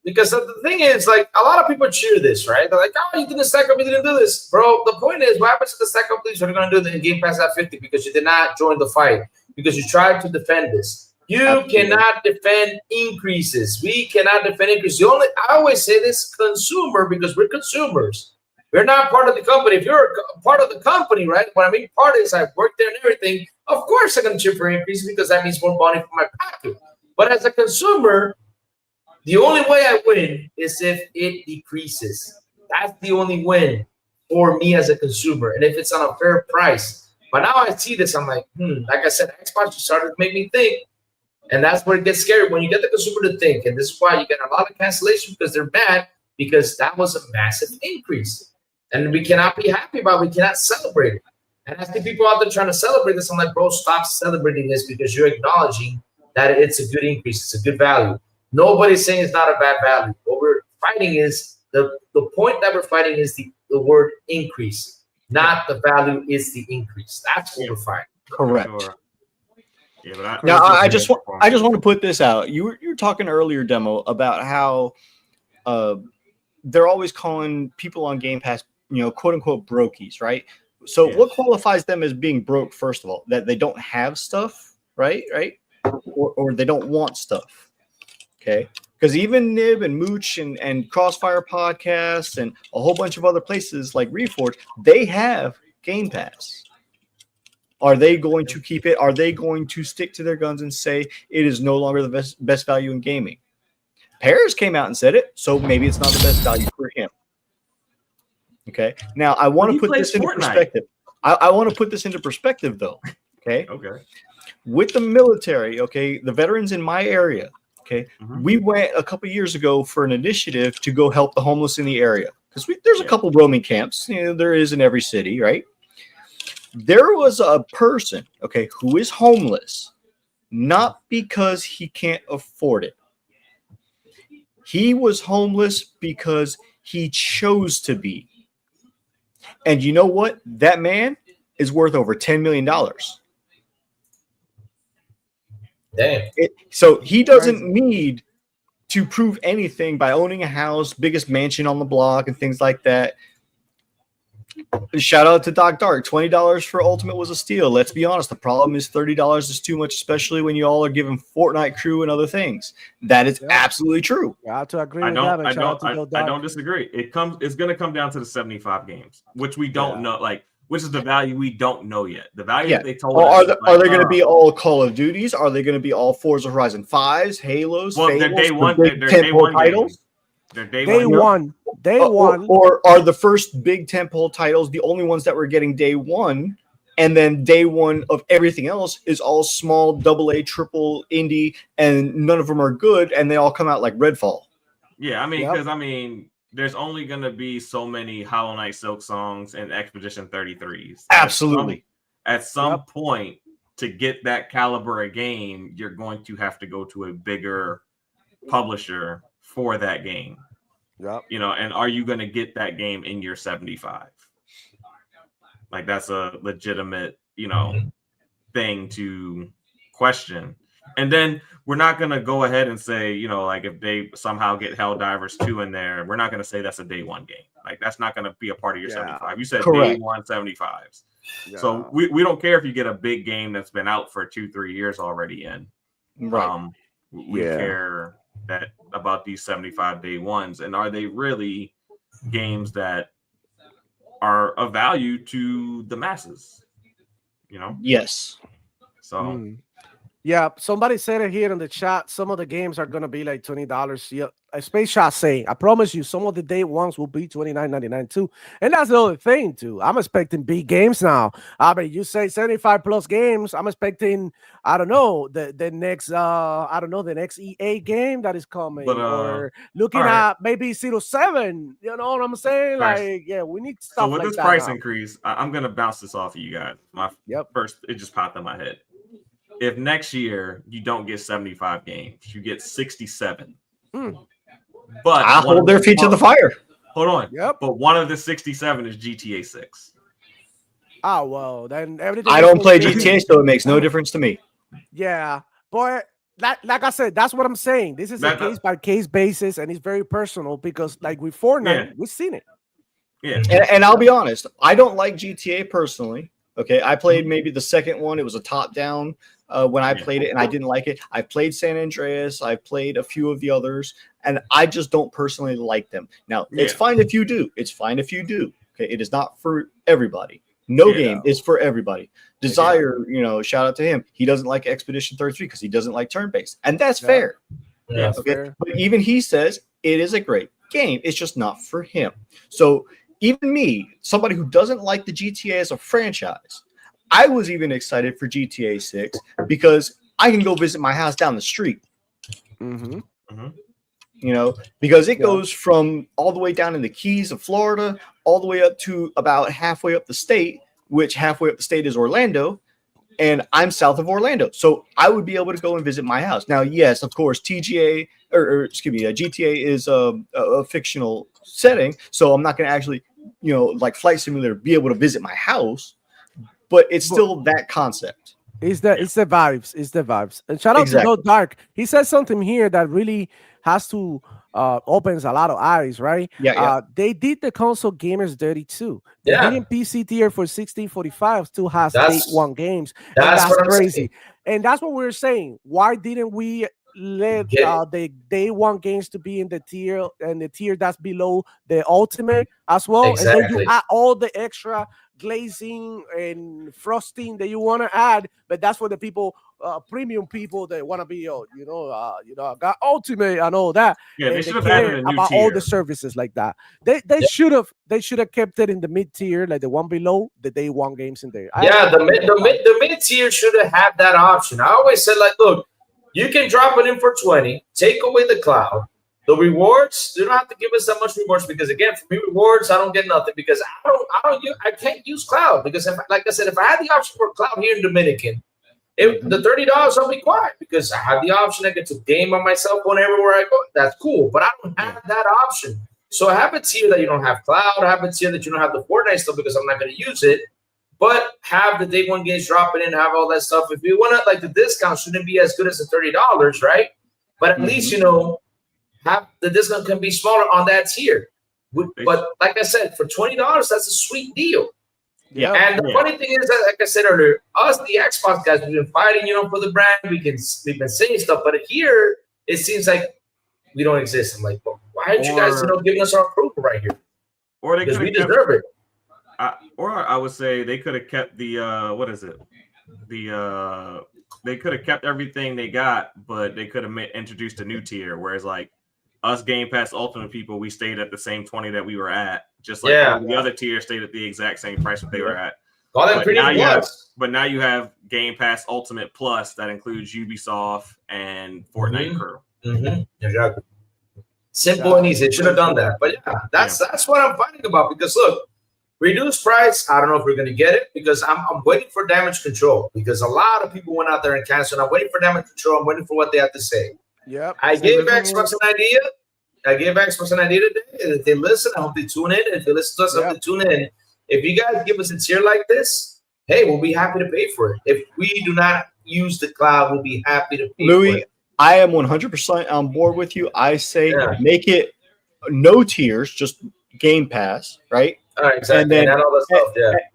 Because the thing is, like, a lot of people cheer this, right? They're like, "Oh, you didn't stack up, you didn't do this, bro." The point is, what happens to the stack up leagues? You're gonna do the Game Pass at 50 because you did not join the fight because you tried to defend this. You cannot defend increases. We cannot defend increases. I always say this, consumer, because we're consumers. We're not part of the company. If you're a part of the company, right? When I mean part is I work there and everything, of course I'm going to cheer for increases because that means more money for my pocket. But as a consumer, the only way I win is if it decreases. That's the only win for me as a consumer. And if it's on a fair price. But now I see this, I'm like, like I said, Xbox started to make me think. And that's where it gets scary when you get the consumer to think. And this is why you get a lot of cancellation because they're mad because that was a massive increase. And we cannot be happy about it. We cannot celebrate it. And I see people out there trying to celebrate this. I'm like, bro, stop celebrating this because you're acknowledging that it's a good increase. It's a good value. Nobody's saying it's not a bad value. What we're fighting is, the point that we're fighting is the word increase, not the value is the increase. That's what we're fighting. Correct. Yeah, but now I just want to put this out. You were talking earlier, Demo, about how they're always calling people on Game Pass, quote unquote brokies, right? So what qualifies them as being broke? First of all, that they don't have stuff, right, or they don't want stuff. Okay, because even Nib and Mooch and Crossfire Podcasts and a whole bunch of other places like Reforge, they have Game Pass. Are they going to keep it? Are they going to stick to their guns and say it is no longer the best value in gaming? Paris came out and said it, so maybe it's not the best value for him. Okay. Now I want to put this into perspective. I want to put this into perspective, though. Okay. Okay. With the military, okay, the veterans in my area, okay, we went a couple years ago for an initiative to go help the homeless in the area because there's a couple roaming camps. There is in every city, right? There was a person, okay, who is homeless, not because he can't afford it. He was homeless because he chose to be. And you know what? That man is worth over $10 million. Damn. So he doesn't need to prove anything by owning a house, biggest mansion on the block, and things like that. Shout out to Doc Dark. $20 for Ultimate was a steal. Let's be honest. The problem is $30 is too much, especially when you all are giving Fortnite crew and other things. That is absolutely true. I have to agree I don't disagree. It's going to come down to the 75 games, which we don't know. Like, which is the value we don't know yet. The value that they told us. Are they going to be all Call of Duties? Are they going to be all Forza Horizon 5s, Halos, well, Fables, they're day one. They're day one titles? They're day one. Or are the first big tentpole titles the only ones that we're getting day one, and then day one of everything else is all small AA, triple indie, and none of them are good, and they all come out like Redfall. Yeah, I mean, because there's only going to be so many Hollow Knight Silk Songs and Expedition 33s. Absolutely. At some point, to get that caliber of game, you're going to have to go to a bigger publisher for that game. Yep. And are you going to get that game in your 75? Like, that's a legitimate, thing to question. And then we're not going to go ahead and say, like, if they somehow get Helldivers 2 in there, we're not going to say that's a day one game. Like, that's not going to be a part of your 75. You said Correct. day one 75s. Yeah. So we don't care if you get a big game that's been out for 2-3 years already in. Right. We care about these 75 day ones, and are they really games that are of value to the masses? Yes. So yeah, somebody said it here in the chat. Some of the games are gonna be like $20. Yeah, Space Shot saying, I promise you, some of the day ones will be $29.99 too. And that's the other thing too. I'm expecting big games now. I mean, you say 75 plus games. I'm expecting, I don't know, the next the next EA game that is coming, or looking at maybe 07. You know what I'm saying? Like, yeah, we need stuff. So with like this that price now. increase, I'm gonna bounce this off of you guys. First, it just popped in my head. If next year you don't get 75 games, you get 67. But I'll hold their feet to the fire. Hold on. Yep. But one of the 67 is GTA 6. Oh, well, then everything. I don't play GTA, so it makes no difference to me. Yeah, boy. Like I said, that's what I'm saying. This is a case by case basis, and it's very personal because, like with Fortnite, we've seen it. Yeah. And I'll be honest, I don't like GTA personally. Okay, I played maybe the second one. It was a top down when I played it, and I didn't like it. I played San Andreas. I played a few of the others, and I just don't personally like them. Now, it's fine if you do. It's fine if you do. Okay, it is not for everybody. No game is for everybody. Desire, shout out to him. He doesn't like Expedition 33 because he doesn't like turn-based, and that's fair. Yeah, that's fair. But even he says it is a great game. It's just not for him. So even me, somebody who doesn't like the GTA as a franchise, I was even excited for GTA 6 because I can go visit my house down the street. Because it goes from all the way down in the Keys of Florida, all the way up to about halfway up the state, which halfway up the state is Orlando, and I'm south of Orlando. So I would be able to go and visit my house. Now, yes, of course, GTA is a fictional setting, so I'm not going to actually, like Flight Simulator, be able to visit my house, but it's still that concept. It's the vibes. It's the vibes. And shout out to Go Dark. He said something here that really has to opens a lot of eyes, right? Yeah. They did the console gamers dirty too. The hidden PC tier for 1645 still has day one games. That's crazy. And that's what we're saying. Why didn't we let the day one games to be in the tier and the tier that's below the ultimate as well? Exactly. And then you add all the extra glazing and frosting that you want to add, but that's for the people, premium people that want to be, I got ultimate and all that. Yeah, they should have added a new about tier. all the services like that. They should have kept it in the mid tier, like the one below the day one games in there. The mid tier should have had that option. I always said, like, look, you can drop it in for 20, take away the cloud. The rewards, you don't have to give us that much rewards because, again, for me, rewards, I don't get nothing because I can't use cloud because, like I said, if I had the option for cloud here in Dominican, the $30 I'll be quiet because I have the option. I get to game on my cell phone everywhere I go. That's cool, but I don't have that option. So I have a tier that you don't have cloud. I have a tier that you don't have the Fortnite stuff because I'm not going to use it. But have the day one games drop it in, have all that stuff. If you want to, like, the discount shouldn't be as good as the $30, right? But at least, have the discount can be smaller on that tier. But like I said, for $20, that's a sweet deal. Yeah. And the funny thing is that, like I said earlier, us, the Xbox guys, we've been fighting, for the brand. We've been saying stuff, but here it seems like we don't exist. I'm like, well, why aren't you guys, giving us our approval right here? Or they because we deserve it. Or I would say they could have kept the they could have kept everything they got, but they could have introduced a new tier. Whereas like us Game Pass Ultimate people, we stayed at the same 20 that we were at, just like the other tier stayed at the exact same price that they were at. But now you have Game Pass Ultimate Plus that includes Ubisoft and Fortnite Crew. Exactly. Simple and easy. It should have done that. But that's what I'm fighting about because look, reduced price. I don't know if we're going to get it because I'm waiting for damage control because a lot of people went out there and canceled. I'm waiting for damage control. I'm waiting for what they have to say. Yep. I gave Xbox an idea. Today. And if they listen, I hope they tune in. If they listen to us, I hope they tune in. If you guys give us a tier like this, hey, we'll be happy to pay for it. If we do not use the cloud, we'll be happy to pay for it. I am 100% on board with you. I say make it no tiers, just Game Pass, right? All right, exactly.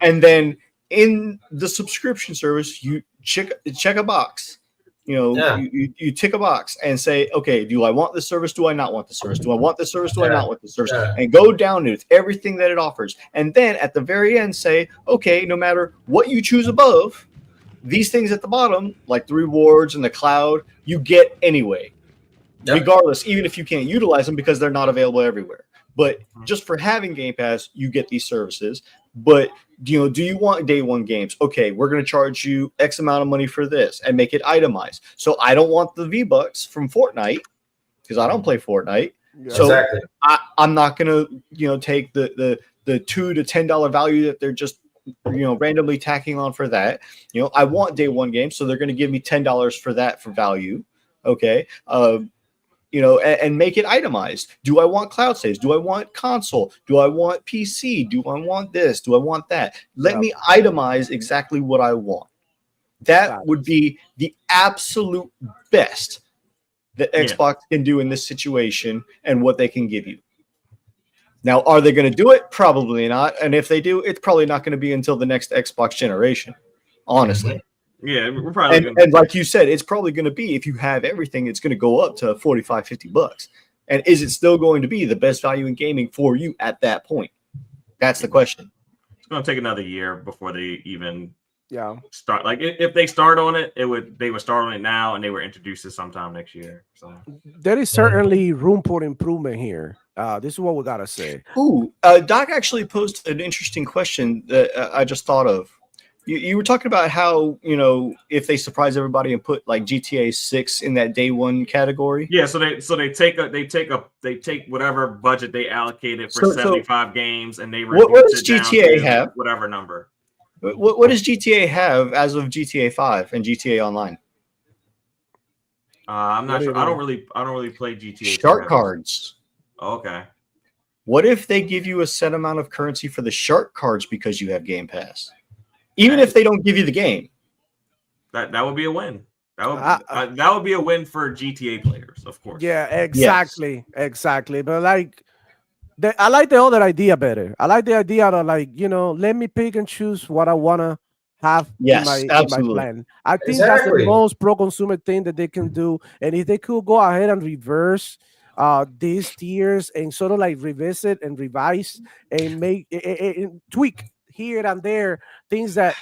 And then in the subscription service, you check a box. You tick a box and say, okay, do I want this service? Do I not want the service? Do I want this service? Do I not want the service? And go down to everything that it offers. And then at the very end, say, okay, no matter what you choose above, these things at the bottom, like the rewards and the cloud, you get anyway, regardless, even if you can't utilize them because they're not available everywhere. But just for having Game Pass, you get these services. But do you want day one games? Okay, we're going to charge you X amount of money for this and make it itemized. So I don't want the V-Bucks from Fortnite because I don't play Fortnite. Yeah. So I'm not going to take the $2 to $10 value that they're just randomly tacking on for that. I want day one games, so they're going to give me $10 for that for value. Okay. And make it itemized. Do I want cloud saves? Do I want console? Do I want PC? Do I want this? Do I want that? Let me itemize exactly what I want. That would be the absolute best that Xbox can do in this situation and what they can give you. Now, are they going to do it? Probably not. And if they do, it's probably not going to be until the next Xbox generation, honestly. Yeah, we're probably and like you said, it's probably going to be, if you have everything, it's going to go up to $45-$50. And is it still going to be the best value in gaming for you at that point? That's the question. It's going to take another year before they even start. Like if they start on it, they would start on it now and they were introduced it sometime next year. So there is certainly room for improvement here. This is what we got to say. Ooh, Doc actually posed an interesting question that I just thought of. You were talking about how, if they surprise everybody and put like GTA 6 in that day one category. Yeah, so they take whatever budget they allocated for 75 games and they what does GTA have? Whatever number. What does GTA have as of GTA 5 and GTA Online? I'm not sure. I don't really play GTA. Shark cards. Okay. What if they give you a set amount of currency for the shark cards because you have Game Pass? Even if they don't give you the game. That would be a win. That would be a win for GTA players, of course. Yeah, exactly. But like, I like the other idea better. I like the idea of like, let me pick and choose what I wanna have in my plan. I think that's the most pro-consumer thing that they can do. And if they could go ahead and reverse these tiers and sort of like revisit and revise and make tweak here and there things that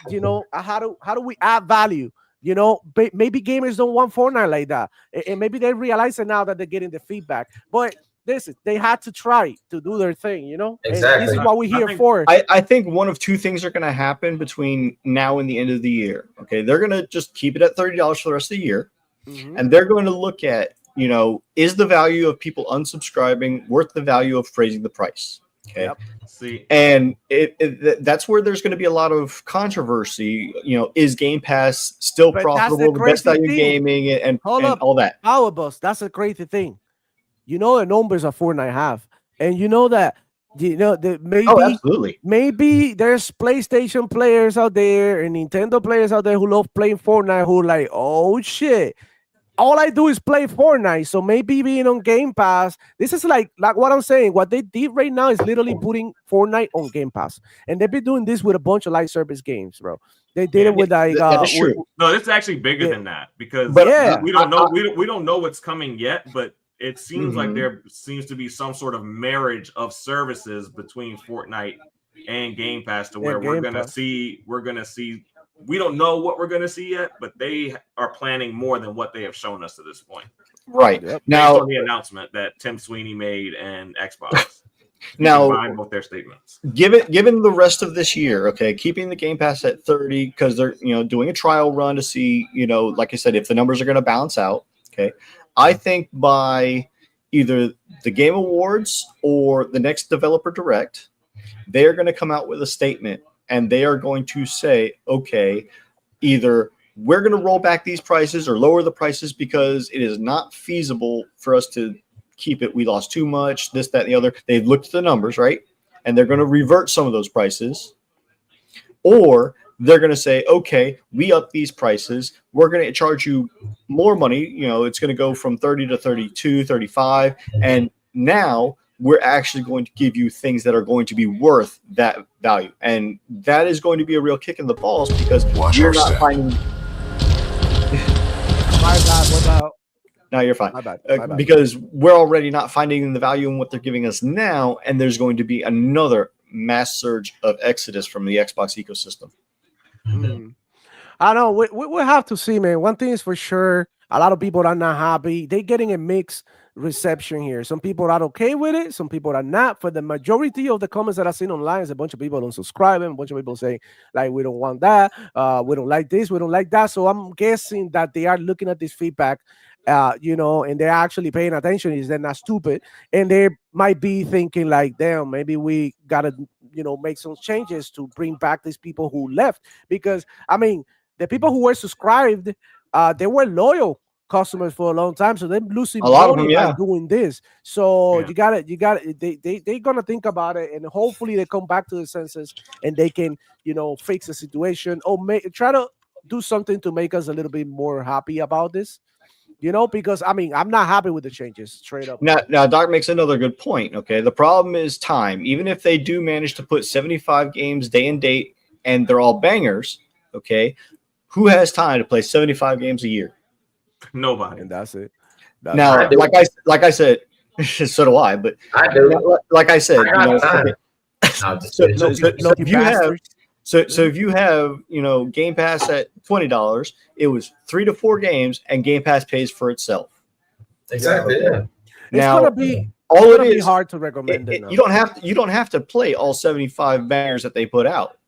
how do we add value? Maybe gamers don't want Fortnite like that, and maybe they realize it now that they're getting the feedback. But they had to try to do their thing, Exactly. And this is what we're here for. I think one of two things are going to happen between now and the end of the year. Okay, they're going to just keep it at $30 for the rest of the year, and they're going to look at, is the value of people unsubscribing worth the value of raising the price? Okay. Yep. See, and that's where there's going to be a lot of controversy. Is Game Pass still profitable, the best value gaming, and all that? Power Bus, that's a crazy thing. The numbers of Fortnite have, and that maybe absolutely. Maybe there's PlayStation players out there and Nintendo players out there who love playing Fortnite who are like, oh shit, all I do is play Fortnite. So maybe being on Game Pass, this is like what I'm saying. What they did right now is literally putting Fortnite on Game Pass, and they've been doing this with a bunch of live service games, bro. They did it with like that is true. No, it's actually bigger than that because we don't know we don't know what's coming yet, but it seems like there seems to be some sort of marriage of services between Fortnite and Game Pass to where we're gonna see. We don't know what we're gonna see yet, but they are planning more than what they have shown us to this point. Right. Now, on the announcement that Tim Sweeney made and Xbox. Now, combine both their statements. Given the rest of this year, okay, keeping the Game Pass at 30 because they're doing a trial run to see like I said, if the numbers are going to balance out. Okay, I think by either the Game Awards or the next Developer Direct, they are going to come out with a statement and they are going to say, okay, either we're going to roll back these prices or lower the prices because it is not feasible for us to keep it. We lost too much, this, that, and the other. They've looked at the numbers, right? And they're going to revert some of those prices. Or they're going to say, okay, we up these prices. We're going to charge you more money. It's going to go from 30 to 32, 35. And now we're actually going to give you things that are going to be worth that value. And that is going to be a real kick in the balls because you're not finding. My bad. What about? No, you're fine. My bad. Because we're already not finding the value in what they're giving us now. And there's going to be another mass surge of exodus from the Xbox ecosystem. I know. We'll have to see, man. One thing is for sure. A lot of people are not happy. They're getting a mixed reception here. Some people are okay with it. Some people are not. For the majority of the comments that I've seen online, is a bunch of people don't subscribe. And a bunch of people saying, like, we don't want that. We don't like this. We don't like that. So I'm guessing that they are looking at this feedback, and they're actually paying attention. They're not stupid. And they might be thinking like, damn, maybe we got to, make some changes to bring back these people who left. Because, I mean, the people who were subscribed, they were loyal customers for a long time, so they're losing a lot of them, by doing this. So you got it. They're gonna think about it, and hopefully they come back to the senses and they can, fix the situation or try to do something to make us a little bit more happy about this. Because I mean, I'm not happy with the changes straight up. Now, Doc makes another good point. Okay, the problem is time. Even if they do manage to put 75 games day and date, and they're all bangers, who has time to play 75 games a year? Nobody. And that's it. Now, like I said, so do I. But I do. Like I said, if you have Game Pass at $20, it was 3 to 4 games, and Game Pass pays for itself. Exactly. Yeah. Now, it's gonna be hard to recommend it. You don't have to play all 75 bangers that they put out.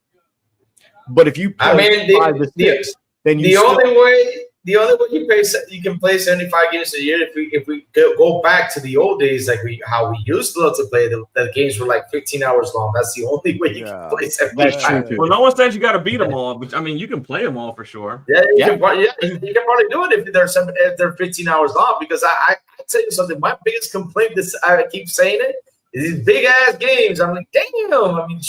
But if you play 5 to 6, then the only way you can play 75 games a year if we go back to the old days, like how we used to love to play the games were like 15 hours long. That's the only way you can play 75. Well, no one says you got to beat them all, but I mean you can play them all for sure. Yeah, you can probably do it if they're 15 hours long. Because I tell you something, my biggest complaint, I keep saying it, these big ass games. I'm like, damn. I mean,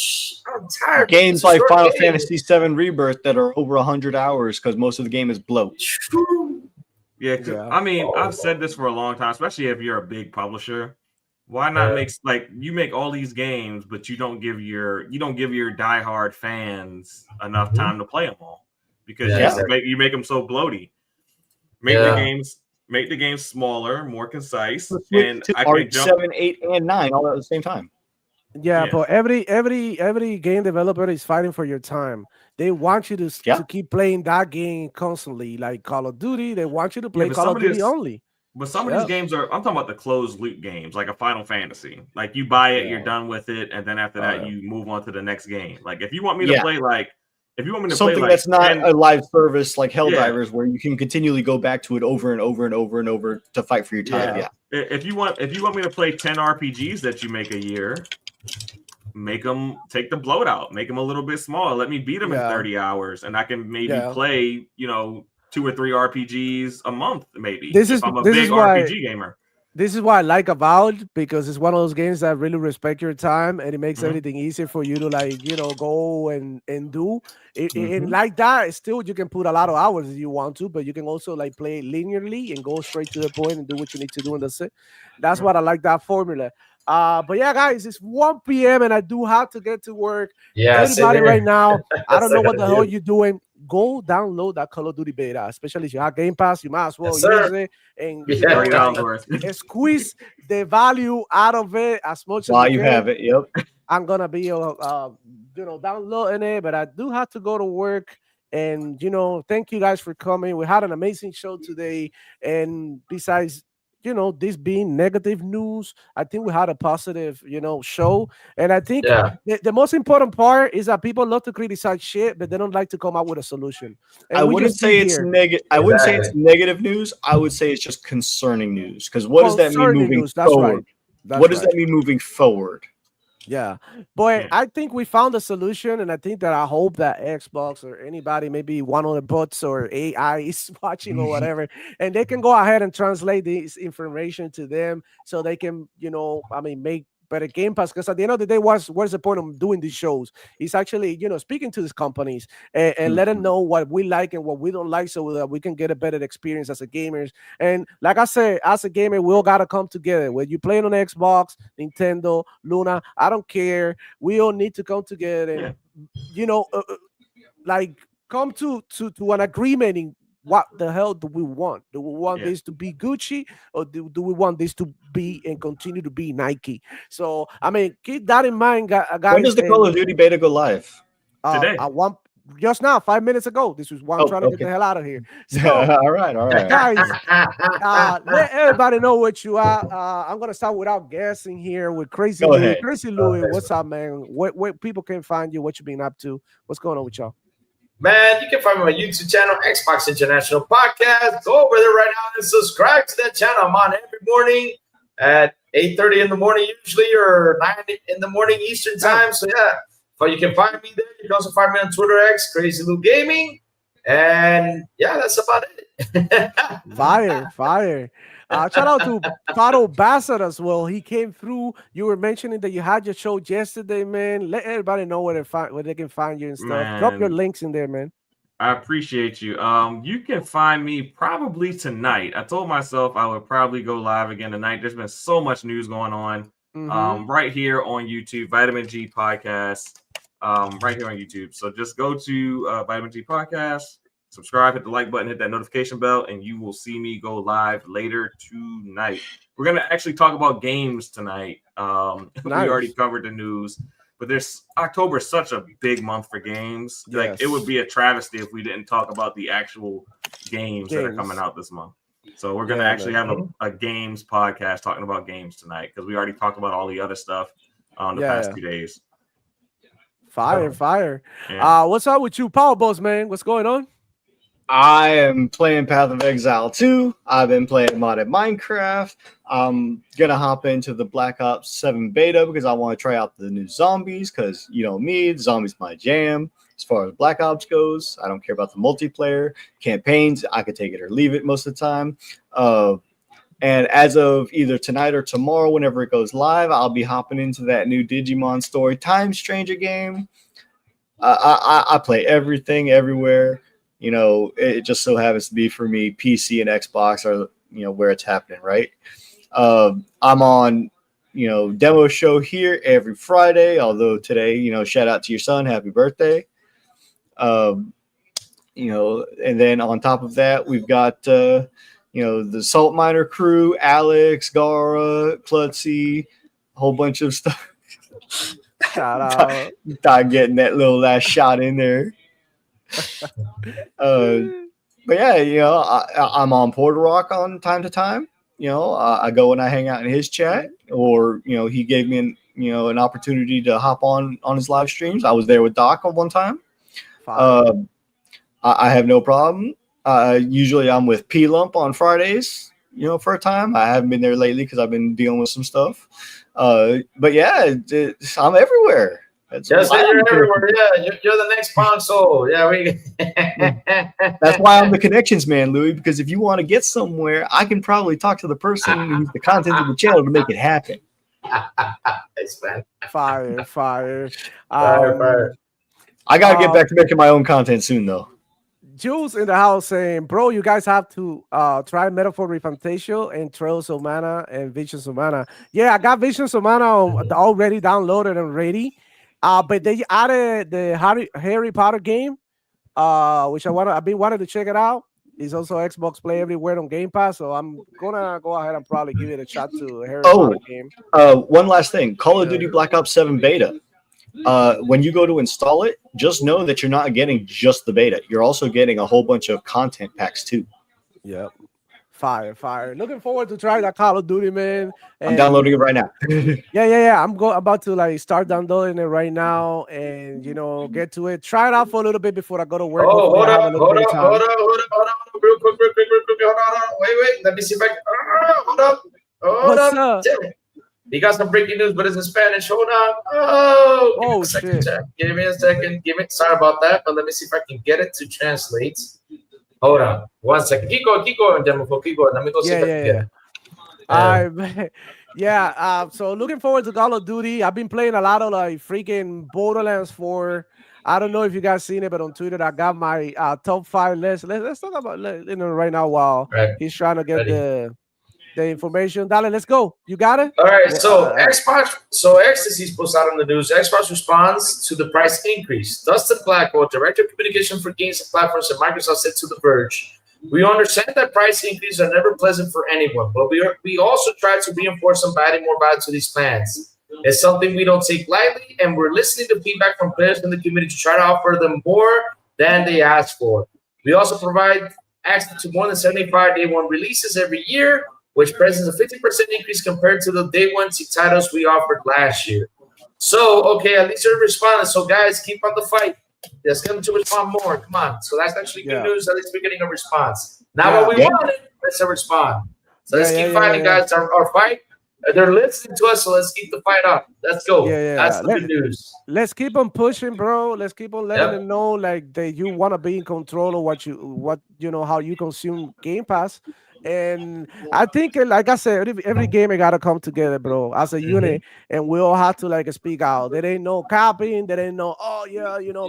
I'm tired. Games like Final Fantasy VII Rebirth that are over 100 hours because most of the game is bloat. Yeah, I mean, I've said this for a long time, especially if you're a big publisher. Why not make you make all these games, but you don't give your diehard fans enough time to play them all because you make them so bloaty. Make the games smaller, more concise, and I can jump 7, 8, and 9 all at the same time. Yeah, but every game developer is fighting for your time. They want you to keep playing that game constantly, like Call of Duty. They want you to play Call of Duty only. But some of these games I'm talking about the closed loop games, like a Final Fantasy. Like you buy it, you're done with it, and then after that, you move on to the next game. Like if you want me to play something that's not a live service like Helldivers, where you can continually go back to it over and over and over and over to fight for your time. Yeah. If you want me to play 10 RPGs that you make a year, make them take the bloat out, make them a little bit smaller. Let me beat them in 30 hours, and I can maybe play 2 or 3 RPGs a month, maybe. I'm a big RPG gamer. This is why I like Avowed, because it's one of those games that really respect your time, and it makes everything easier for you to go and do it. And like that, still you can put a lot of hours if you want to, but you can also play linearly and go straight to the point and do what you need to do, and that's it. That's what I like, that formula. But yeah, guys, it's 1 p.m. and I do have to get to work. Yeah, everybody right now, I don't know what the hell you're doing. Go download that Call of Duty beta, especially if you have Game Pass. You might as well use it and squeeze the value out of it as much as you have it. Yep, I'm gonna be downloading it, but I do have to go to work. And thank you guys for coming. We had an amazing show today, and besides this being negative news, I think we had a positive, show. And I think the most important part is that people love to criticize shit, but they don't like to come up with a solution. And I wouldn't say it's negative. I wouldn't say it's negative news. I would say it's just concerning news. Because what does that mean moving forward? What does that mean moving forward? Yeah, but I think we found a solution, and I hope that Xbox or anybody, maybe one of the bots or AI is watching or whatever, and they can go ahead and translate this information to them so they can, make better Game Pass. Because at the end of the day, what's the point of doing these shows? It's actually, speaking to these companies and let them know what we like and what we don't like, so that we can get a better experience as a gamers. And like I said, as a gamer, we all gotta come together. Whether you playing on Xbox, Nintendo, Luna, I don't care. We all need to come together and come to an agreement in what the hell do we want? Do we want this to be Gucci, or do we want this to be and continue to be Nike? So, keep that in mind, guys. When does the Call of Duty beta go live? Today. Just now, 5 minutes ago. This was why I'm trying to get the hell out of here. So, all right. Guys, let everybody know what you are. I'm going to start without guessing here with Crazy Louis. Crazy Louis, what's up, man? Where people can find you, what you been up to? What's going on with y'all? Man, you can find me on my YouTube channel, Xbox International Podcast. Go over there right now and subscribe to that channel. I'm on every morning at 8:30 in the morning, usually, or 9 in the morning Eastern time. So but you can find me there. You can also find me on Twitter X, Crazy Lou Gaming, and that's about it. Fire. Shout out to Pato Bassett as well. He came through. You were mentioning that you had your show yesterday, man. Let everybody know where they can find you and stuff. Man, drop your links in there, man. I appreciate you. You can find me probably tonight. I told myself I would probably go live again tonight. There's been so much news going on. Right here on YouTube, Vitamin G Podcast. Right here on YouTube. So just go to Vitamin G Podcast. Subscribe, hit the like button, hit that notification bell, and you will see me go live later tonight. We're going to actually talk about games tonight. Nice. We already covered the news, but October is such a big month for games. Yes. Like, it would be a travesty if we didn't talk about the actual games that are coming out this month. So we're going to actually have a games podcast talking about games tonight, because we already talked about all the other stuff the past 2 days. Fire. Yeah. What's up with you, Power Boss, man? What's going on? I am playing Path of Exile 2. I've been playing modded Minecraft. I'm going to hop into the Black Ops 7 beta because I want to try out the new zombies, because, me, zombies my jam. As far as Black Ops goes, I don't care about the multiplayer. Campaigns, I could take it or leave it most of the time. And as of either tonight or tomorrow, whenever it goes live, I'll be hopping into that new Digimon Story Time Stranger game. I play everything everywhere. You know, it just so happens to be for me, PC and Xbox are, you know, where it's happening, right? I'm on, you know, demo show here every Friday, although today, you know, shout out to your son, happy birthday. You know, and then on top of that, we've got, you know, the Salt Miner crew, Alex, Gara, Klutzy, a whole bunch of stuff. Shout out. Thought getting that little last shot in there. But yeah, you know, I'm on Porter Rock on time to time. You know, I go and I hang out in his chat, or, you know, he gave me an opportunity to hop on his live streams. I was there with Doc at one time. I have no problem. Usually I'm with P Lump on Fridays, you know, for a time. I haven't been there lately because I've been dealing with some stuff. But yeah, I'm everywhere. Yes, you're everywhere. Yeah, you're the next console. Yeah, That's why I'm the connections man, Louis. Because if you want to get somewhere, I can probably talk to the person who's the content of the channel to make it happen. Thanks, man. Fire. I gotta get back to making my own content soon, though. Jules in the house saying, bro, you guys have to try Metaphor Refantatio and Trails of Mana and Visions of Mana. Yeah, I got Visions of Mana already downloaded and ready. But they added the Harry Potter game, which I've been wanting to check it out. It's also Xbox Play Everywhere on Game Pass, so I'm gonna go ahead and probably give it a shot to Harry Potter game. One last thing, Call of Duty Black Ops 7 beta. When you go to install it, just know that you're not getting just the beta. You're also getting a whole bunch of content packs too. Yep. Fire. Looking forward to try that Call of Duty, man. And I'm downloading it right now. Yeah. I'm about to like start downloading it right now, and you know, get to it. Try it out for a little bit before I go to work. Oh, hold up. Real quick. Hold on. Wait. Let me see if I can. Hold up. What's up? We got some breaking news, but it's in Spanish. Hold on. Give me a second. Give me a second. Sorry about that, but let me see if I can get it to translate. Hold on. 1 second. Keep going, Demofo. Keep going. Let me go see if I can get it. So looking forward to Call of Duty. I've been playing a lot of like freaking Borderlands 4. I don't know if you guys seen it, but on Twitter I got my top 5 list. Let's talk about right now while he's trying to get the information. Dale, let's go. You got it? All right. So Xtasy's posts out on the news. Xbox responds to the price increase. Dustin Blackwell, Director of Communication for Games and Platforms at Microsoft, said to The Verge, "We understand that price increases are never pleasant for anyone, but we also try to reinforce some adding more value to these plans. It's something we don't take lightly, and we're listening to feedback from players in the community to try to offer them more than they ask for. We also provide access to more than 75 day one releases every year, which presents a 50% increase compared to the day one titles we offered last year." So, okay, at least they're responding. So, guys, keep on the fight. Let's get them to respond more. Come on. So that's actually good news. At least we're getting a response. Not what we wanted. Let's respond. So let's keep fighting, guys. Our fight. They're listening to us, so let's keep the fight up. Let's go. That's the good news. Let's keep on pushing, bro. Let's keep on letting them know like that you want to be in control of what you know, how you consume Game Pass. And I think, like I said, every game got to come together, bro, as a unit, and we all have to like speak out. There ain't no copying. There ain't no,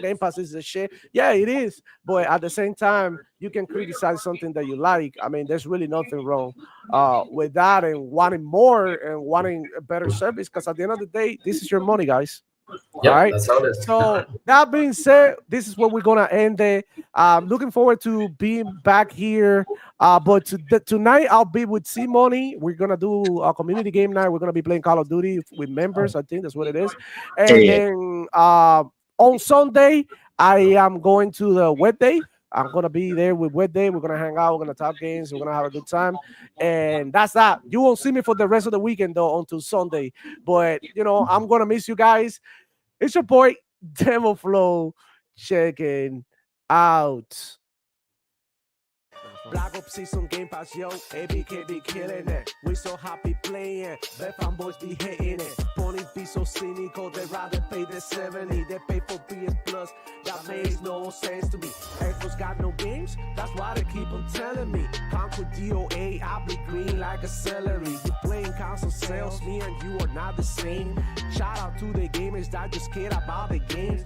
Game Pass is a shit. Yeah, it is. But at the same time, you can criticize something that you like. I mean, there's really nothing wrong with that, and wanting more and wanting a better service. Because at the end of the day, this is your money, guys. Yep, all right. That's how it is. So that being said, this is where we're gonna end it. Looking forward to being back here. But tonight I'll be with Simone. We're gonna do a community game night. We're gonna be playing Call of Duty with members. I think that's what it is. And then on Sunday I am going to the Wet Day. I'm gonna be there with Wet Day. We're gonna hang out. We're gonna talk games. We're gonna have a good time, and that's that. You won't see me for the rest of the weekend though until Sunday. But I'm gonna miss you guys. It's your boy Demoflo checking out. Black Ops Season Game Pass, yo, ABK be killing it. We so happy playing, the fanboys be hitting it. Ponies be so cynical, they rather pay the 70. They pay for PS Plus, that makes no sense to me. Xbox got no games, that's why they keep on telling me. Conquer DOA, I'll be green like a celery. You playing console sales, me and you are not the same. Shout out to the gamers that just care about the games.